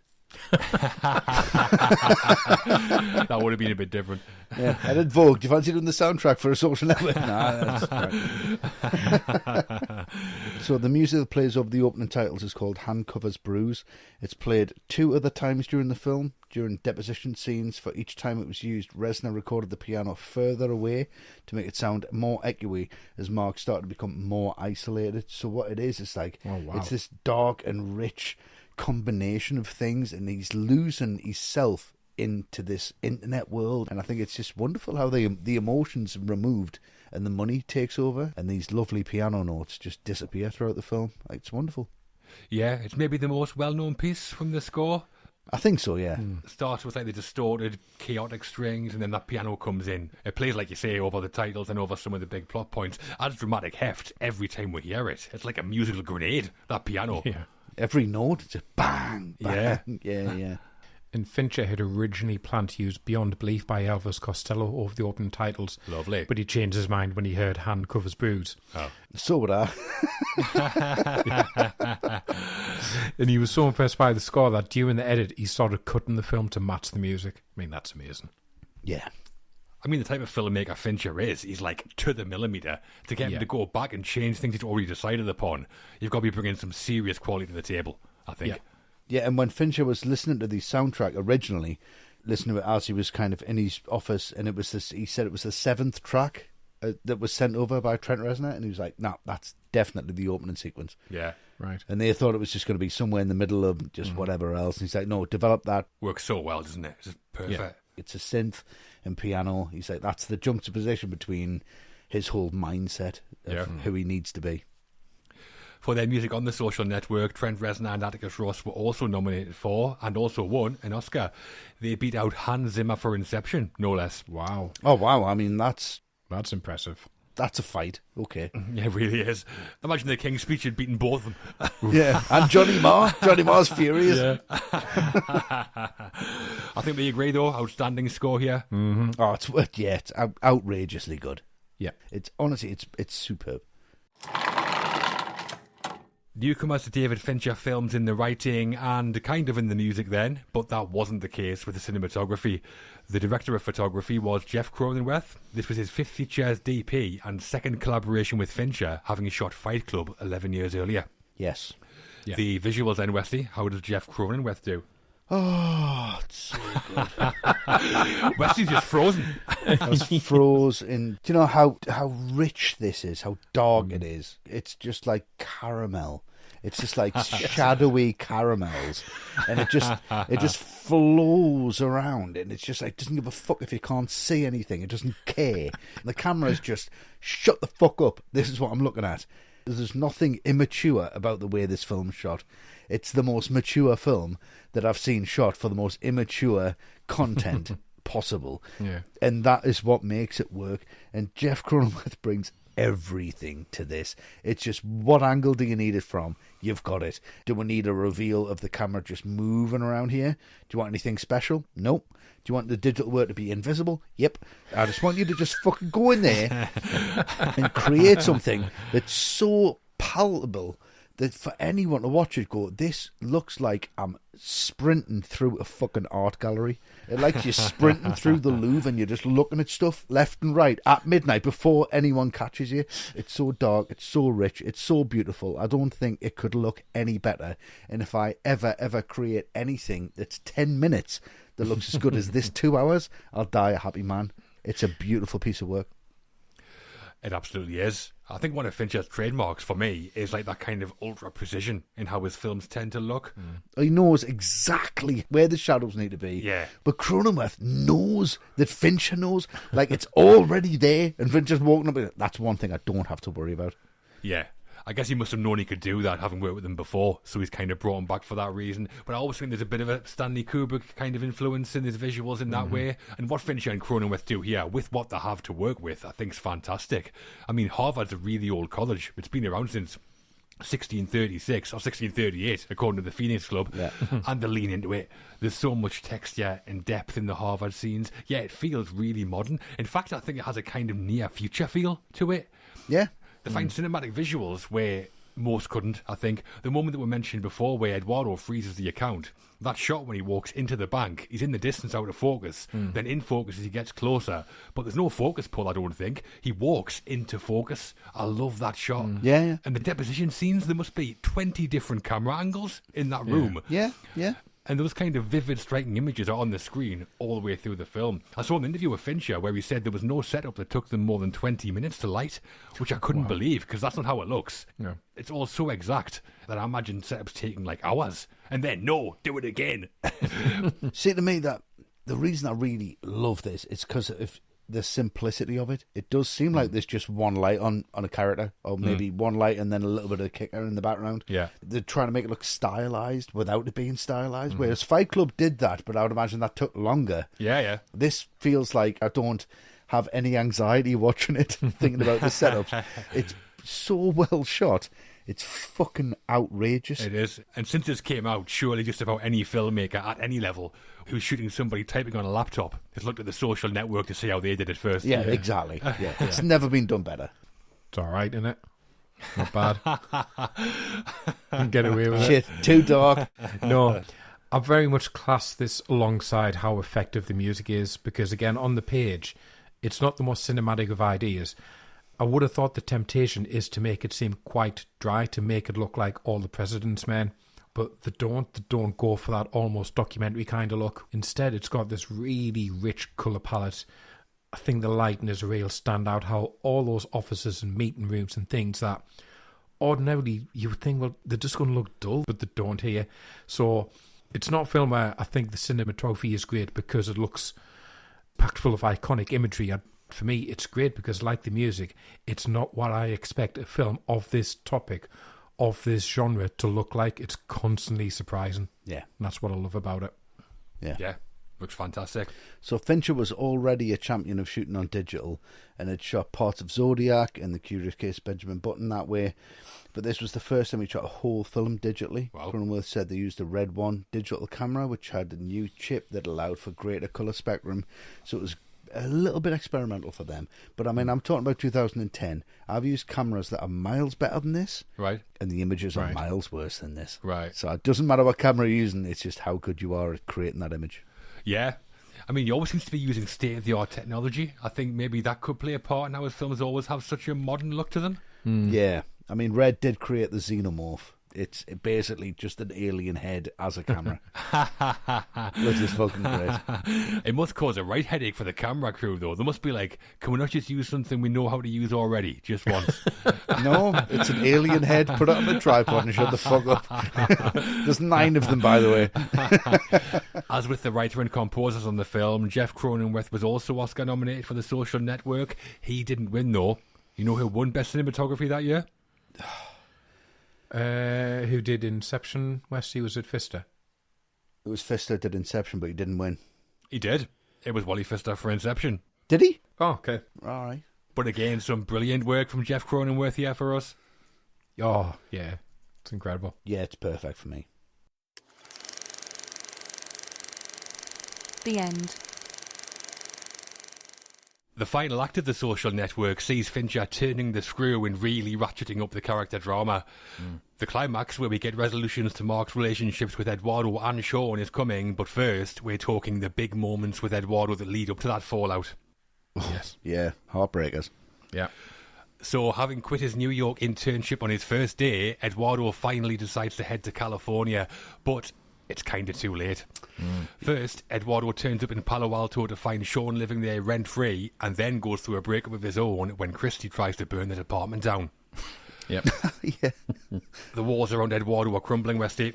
That would have been a bit different. Yeah, I did Vogue. Do you fancy doing the soundtrack for a social network? Nah, that's right. So the music that plays over the opening titles is called Hand Covers Bruise. It's played 2 other times during the film. During deposition scenes, for each time it was used, Reznor recorded the piano further away to make it sound more echoey as Mark started to become more isolated. So what it is like, it's this dark and rich combination of things, and he's losing himself into this internet world. And I think it's just wonderful how the emotions are removed and the money takes over, and these lovely piano notes just disappear throughout the film. Like, it's wonderful. Yeah, it's maybe the most well-known piece from the score. I think so, yeah. It starts with like the distorted, chaotic strings, and then that piano comes in. It plays, like you say, over the titles and over some of the big plot points. Adds dramatic heft every time we hear it. It's like a musical grenade, that piano. Yeah. Every note, just bang, bang. Yeah. And Fincher had originally planned to use Beyond Belief by Elvis Costello over the opening titles. Lovely. But he changed his mind when he heard Hand Covers Bruise. Oh. So would I. And he was so impressed by the score that during the edit, he started cutting the film to match the music. I mean, that's amazing. Yeah. I mean, the type of filmmaker Fincher is, he's like to the millimetre. To get him to go back and change things he's already decided upon, you've got to be bringing some serious quality to the table, I think. Yeah. Yeah, and when Fincher was listening to the soundtrack originally, listening to it as he was kind of in his office, and it was this, he said it was the 7th track that was sent over by Trent Reznor, and he was like, no, that's definitely the opening sequence. Yeah. Right. And they thought it was just going to be somewhere in the middle of just whatever else. And he's like, no, develop that. Works so well, doesn't it? It's just perfect. Yeah. It's a synth and piano. He's like, that's the juxtaposition between his whole mindset of who he needs to be. For their music on The Social Network, Trent Reznor and Atticus Ross were also nominated for, and also won, an Oscar. They beat out Hans Zimmer for Inception, no less. Wow. Oh, wow. I mean, that's impressive. a fight. Okay. Yeah, it really is. Imagine the King's Speech had beaten both of them. Yeah. And Johnny Marr. Johnny Marr's furious. Yeah. I think we agree, though. Outstanding score here. Oh, it's outrageously good. Yeah. It's honestly, it's superb. Newcomers to David Fincher films in the writing and kind of in the music then, but that wasn't the case with the cinematography. The director of photography was Jeff Cronenweth. This was his 5th feature as DP and 2nd collaboration with Fincher, having shot Fight Club 11 years earlier. Yes. Yeah. The visuals then, Wesley, how does Jeff Cronenweth do? Oh, it's so good. Wesley's just frozen. I was froze in. Do you know how rich this is? How dark it is? It's just like caramel. It's just like shadowy caramels, and it just flows around, and it's just like, it doesn't give a fuck if you can't see anything. It doesn't care. And the camera is just, shut the fuck up. This is what I'm looking at. There's nothing immature about the way this film's shot. It's the most mature film that I've seen shot for the most immature content possible. Yeah. And that is what makes it work. And Jeff Cronenweth brings everything to this. It's just, what angle do you need it from? You've got it. Do we need a reveal of the camera just moving around here? Do you want anything special? Nope. Do you want the digital work to be invisible? Yep. I just want you to just fucking go in there and create something that's so palatable that for anyone to watch it go, this looks like I'm sprinting through a fucking art gallery. It like you're sprinting through the Louvre and you're just looking at stuff left and right at midnight before anyone catches you. It's so dark, it's so rich, it's so beautiful. I don't think it could look any better. And if I ever create anything that's 10 minutes that looks as good as this 2 hours, I'll die a happy man. It's a beautiful piece of work. It absolutely is. I think one of Fincher's trademarks for me is like that kind of ultra precision in how his films tend to look. He knows exactly where the shadows need to be. Yeah. But Cronenweth knows that Fincher knows. Like, it's already there, and Fincher's walking up with it. That's one thing I don't have to worry about. Yeah. I guess he must have known he could do that, having worked with him before, so he's kind of brought him back for that reason. But I always think there's a bit of a Stanley Kubrick kind of influence in his visuals in that way. And what Fincher and Cronenweth do here, with what they have to work with, I think is fantastic. I mean, Harvard's a really old college. It's been around since 1636 or 1638, according to the Phoenix Club, and they lean into it. There's so much texture and depth in the Harvard scenes. Yeah, it feels really modern. In fact, I think it has a kind of near-future feel to it. Yeah. They find cinematic visuals where most couldn't, I think. The moment that we mentioned before where Eduardo freezes the account, that shot when he walks into the bank, he's in the distance out of focus, then in focus as he gets closer. But there's no focus pull, I don't think. He walks into focus. I love that shot. Yeah. And the deposition scenes, there must be 20 different camera angles in that room. Yeah. And those kind of vivid, striking images are on the screen all the way through the film. I saw an interview with Fincher where he said there was no setup that took them more than 20 minutes to light, which I couldn't believe, because that's not how it looks. No. It's all so exact that I imagine setups taking like hours. And then, no, do it again. See, to me, that the reason I really love this is because of the simplicity of it. It does seem like there's just one light on a character, or maybe one light and then a little bit of kicker in the background. Yeah. They're trying to make it look stylized without it being stylized, whereas Fight Club did that, but I would imagine that took longer. Yeah. This feels like I don't have any anxiety watching it, thinking about the setups. It's so well shot. It's fucking outrageous. It is. And since this came out, surely just about any filmmaker at any level who's shooting somebody typing on a laptop has looked at the Social Network to see how they did it first. Yeah, exactly. Yeah. It's never been done better. It's all right, isn't it? Not bad. Can get away with Shit, too dark. No, I very much class this alongside how effective the music is, because again, on the page, it's not the most cinematic of ideas. I would have thought the temptation is to make it seem quite dry, to make it look like All the President's Men, but they don't go for that almost documentary kind of look. Instead, it's got this really rich colour palette. I think the lighting is a real standout, how all those offices and meeting rooms and things that ordinarily you would think, well, they're just going to look dull, but they don't here. So it's not a film where I think the cinematography is great because it looks packed full of iconic imagery. For me, it's great because, like the music, it's not what I expect a film of this topic, of this genre, to look like. It's constantly surprising. Yeah. And that's what I love about it. Yeah. Looks fantastic. So Fincher was already a champion of shooting on digital and had shot parts of Zodiac and The Curious Case of Benjamin Button that way. But this was the first time he shot a whole film digitally. Wow. Cronenweth said they used a Red One digital camera, which had a new chip that allowed for greater colour spectrum. So it was a little bit experimental for them. But I mean, I'm talking about 2010. I've used cameras that are miles better than this. Right. And the images are miles worse than this. Right. So it doesn't matter what camera you're using, it's just how good you are at creating that image. Yeah. I mean, he always seems to be using state-of-the-art technology. I think maybe that could play a part in how his films always have such a modern look to them. Yeah. I mean, Red did create the xenomorph. It's basically just an alien head as a camera. which is fucking great. It must cause a right headache for the camera crew, though. They must be like, can we not just use something we know how to use already, just once? No, it's an alien head. Put it on the tripod and shut the fuck up. There's 9 of them, by the way. As with the writer and composers on the film, Jeff Cronenweth was also Oscar nominated for The Social Network. He didn't win, though. You know who won Best Cinematography that year? Who did Inception, Westy? Was it Pfister? It was Pfister did Inception, but he didn't win. He did. It was Wally Pfister for Inception. Did he? Oh, okay. All right. But again, some brilliant work from Jeff Cronenweth here for us. Oh, yeah. It's incredible. Yeah, it's perfect for me. The end. The final act of The Social Network sees Fincher turning the screw and really ratcheting up the character drama. The climax, where we get resolutions to Mark's relationships with Eduardo and Sean, is coming, but first we're talking the big moments with Eduardo that lead up to that fallout. Yes. Yeah, heartbreakers. Yeah. So, having quit his New York internship on his first day, Eduardo finally decides to head to California, but it's kind of too late. First, Eduardo turns up in Palo Alto to find Sean living there rent-free, and then goes through a breakup of his own when Christy tries to burn his apartment down. Yep. Yeah. The walls around Eduardo are crumbling, Westy.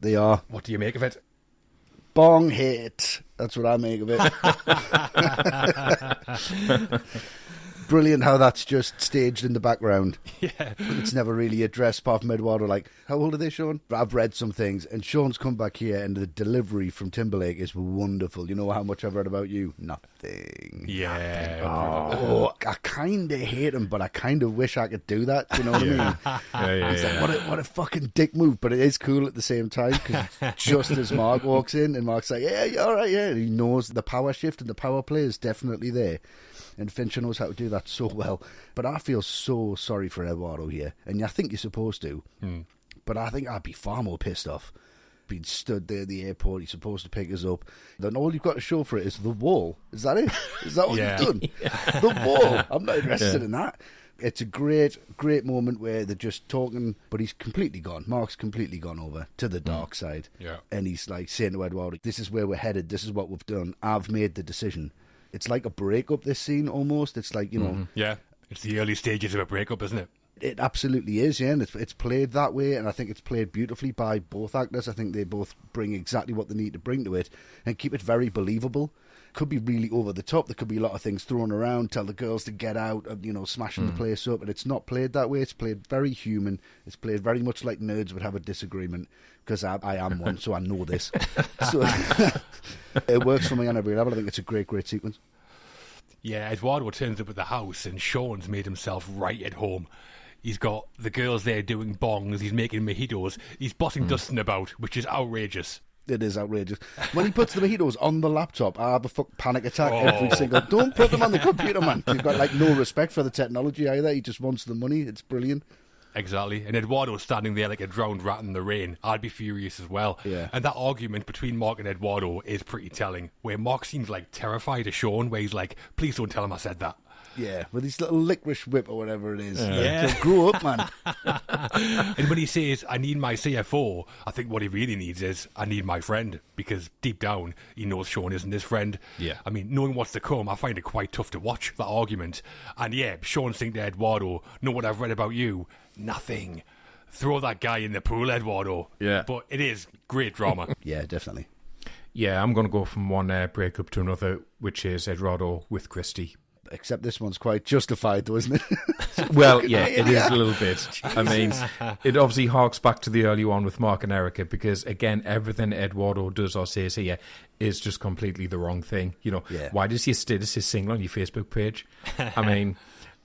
They are. What do you make of it? Bong hit. That's what I make of it. Brilliant how that's just staged in the background. Yeah. It's never really addressed apart from Eduardo. Like, how old are they, Sean? I've read some things, and Sean's come back here, and the delivery from Timberlake is wonderful. You know how much I've read about you? Nothing. Yeah. Oh, I kind of hate him, but I kind of wish I could do that. You know what I mean? It's like, what a fucking dick move, but it is cool at the same time, because just as Mark walks in, and Mark's like, yeah, you're all right, yeah. And he knows the power shift and the power play is definitely there. And Fincher knows how to do that so well. But I feel so sorry for Eduardo here. And I think you're supposed to. But I think I'd be far more pissed off. Being stood there at the airport, he's supposed to pick us up. Then all you've got to show for it is the wall. Is that it? Is that what you've done? The wall. I'm not interested in that. It's a great, great moment where they're just talking, but he's completely gone. Mark's completely gone over to the dark side. Yeah. And he's like saying to Eduardo, this is where we're headed. This is what we've done. I've made the decision. It's like a breakup, this scene, almost. It's like, you know... Yeah, it's the early stages of a breakup, isn't it? It absolutely is, yeah, and it's played that way, and I think it's played beautifully by both actors. I think they both bring exactly what they need to bring to it and keep it very believable. Could be really over the top. There could be a lot of things thrown around, tell the girls to get out, you know, smashing the place up, and it's not played that way. It's played very human. It's played very much like nerds would have a disagreement, because I am one, so I know this. So it works for me on every level. I think it's a great, great sequence. Yeah, Eduardo turns up at the house and Sean's made himself right at home. He's got the girls there doing bongs, he's making mojitos, he's bossing Dustin about, which is outrageous. It is outrageous. When he puts the mojitos on the laptop, I have a fucking panic attack every single... Don't put them on the computer, man. He's got like no respect for the technology either. He just wants the money. It's brilliant. Exactly. And Eduardo's standing there like a drowned rat in the rain. I'd be furious as well. Yeah. And that argument between Mark and Eduardo is pretty telling, where Mark seems like terrified of Sean, where he's like, please don't tell him I said that. Yeah, with his little licorice whip or whatever it is. Yeah. Like, grow up, man. And when he says, I need my CFO, I think what he really needs is, I need my friend. Because deep down, he knows Sean isn't his friend. Yeah. I mean, knowing what's to come, I find it quite tough to watch, that argument. And yeah, Sean saying to Eduardo, know what I've read about you? Nothing. Throw that guy in the pool, Eduardo. Yeah. But it is great drama. Yeah, definitely. Yeah, I'm going to go from one breakup to another, which is Eduardo with Christy. Except this one's quite justified, though, isn't it? Well, yeah, it is a little bit. I mean, it obviously harks back to the early one with Mark and Erica, because, again, everything Eduardo does or says here is just completely the wrong thing. You know, Why does your status is single on your Facebook page? I mean,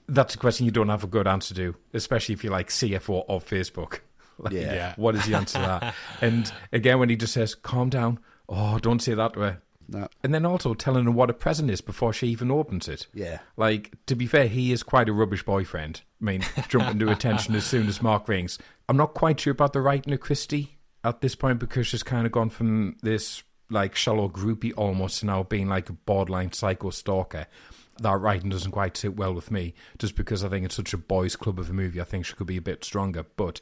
that's a question you don't have a good answer to, especially if you're like CFO of Facebook. Like, Yeah. What is the answer to that? And, again, when he just says, calm down, oh, don't say that to her. No. And then also telling her what a present is before she even opens it. Yeah. Like, to be fair, he is quite a rubbish boyfriend. I mean, jumping to attention as soon as Mark rings. I'm not quite sure about the writing of Christy at this point, because she's kind of gone from this, like, shallow groupie almost to now being like a borderline psycho stalker. that writing doesn't quite sit well with me, just because I think it's such a boys' club of a movie. I think she could be a bit stronger, but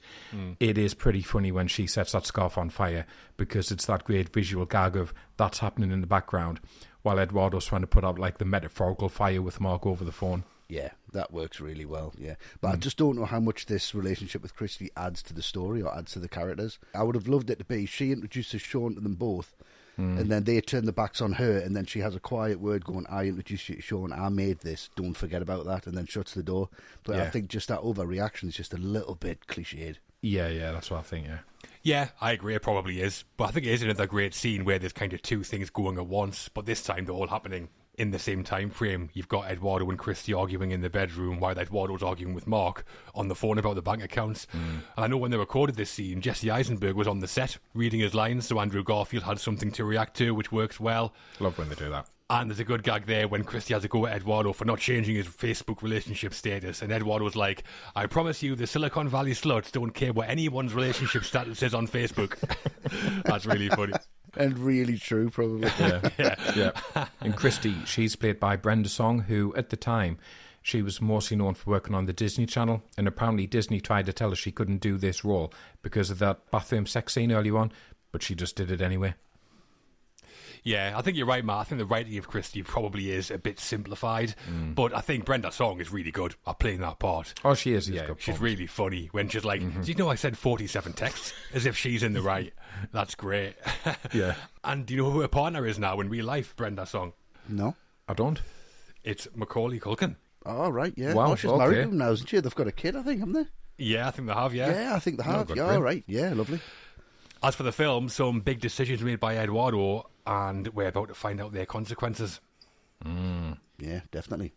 it is pretty funny when she sets that scarf on fire, because it's that great visual gag of that's happening in the background while Eduardo's trying to put out like the metaphorical fire with Mark over the phone. Yeah, that works really well, yeah. But I just don't know how much this relationship with Christy adds to the story or adds to the characters. I would have loved it to be she introduces Sean to them both, and then they turn the backs on her, and then she has a quiet word going, I introduced you to Sean, I made this, don't forget about that, and then shuts the door. But I think just that overreaction is just a little bit cliched. Yeah, that's what I think, yeah. Yeah, I agree, it probably is. But I think it is another great scene where there's kind of two things going at once, but this time they're all happening in the same time frame. You've got Eduardo and Christy arguing in the bedroom while Eduardo's arguing with Mark on the phone about the bank accounts. And I know when they recorded this scene, Jesse Eisenberg was on the set reading his lines, so Andrew Garfield had something to react to, which works well. Love when they do that. And there's a good gag there when Christy has a go at Eduardo for not changing his Facebook relationship status. And Eduardo's like, I promise you the Silicon Valley sluts don't care what anyone's relationship status is on Facebook. That's really funny. And really true, probably. Yeah. And Christy, she's played by Brenda Song, who at the time, she was mostly known for working on the Disney Channel. And apparently Disney tried to tell her she couldn't do this role because of that bathroom sex scene early on, but she just did it anyway. Yeah, I think you're right, Matt. I think the writing of Christy probably is a bit simplified, but I think Brenda Song is really good at playing that part. Oh, she is, yeah. She's really funny when she's like, do you know I said 47 texts? As if she's in the right. That's great. Yeah. And do you know who her partner is now in real life, Brenda Song? No. I don't. It's Macaulay Culkin. Oh, right, yeah. Wow, she's married to him now, isn't she? They've got a kid, I think, haven't they? Yeah, I think they have, yeah. Yeah, I think they have. good Yeah, for him. all right. Yeah, lovely. As for the film, some big decisions made by Eduardo, and we're about to find out their consequences. Yeah, definitely.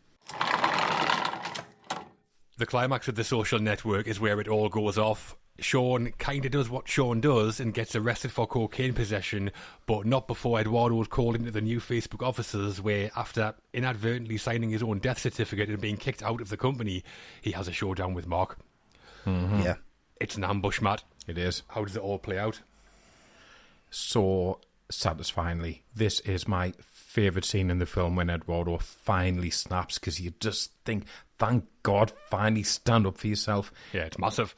The climax of The Social Network is where it all goes off. Sean kind of does what Sean does and gets arrested for cocaine possession, but not before Eduardo is called into the new Facebook offices, where after inadvertently signing his own death certificate and being kicked out of the company, he has a showdown with Mark. Yeah. It's an ambush, Matt. It is. How does it all play out? So satisfyingly, this is my favourite scene in the film when Eduardo finally snaps, because you just think, thank God, finally stand up for yourself. Yeah, it's massive.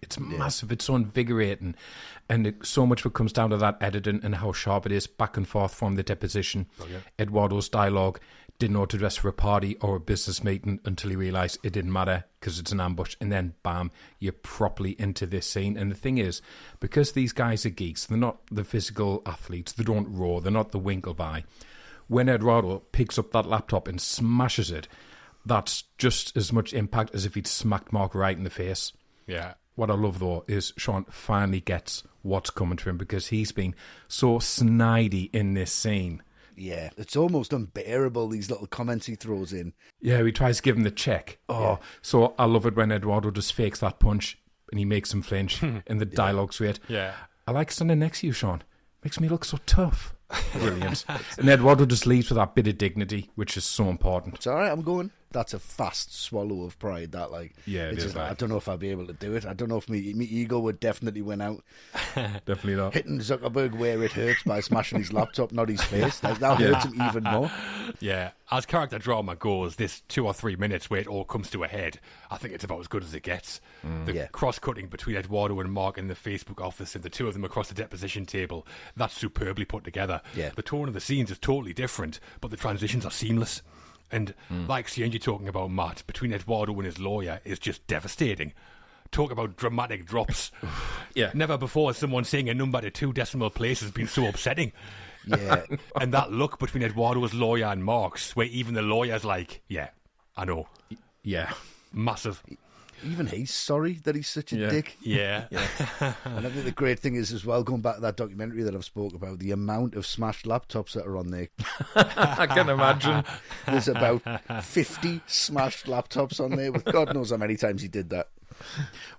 It's massive. It's so invigorating. And so much of it comes down to that editing and how sharp it is back and forth from the deposition. Brilliant. Eduardo's dialogue, didn't know to dress for a party or a business meeting until he realised it didn't matter because it's an ambush. And then, bam, you're properly into this scene. And the thing is, because these guys are geeks, they're not the physical athletes, they don't roar, they're not the Winklevi. When Eduardo picks up that laptop and smashes it, that's just as much impact as if he'd smacked Mark right in the face. Yeah. What I love, though, is Sean finally gets what's coming to him, because he's been so snidey in this scene. Yeah, it's almost unbearable, these little comments he throws in. Yeah, he tries to give him the check. So I love it when Eduardo just fakes that punch and he makes him flinch and the dialogue's great. Yeah. I like standing next to you, Sean. Makes me look so tough. Brilliant. And Eduardo just leaves with that bit of dignity, which is so important. It's all right, I'm going. That's a fast swallow of pride, that, like. Yeah, it it's is, just, like. I don't know if I'll be able to do it. I don't know if my ego would definitely win out. Definitely not. Hitting Zuckerberg where it hurts by smashing his laptop, not his face. Like, that hurts him even more. Yeah, as character drama goes, this 2 or 3 minutes where it all comes to a head, I think it's about as good as it gets. The cross-cutting between Eduardo and Mark in the Facebook office and the two of them across the deposition table, that's superbly put together. Yeah. The tone of the scenes is totally different, but the transitions are seamless. And that exchange you're talking about, Matt, between Eduardo and his lawyer is just devastating. Talk about dramatic drops. Yeah. Never before has someone saying a number to 2 decimal places been so upsetting. Yeah. And that look between Eduardo's lawyer and Mark's, where even the lawyer's like, yeah, I know. Yeah. Massive. Even he's sorry that he's such a dick. Yeah. And I think the great thing is as well, going back to that documentary that I've spoke about, the amount of smashed laptops that are on there. I can imagine. There's about 50 smashed laptops on there, with God knows how many times he did that.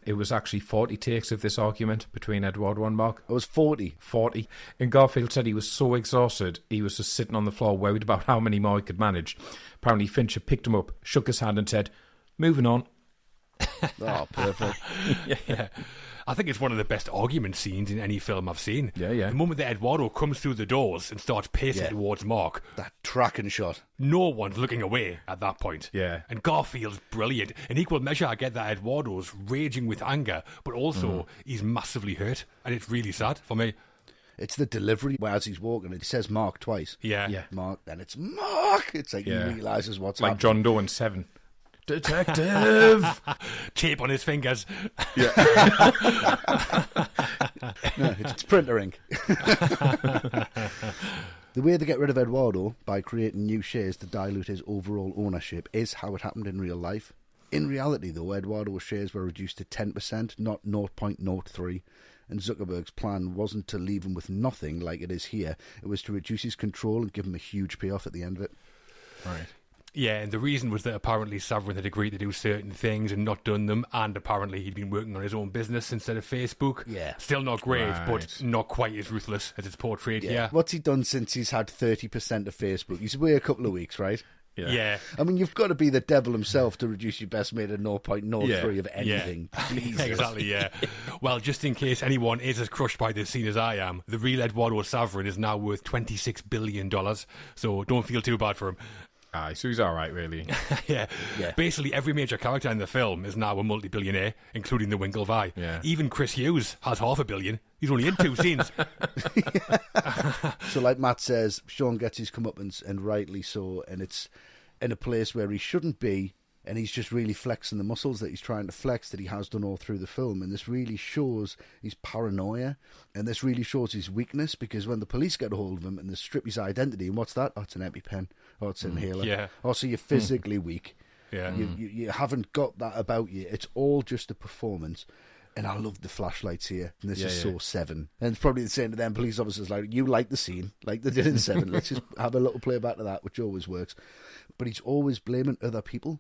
It was actually 40 takes of this argument between Eduardo and Mark. It was 40. 40. And Garfield said he was so exhausted, he was just sitting on the floor worried about how many more he could manage. Apparently Fincher picked him up, shook his hand and said, "Moving on." Oh, perfect. Yeah. I think it's one of the best argument scenes in any film I've seen. Yeah. The moment that Eduardo comes through the doors and starts pacing towards Mark, That tracking shot. no one's looking away at that point. Yeah. And Garfield's brilliant. In equal measure, I get that Eduardo's raging with anger, but also he's massively hurt, and it's really sad for me. It's the delivery where as he's walking, it says Mark twice. Yeah. Mark, then it's Mark. It's like he realises what's Like happening. John Doe in Seven. Detective! Tape on his fingers. No, it's printer ink. The way they get rid of Eduardo by creating new shares to dilute his overall ownership is how it happened in real life. In reality, though, Eduardo's shares were reduced to 10%, not 0.03, and Zuckerberg's plan wasn't to leave him with nothing like it is here. It was to reduce his control and give him a huge payoff at the end of it. Right. Yeah, and the reason was that apparently Savrin had agreed to do certain things and not done them, and apparently he'd been working on his own business instead of Facebook. Yeah. Still not great, Right. but not quite as ruthless as it's portrayed here. What's he done since he's had 30% of Facebook? He's away a couple of weeks, right? Yeah. I mean, you've got to be the devil himself to reduce your best mate to 0.03 of anything. Jesus. Exactly, yeah. Well, just in case anyone is as crushed by this scene as I am, the real Eduardo Savrin is now worth $26 billion, so don't feel too bad for him. Aye, so he's all right, really. Yeah. Basically, every major character in the film is now a multi-billionaire, including the Winklevi. Yeah. Even Chris Hughes has $500 million. He's only in 2 scenes. So like Matt says, Sean gets his comeuppance, and rightly so, and it's in a place where he shouldn't be, and he's just really flexing the muscles that he's trying to flex that he has done all through the film, and this really shows his paranoia, and this really shows his weakness, because when the police get a hold of him and they strip his identity, and what's that? Oh, it's an EpiPen. Oh, it's an inhaler. Yeah. Oh, so you're physically weak. Yeah. You haven't got that about you. It's all just a performance. And I love the flashlights here. And this is so Seven. And it's probably the same to them police officers, like, you like the scene, like they did in Seven. Let's just have a little playback of that, which always works. But he's always blaming other people.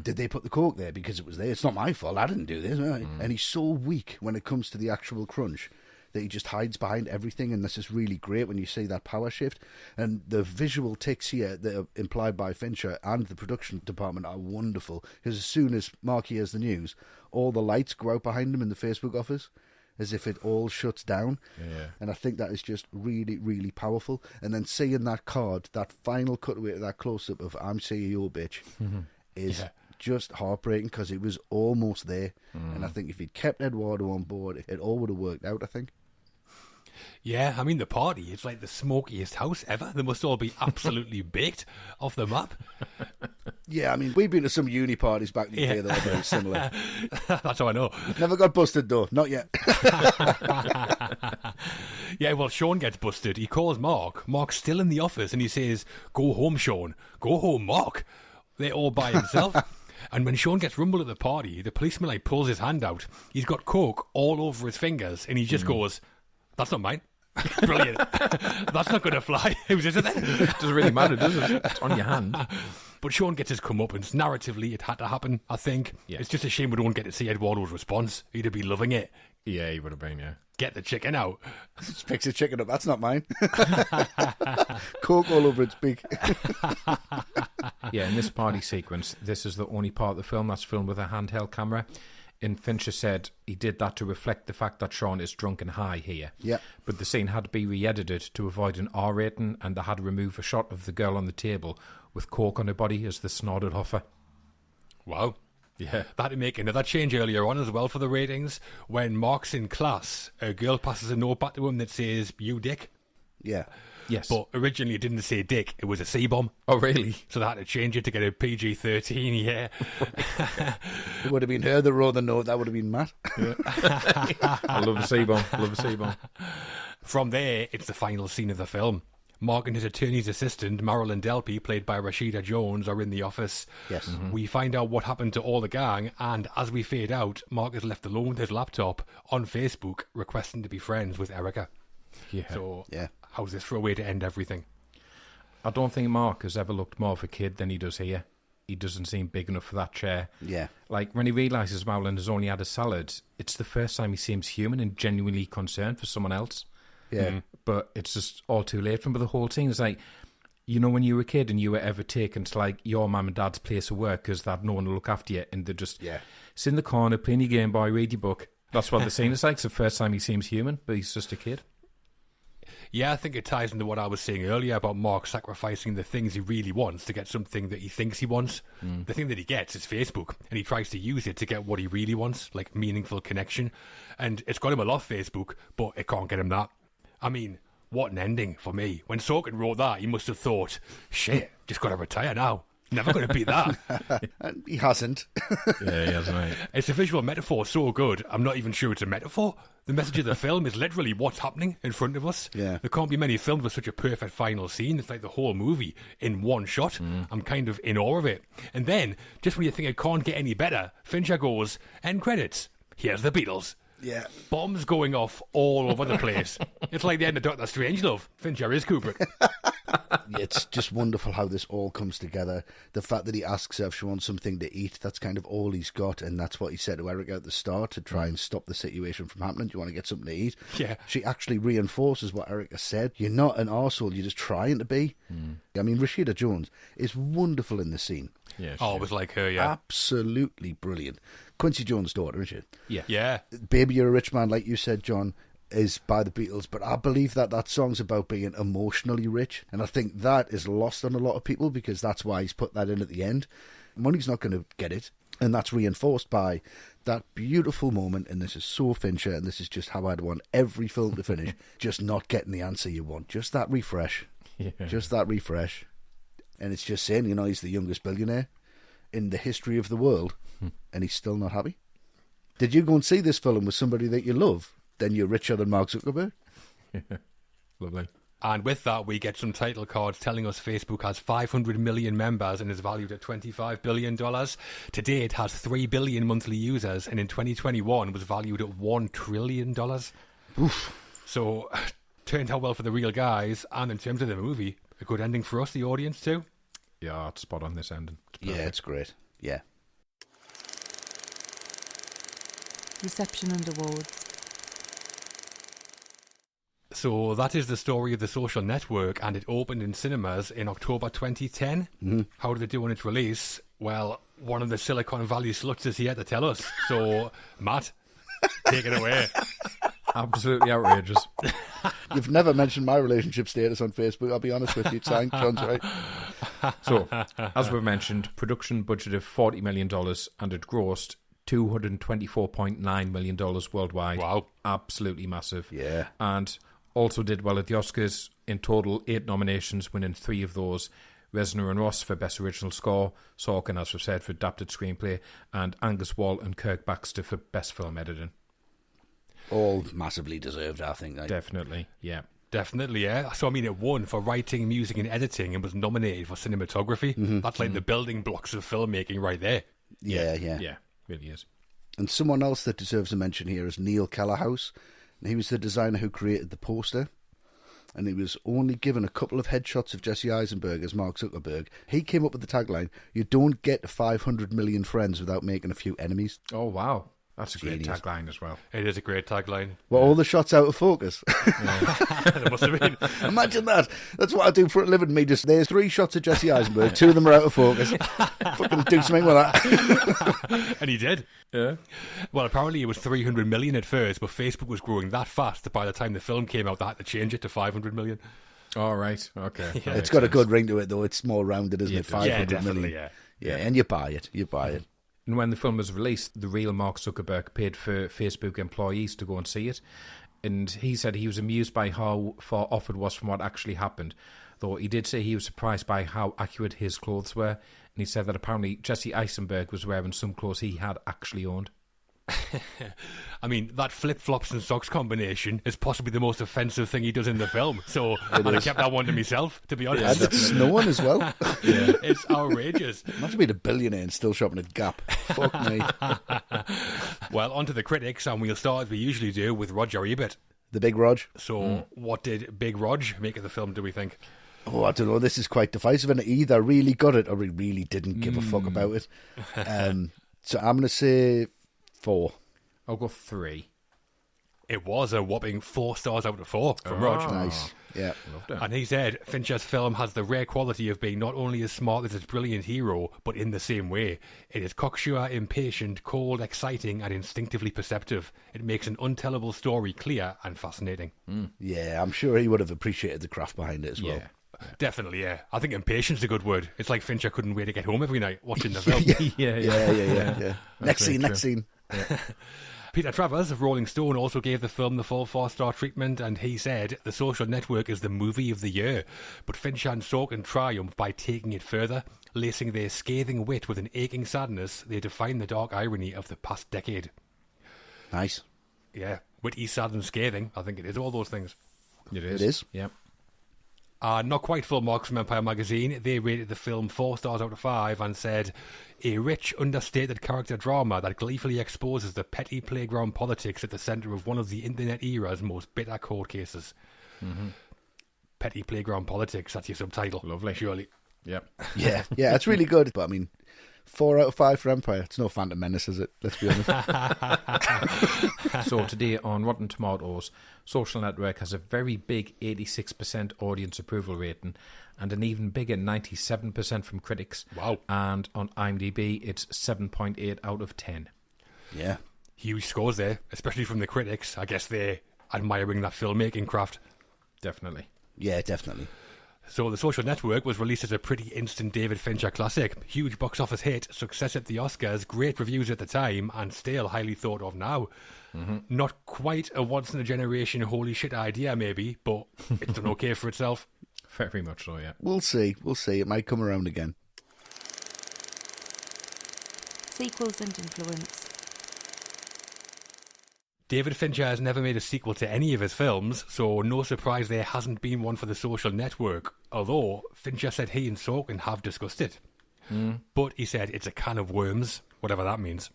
Did they put the coke there because it was there? It's not my fault. I didn't do this. And he's so weak when it comes to the actual crunch that he just hides behind everything. And this is really great when you see that power shift. And the visual ticks here that are implied by Fincher and the production department are wonderful. Because as soon as Mark hears the news, all the lights go out behind him in the Facebook office, as if it all shuts down. And I think that is just really, really powerful. And then seeing that card, that final cutaway to that close-up of I'm CEO, bitch, is just heartbreaking, because it was almost there. And I think if he'd kept Eduardo on board, it all would have worked out, I think. Yeah, I mean, the party, it's like the smokiest house ever. They must all be absolutely baked off the map. Yeah, I mean, we've been to some uni parties back in the day that were very similar. That's how I know. Never got busted, though. Not yet. Yeah, well, Sean gets busted. He calls Mark. Mark's still in the office, and he says, "Go home, Sean. Go home, Mark." They're all by himself. And when Sean gets rumbled at the party, the policeman like pulls his hand out. He's got coke all over his fingers, and he just goes, "That's not mine." Brilliant. That's not going to fly. Who's is it then? It doesn't really matter, does it? It's on your hand. But Sean gets his comeuppance. Narratively, it had to happen, I think. Yeah. It's just a shame we don't get to see Eduardo's response. He'd have been loving it. Yeah, he would have been, yeah. Get the chicken out. Just picks the chicken up. That's not mine. Coke all over its beak. Yeah, in this party sequence, this is the only part of the film that's filmed with a handheld camera. And Fincher said he did that to reflect the fact that Sean is drunk and high here. Yeah. But the scene had to be re-edited to avoid an R rating, and they had to remove a shot of the girl on the table with coke on her body as the snorted off her. Wow. Yeah. That had to make another change earlier on as well for the ratings. When Mark's in class, a girl passes a note back to him that says, "You dick." Yeah. Yes. But originally it didn't say dick, it was a C-bomb. Oh, really? So they had to change it to get a PG-13, yeah. It would have been her that wrote the note. That would have been Matt. I love a C-bomb. Love a C-bomb. From there, it's the final scene of the film. Mark and his attorney's assistant, Marilyn Delpy, played by Rashida Jones, are in the office. Yes. We find out what happened to all the gang, and as we fade out, Mark is left alone with his laptop on Facebook requesting to be friends with Erica. Yeah. So, Yeah. how's this for a way to end everything? I don't think Mark has ever looked more of a kid than he does here. He doesn't seem big enough for that chair. Yeah. Like, when he realises Marilyn has only had a salad, it's the first time he seems human and genuinely concerned for someone else. Yeah. But it's just all too late for him. But the whole thing is like, you know, when you were a kid and you were ever taken to like your mum and dad's place of work because they had no one to look after you, and they just sit in the corner, playing your Game Boy, read your book, That's what the scene is like. It's the first time he seems human, but he's just a kid. Yeah, I think it ties into what I was saying earlier about Mark sacrificing the things he really wants to get something that he thinks he wants. The thing that he gets is Facebook, and he tries to use it to get what he really wants, like meaningful connection. And it's got him a lot, Facebook, but it can't get him that. I mean, what an ending for me. When Sorkin wrote that, he must have thought, shit, just got to retire now. Never going to beat that. And he hasn't. Yeah, he hasn't, right. It's a visual metaphor so good, I'm not even sure it's a metaphor. The message of the film is literally what's happening in front of us. Yeah. There can't be many films with such a perfect final scene. It's like the whole movie in one shot. I'm kind of in awe of it. And then, just when you think it can't get any better, Fincher goes, end credits. Here's the Beatles. Yeah. Bombs going off all over the place. It's like the end of Doctor Strangelove. Fincher is Kubrick. It's just wonderful how this all comes together. The fact that he asks her if she wants something to eat, that's kind of all he's got, and that's what he said to Erica at the start to try and stop the situation from happening. Do you want to get something to eat? Yeah. She actually reinforces what Erica said. You're not an arsehole, you're just trying to be. I mean, Rashida Jones is wonderful in the scene. Yeah, Always like her, yeah. Absolutely brilliant. Quincy Jones' daughter, isn't she? Yeah. Yeah. Baby, You're a Rich Man, like you said, John, is by the Beatles, but I believe that song's about being emotionally rich, and I think that is lost on a lot of people because that's why he's put that in at the end. Money's not going to get it, and that's reinforced by that beautiful moment, and this is so Fincher, and this is just how I'd want every film to finish, just not getting the answer you want, just that refresh. Yeah. Just that refresh. And it's just saying, he's the youngest billionaire in the history of the world, and he's still not happy. Did you go and see this film with somebody that you love? Then you're richer than Mark Zuckerberg. Yeah. Lovely. And with that, we get some title cards telling us Facebook has 500 million members and is valued at $25 billion. Today, it has 3 billion monthly users, and in 2021 was valued at $1 trillion. Oof. So, turned out well for the real guys, and in terms of the movie, a good ending for us, the audience, too. Yeah, it's spot on this ending. Yeah, it's great. Yeah. Reception and awards. So that is the story of The Social Network, and it opened in cinemas in October 2010. How did it do on its release? Well, one of the Silicon Valley sluts is here to tell us. So, Matt, take it away. Absolutely outrageous. You've never mentioned my relationship status on Facebook, I'll be honest with you. John's right. So, as we've mentioned, production budget of $40 million, and it grossed $224.9 million worldwide. Wow. Absolutely massive. Yeah. And also did well at the Oscars. In total, 8 nominations, winning 3 of those. Reznor and Ross for Best Original Score, Sorkin, as we've said, for Adapted Screenplay, and Angus Wall and Kirk Baxter for Best Film Editing. All massively deserved, I think. Definitely, yeah. Definitely, yeah. So, I mean, it won for writing, music, and editing and was nominated for cinematography. That's like the building blocks of filmmaking right there. Yeah. Yeah, really is. And someone else that deserves a mention here is Neil Kellerhouse. He was the designer who created the poster, and he was only given a couple of headshots of Jesse Eisenberg as Mark Zuckerberg. He came up with the tagline, "You don't get 500 million friends without making a few enemies." Oh, wow. That's a great Genius. tagline as well. It is a great tagline. Well, all the shots out of focus. It must have been. Imagine that. That's what I do for a living. There's 3 shots of Jesse Eisenberg. 2 of them are out of focus. Fucking do something with that. And he did. Yeah. Well, apparently it was 300 million at first, but Facebook was growing that fast that by the time the film came out, they had to change it to 500 million. All right. Okay. Yeah. It's got a good ring to it, though. It's more rounded, isn't it? 500 Yeah, definitely, million. yeah. Yeah, and you buy it. You buy it. And when the film was released, the real Mark Zuckerberg paid for Facebook employees to go and see it. And he said he was amused by how far off it was from what actually happened. Though he did say he was surprised by how accurate his clothes were. And he said that apparently Jesse Eisenberg was wearing some clothes he had actually owned. I mean, that flip-flops and socks combination is possibly the most offensive thing he does in the film. So I kept that one to myself, to be honest. And it's snowing as well. Yeah, it's outrageous. Imagine being a billionaire and still shopping at Gap. Fuck me. Well, on to the critics, and we'll start as we usually do with Roger Ebert. The Big Rog. So what did Big Rog make of the film, do we think? Oh, I don't know. This is quite divisive, and he either really got it or he really didn't give a fuck about it. So I'm going to say 4. I'll go 3. It was a whopping 4 stars out of 4 from Rog. Nice. Yeah. Loved it. And he said, Fincher's film has the rare quality of being not only as smart as its brilliant hero, but in the same way. It is cocksure, impatient, cold, exciting, and instinctively perceptive. It makes an untellable story clear and fascinating. Yeah, I'm sure he would have appreciated the craft behind it as well. Yeah. Definitely, yeah. I think impatience is a good word. It's like Fincher couldn't wait to get home every night watching the film. Yeah. Next scene. Peter Travers of Rolling Stone also gave the film the full 4-star treatment, and he said, The Social Network is the movie of the year, but Fincher and Sorkin triumph by taking it further. Lacing their scathing wit with an aching sadness, they define the dark irony of the past decade. Nice. Yeah, witty, sad and scathing. I think it is all those things. It is. It is. Yep. Not quite full marks from Empire Magazine. They rated the film 4 stars out of 5 and said, a rich, understated character drama that gleefully exposes the petty playground politics at the centre of one of the internet era's most bitter court cases. Petty playground politics, that's your subtitle. Lovely. Surely. Yep. Yeah, it's really good. But I mean, 4 out of 5 for Empire. It's no Phantom Menace, is it? Let's be honest. So today on Rotten Tomatoes, Social Network has a very big 86% audience approval rating and an even bigger 97% from critics. Wow. And on IMDb, it's 7.8 out of 10. Yeah. Huge scores there, especially from the critics. I guess they're admiring that filmmaking craft. Definitely. Yeah, definitely. So The Social Network was released as a pretty instant David Fincher classic. Huge box office hit, success at the Oscars, great reviews at the time, and still highly thought of now. Not quite a once-in-a-generation holy shit idea, maybe, but it's done okay for itself. Very much so, yeah. We'll see. It might come around again. Sequels and influence. David Fincher has never made a sequel to any of his films, so no surprise there hasn't been one for The Social Network, although Fincher said he and Sorkin have discussed it. But he said it's a can of worms, whatever that means.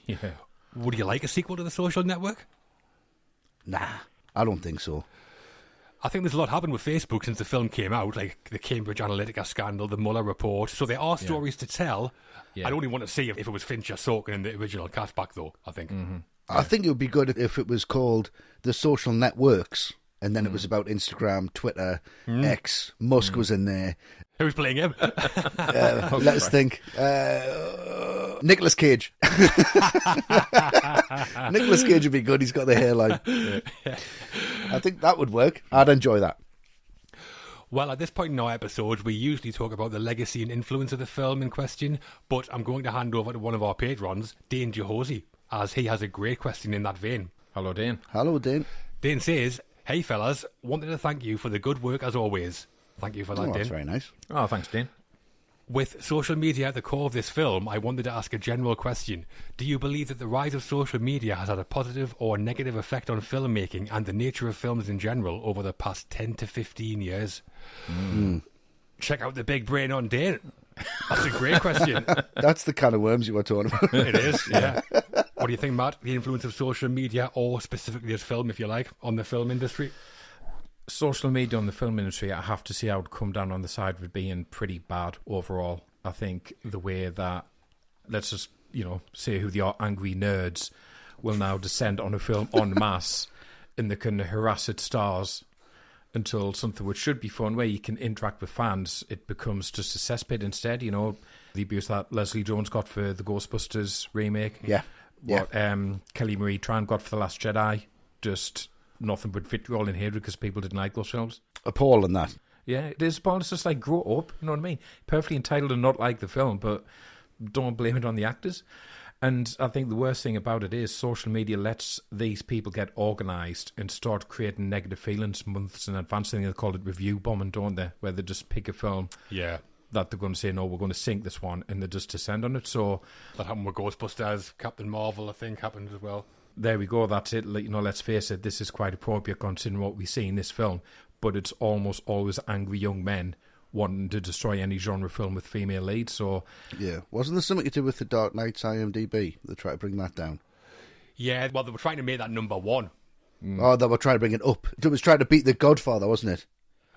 Yeah. Would you like a sequel to The Social Network? Nah, I don't think so. I think there's a lot happened with Facebook since the film came out, like the Cambridge Analytica scandal, the Mueller report, so there are stories to tell. Yeah. I'd only want to see if it was Fincher, Sorkin and the original cast back, though, I think. I think it would be good if it was called The Social Networks, and then it was about Instagram, Twitter, X, Musk was in there. Who's playing him? Let us think. Nicolas Cage. Nicolas Cage would be good. He's got the hairline. I think that would work. I'd enjoy that. Well, at this point in our episodes, we usually talk about the legacy and influence of the film in question, but I'm going to hand over to one of our patrons, Dane Johosi, as he has a great question in that vein. Hello, Dane. Hello, Dane. Dane says, hey fellas, wanted to thank you for the good work as always. Thank you for that, Oh, Dane. that's very nice. Oh, thanks, Dane. With social media at the core of this film, I wanted to ask a general question. Do you believe that the rise of social media has had a positive or negative effect on filmmaking and the nature of films in general over the past 10 to 15 years? Check out the big brain on Dane. That's a great question. That's the kind of worms you were talking about. It is, yeah. What do you think, Matt? The influence of social media, or specifically this film, if you like, on the film industry? Social media on the film industry, I have to say I would come down on the side of it being pretty bad overall. I think the way that, let's just, say who the angry nerds will now descend on a film en masse and they can harass its stars until something which should be fun, where you can interact with fans, it becomes just a cesspit instead, The abuse that Leslie Jones got for the Ghostbusters remake. Yeah. What Kelly Marie Tran got for The Last Jedi. Just nothing but vitriol in here because people didn't like those films. Appalling, that. Yeah, it is. But it's just like, grow up, you know what I mean? Perfectly entitled to not like the film, but don't blame it on the actors. And I think the worst thing about it is social media lets these people get organised and start creating negative feelings months in advance. I think they call it review bombing, don't they? Where they just pick a film Yeah. that they're going to say, no, we're going to sink this one, and they just descend on it. So That happened with Ghostbusters. Captain Marvel, I think, happened as well. there we go, that's it. Let's face it, this is quite appropriate considering what we see in this film, but it's almost always angry young men wanting to destroy any genre film with female leads. So Yeah. Wasn't there something to do with the Dark Knight's IMDb? They tried to bring that down. Yeah, well, they were trying to make that number one. Oh, they were trying to bring it up. It was trying to beat The Godfather, wasn't it?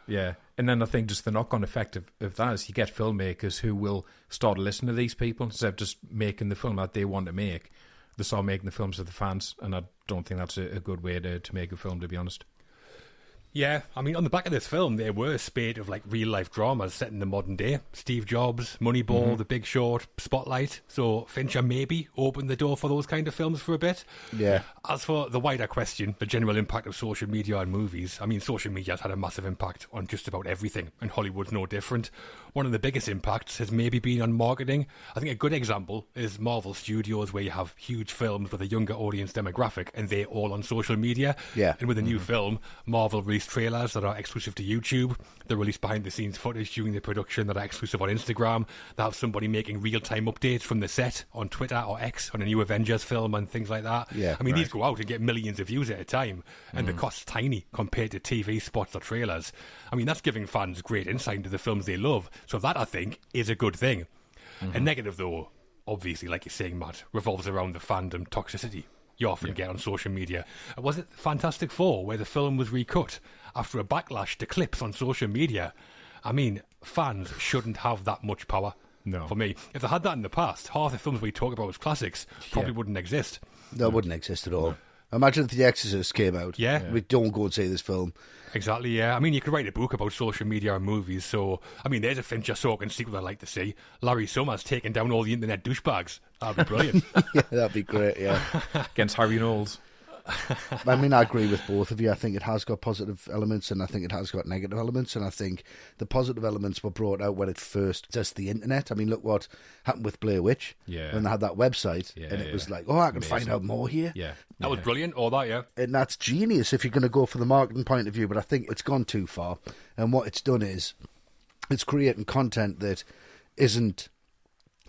yeah, and then I think just the knock-on effect of that is you get filmmakers who will start listening to these people instead of just making the film that they want to make. They start making the films of the fans, and I don't think that's a good way to make a film, to be honest. Yeah, I mean, on the back of this film, there were a spate of like real life dramas set in the modern day. Steve Jobs, Moneyball, The Big Short, Spotlight. So Fincher maybe opened the door for those kind of films for a bit. Yeah. As for the wider question, the general impact of social media on movies, I mean, social media has had a massive impact on just about everything, and Hollywood's no different. One of the biggest impacts has maybe been on marketing. I think a good example is Marvel Studios, where you have huge films with a younger audience demographic, and they're all on social media. Yeah. And with a new film, Marvel released trailers that are exclusive to YouTube. They release behind-the-scenes footage during the production that are exclusive on Instagram. They have somebody making real-time updates from the set on Twitter or X on a new Avengers film and things like that. Yeah, I mean, these go out and get millions of views at a time, and the cost's tiny compared to TV spots or trailers. I mean, that's giving fans great insight into the films they love. So that, I think, is a good thing. A negative, though, obviously, like you're saying, Matt, revolves around the fandom toxicity you often get on social media. Was it Fantastic Four, where the film was recut after a backlash to clips on social media? I mean, fans shouldn't have that much power. No. For me, if they had that in the past, half the films we talk about as classics probably wouldn't exist. That wouldn't exist at all. Imagine if The Exorcist came out. Yeah. We don't go and see this film. Exactly, yeah. I mean, you could write a book about social media and movies, so, I mean, there's a Fincher Sorkin sequel I'd like to see. Larry Summers taking down all the internet douchebags. That'd be brilliant. Yeah, that'd be great, yeah. Against Harry Knowles. I mean, I agree with both of you. I think it has got positive elements and I think it has got negative elements. And I think the positive elements were brought out when it first just the internet. I mean, look what happened with Blair Witch. Yeah. When they had that website and it was like, oh, I can find out more here. Yeah. That was brilliant, all that, yeah. And that's genius if you're going to go for the marketing point of view. But I think it's gone too far. And what it's done is it's creating content that isn't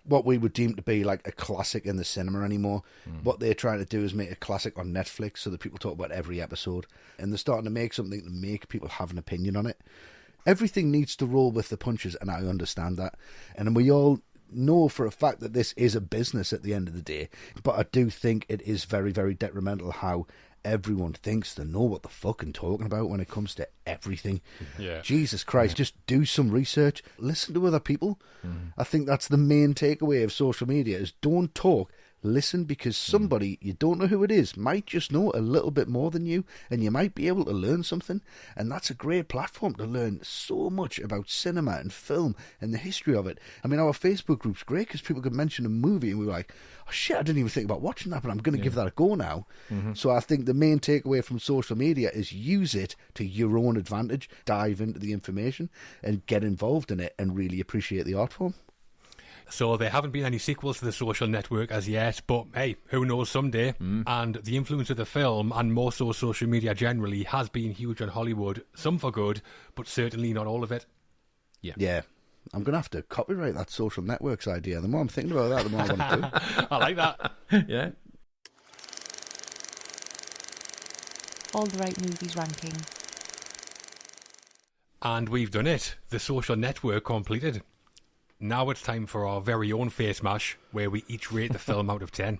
what we would deem to be like a classic in the cinema anymore. What they're trying to do is make a classic on Netflix so that people talk about every episode. And they're starting to make something to make people have an opinion on it. Everything needs to roll with the punches, and I understand that. And we all know for a fact that this is a business at the end of the day. But I do think it is very, very detrimental how everyone thinks they know what they're fucking talking about when it comes to everything. Yeah. Jesus Christ, just do some research. Listen to other people. I think that's the main takeaway of social media is don't talk. Listen, because somebody, you don't know who it is, might just know a little bit more than you, and you might be able to learn something. And that's a great platform to learn so much about cinema and film and the history of it. I mean, our Facebook group's great because people could mention a movie and we were like, oh shit, I didn't even think about watching that, but I'm going to give that a go now. So I think the main takeaway from social media is use it to your own advantage, dive into the information and get involved in it and really appreciate the art form. So there haven't been any sequels to The Social Network as yet, but hey, who knows someday. And the influence of the film, and more so social media generally, has been huge on Hollywood. Some for good, but certainly not all of it. Yeah. I'm going to have to copyright that Social Networks idea. The more I'm thinking about that, the more I want to do. I like that. Yeah. All the right movies ranking. And we've done it. The Social Network completed. Now it's time for our very own face mash, where we each rate the film out of 10.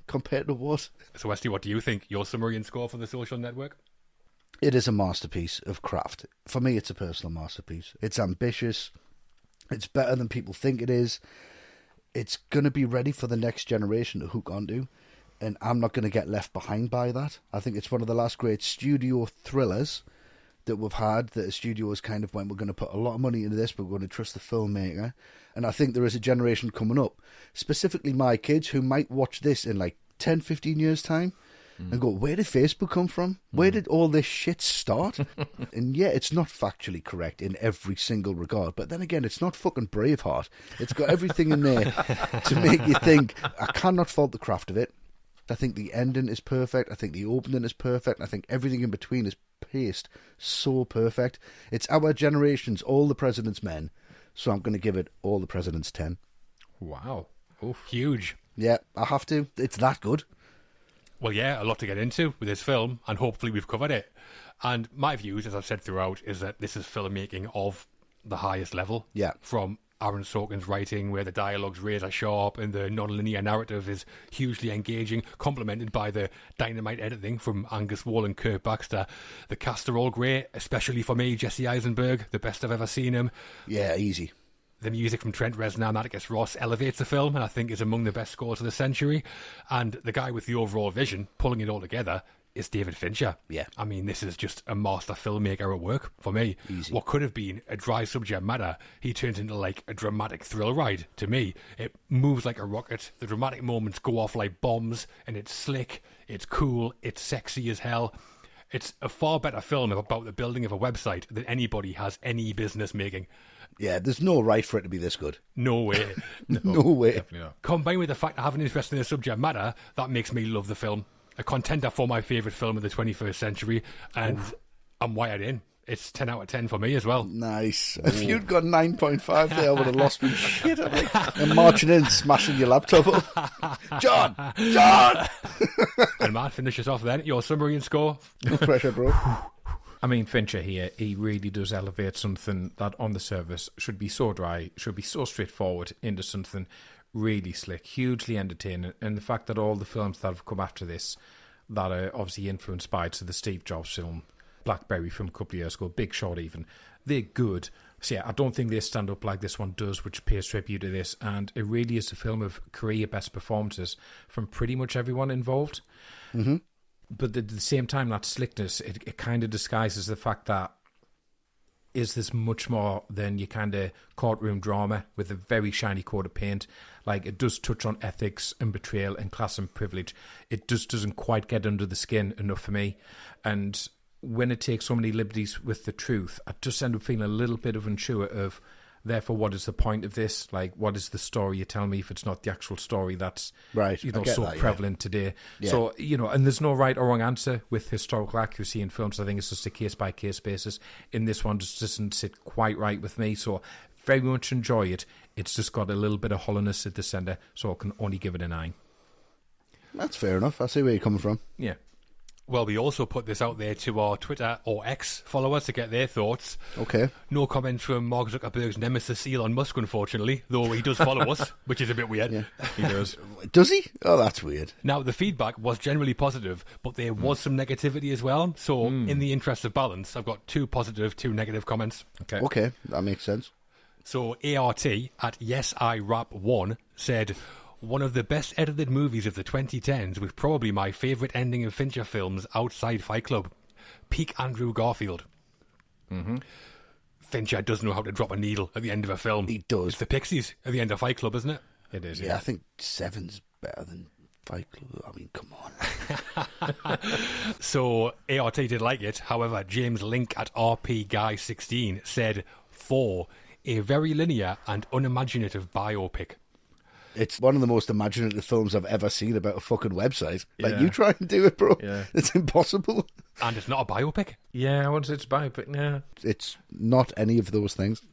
Compared to what? So, Westy, what do you think? Your summary and score for The Social Network? It is a masterpiece of craft. For me, it's a personal masterpiece. It's ambitious. It's better than people think it is. It's going to be ready for the next generation to hook onto. And I'm not going to get left behind by that. I think it's one of the last great studio thrillers that we've had, that a studio has kind of went, we're going to put a lot of money into this, but we're going to trust the filmmaker. And I think there is a generation coming up, specifically my kids, who might watch this in like 10, 15 years' time and go, where did Facebook come from? Where did all this shit start? And yeah, it's not factually correct in every single regard. But then again, it's not fucking Braveheart. It's got everything in there to make you think. I cannot fault the craft of it. I think the ending is perfect. I think the opening is perfect. I think everything in between is paced so perfect. It's our generation's All the President's Men. So I'm going to give it All the President's 10. Wow. Oof. Huge. Yeah, I have to. It's that good. Well, yeah, a lot to get into with this film, and hopefully we've covered it. And my views, as I've said throughout, is that this is filmmaking of the highest level. Yeah. From Aaron Sorkin's writing, where the dialogue's razor sharp and the non-linear narrative is hugely engaging, complemented by the dynamite editing from Angus Wall and Kirk Baxter. The cast are all great, especially for me, Jesse Eisenberg, the best I've ever seen him. Yeah, easy. The music from Trent Reznor and Atticus Ross elevates the film, and I think is among the best scores of the century. And the guy with the overall vision, pulling it all together, is David Fincher. Yeah. I mean, this is just a master filmmaker at work for me. Easy. What could have been a dry subject matter, he turns into like a dramatic thrill ride to me. It moves like a rocket. The dramatic moments go off like bombs, and it's slick, it's cool, it's sexy as hell. It's a far better film about the building of a website than anybody has any business making. Yeah, there's no right for it to be this good. No way. No way. Definitely not. Combined with the fact I have an interest in the subject matter, that makes me love the film. A contender for my favourite film of the 21st century, and I'm wired in. It's 10 out of 10 for me as well. Nice. If you'd got 9.5 there, I would have lost my shit. I'm marching in, smashing your laptop up. John! And Matt, finish us off then. Your summary and score. No pressure, bro. I mean, Fincher here, he really does elevate something that on the surface should be so dry, should be so straightforward, into something really slick, hugely entertaining. And the fact that all the films that have come after this that are obviously influenced by, so the Steve Jobs film, Blackberry from a couple of years ago, Big Short even, they're good. So yeah, I don't think they stand up like this one does, which pays tribute to this. And it really is a film of career best performances from pretty much everyone involved. Mm-hmm. But at the same time, that slickness, it kind of disguises the fact that is this much more than your kind of courtroom drama with a very shiny coat of paint. Like, it does touch on ethics and betrayal and class and privilege. It just doesn't quite get under the skin enough for me. And when it takes so many liberties with the truth, I just end up feeling a little bit of unsure of, therefore, what is the point of this? Like, what is the story you tell me if it's not the actual story that's right, so prevalent today? Yeah. So, and there's no right or wrong answer with historical accuracy in films. I think it's just a case-by-case basis. In this one, just doesn't sit quite right with me. So, very much enjoy it. It's just got a little bit of hollowness at the centre, so I can only give it a 9. That's fair enough. I see where you're coming from. Yeah. Well, we also put this out there to our Twitter or X followers to get their thoughts. Okay. No comments from Mark Zuckerberg's nemesis Elon Musk, unfortunately, though he does follow us, which is a bit weird. Yeah. He does. Does he? Oh, that's weird. Now, the feedback was generally positive, but there was some negativity as well. So, in the interest of balance, I've got 2 positive, 2 negative comments. Okay, that makes sense. So, ART at YesIRap1 said, one of the best edited movies of the 2010s with probably my favourite ending of Fincher films outside Fight Club. Peak Andrew Garfield. Mm-hmm. Fincher does know how to drop a needle at the end of a film. He does. It's the Pixies at the end of Fight Club, isn't it? It is, yeah. I think 7's better than Fight Club. I mean, come on. So, ART did like it. However, James Link at RPGuy16 said, 4, a very linear and unimaginative biopic. It's one of the most imaginative films I've ever seen about a fucking website. Like, Yeah. you try and do it, bro. Yeah. It's impossible. And it's not a biopic. Yeah, I want to say it's biopic, yeah. It's not any of those things.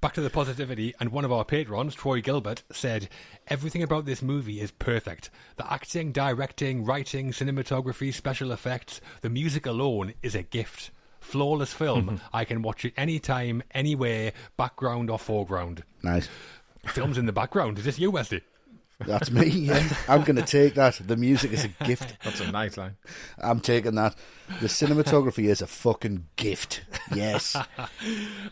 Back to the positivity, and one of our patrons, Troy Gilbert, said, everything about this movie is perfect. The acting, directing, writing, cinematography, special effects, the music alone is a gift. Flawless film. I can watch it anytime, anywhere, background or foreground. Nice. Films in the background. Is this you, Wesley? That's me, yeah. I'm going to take that. The music is a gift. That's a nice line. I'm taking that. The cinematography is a fucking gift. Yes.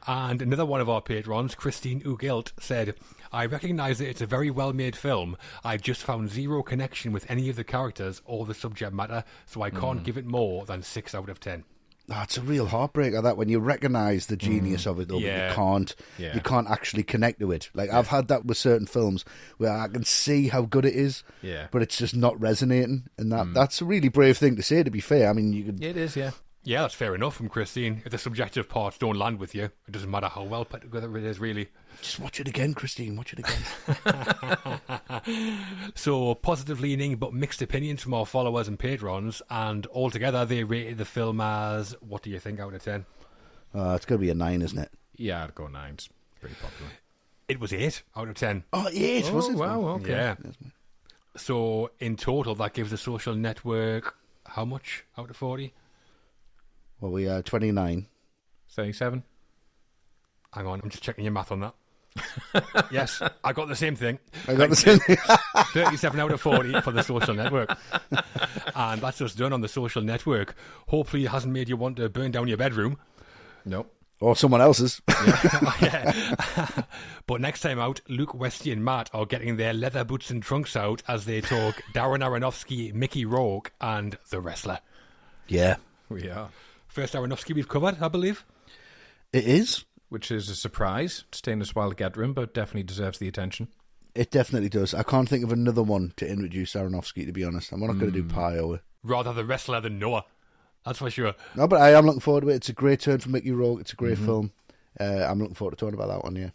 And another one of our patrons, Christine Ugilt, said, I recognise that it's a very well-made film. I just found zero connection with any of the characters or the subject matter, so I can't give it more than 6 out of 10. Oh, it's a real heartbreaker, that, when you recognise the genius of it, though, Yeah. but you can't actually connect to it. Like, I've had that with certain films where I can see how good it is, but it's just not resonating. And that's a really brave thing to say, to be fair. I mean, you could... It is, yeah. Yeah, that's fair enough from Christine. If the subjective parts don't land with you, it doesn't matter how well put together it is, really. Just watch it again, Christine. Watch it again. So, positive leaning but mixed opinions from our followers and patrons, and altogether they rated the film as, what do you think out of 10? It's going to be a 9, isn't it? Yeah, I'd go 9. It's pretty popular. It was 8 out of 10. Oh, 8, was it? Wow, okay. Yeah. So, in total, that gives The Social Network how much out of 40? Well, we are 29. 37? Hang on, I'm just checking your math on that. Yes, I got the same thing. I got the same thing. 37 out of 40 for The Social Network. And that's us done on The Social Network. Hopefully it hasn't made you want to burn down your bedroom. Nope. Or someone else's. Yeah. But next time out, Luke, Westy and Matt are getting their leather boots and trunks out as they talk Darren Aronofsky, Mickey Rourke, and The Wrestler. Yeah. We are. First Aronofsky we've covered, I believe. It is. Which is a surprise. It's taken us a while to get to him, but definitely deserves the attention. It definitely does. I can't think of another one to introduce Aronofsky, to be honest. I'm not going to do Pio. Rather The Wrestler than Noah. That's for sure. No, but I am looking forward to it. It's a great turn for Mickey Rourke. It's a great film. I'm looking forward to talking about that one, yeah.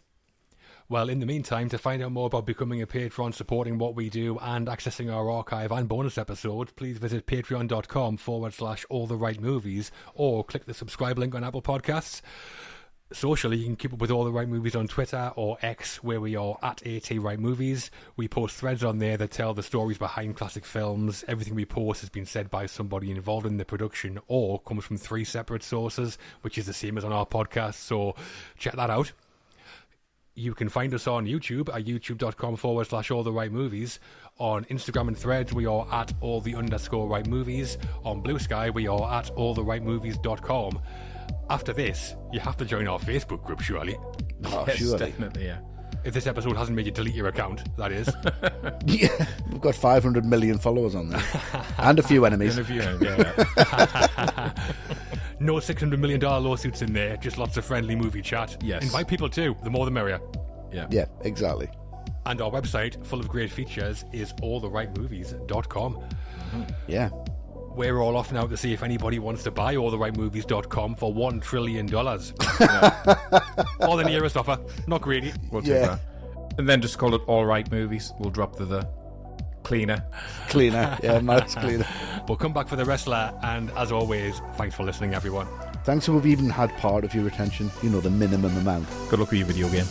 Well, in the meantime, to find out more about becoming a patron, supporting what we do, and accessing our archive and bonus episodes, please visit patreon.com/alltherightmovies or click the subscribe link on Apple Podcasts. Socially, you can keep up with All the Right Movies on Twitter or X, where we are at ATRightMovies. We post threads on there that tell the stories behind classic films. Everything we post has been said by somebody involved in the production or comes from 3 separate sources, which is the same as on our podcast, so check that out. You can find us on YouTube at youtube.com/alltherightmovies. On Instagram and Threads, we are at all_the_right_movies. On Blue Sky, we are at alltherightmovies.com. After this, you have to join our Facebook group, surely. Oh, Yes, surely. definitely, yeah. If this episode hasn't made you delete your account, that is. Yeah, we've got 500 million followers on there. And a few enemies. No $600 million lawsuits in there, just lots of friendly movie chat. Yes. Invite people too, the more the merrier. Yeah, exactly. And our website, full of great features, is alltherightmovies.com. Yeah. We're all off now to see if anybody wants to buy alltherightmovies.com for $1 trillion. Or the nearest offer. Not greedy. We'll take that. And then just call it All Right Movies. We'll drop the cleaner. Cleaner. Yeah, Matt's cleaner. We'll come back for The Wrestler, and as always, thanks for listening, everyone. Thanks for we've even had part of your attention. You know, the minimum amount. Good luck with your video game.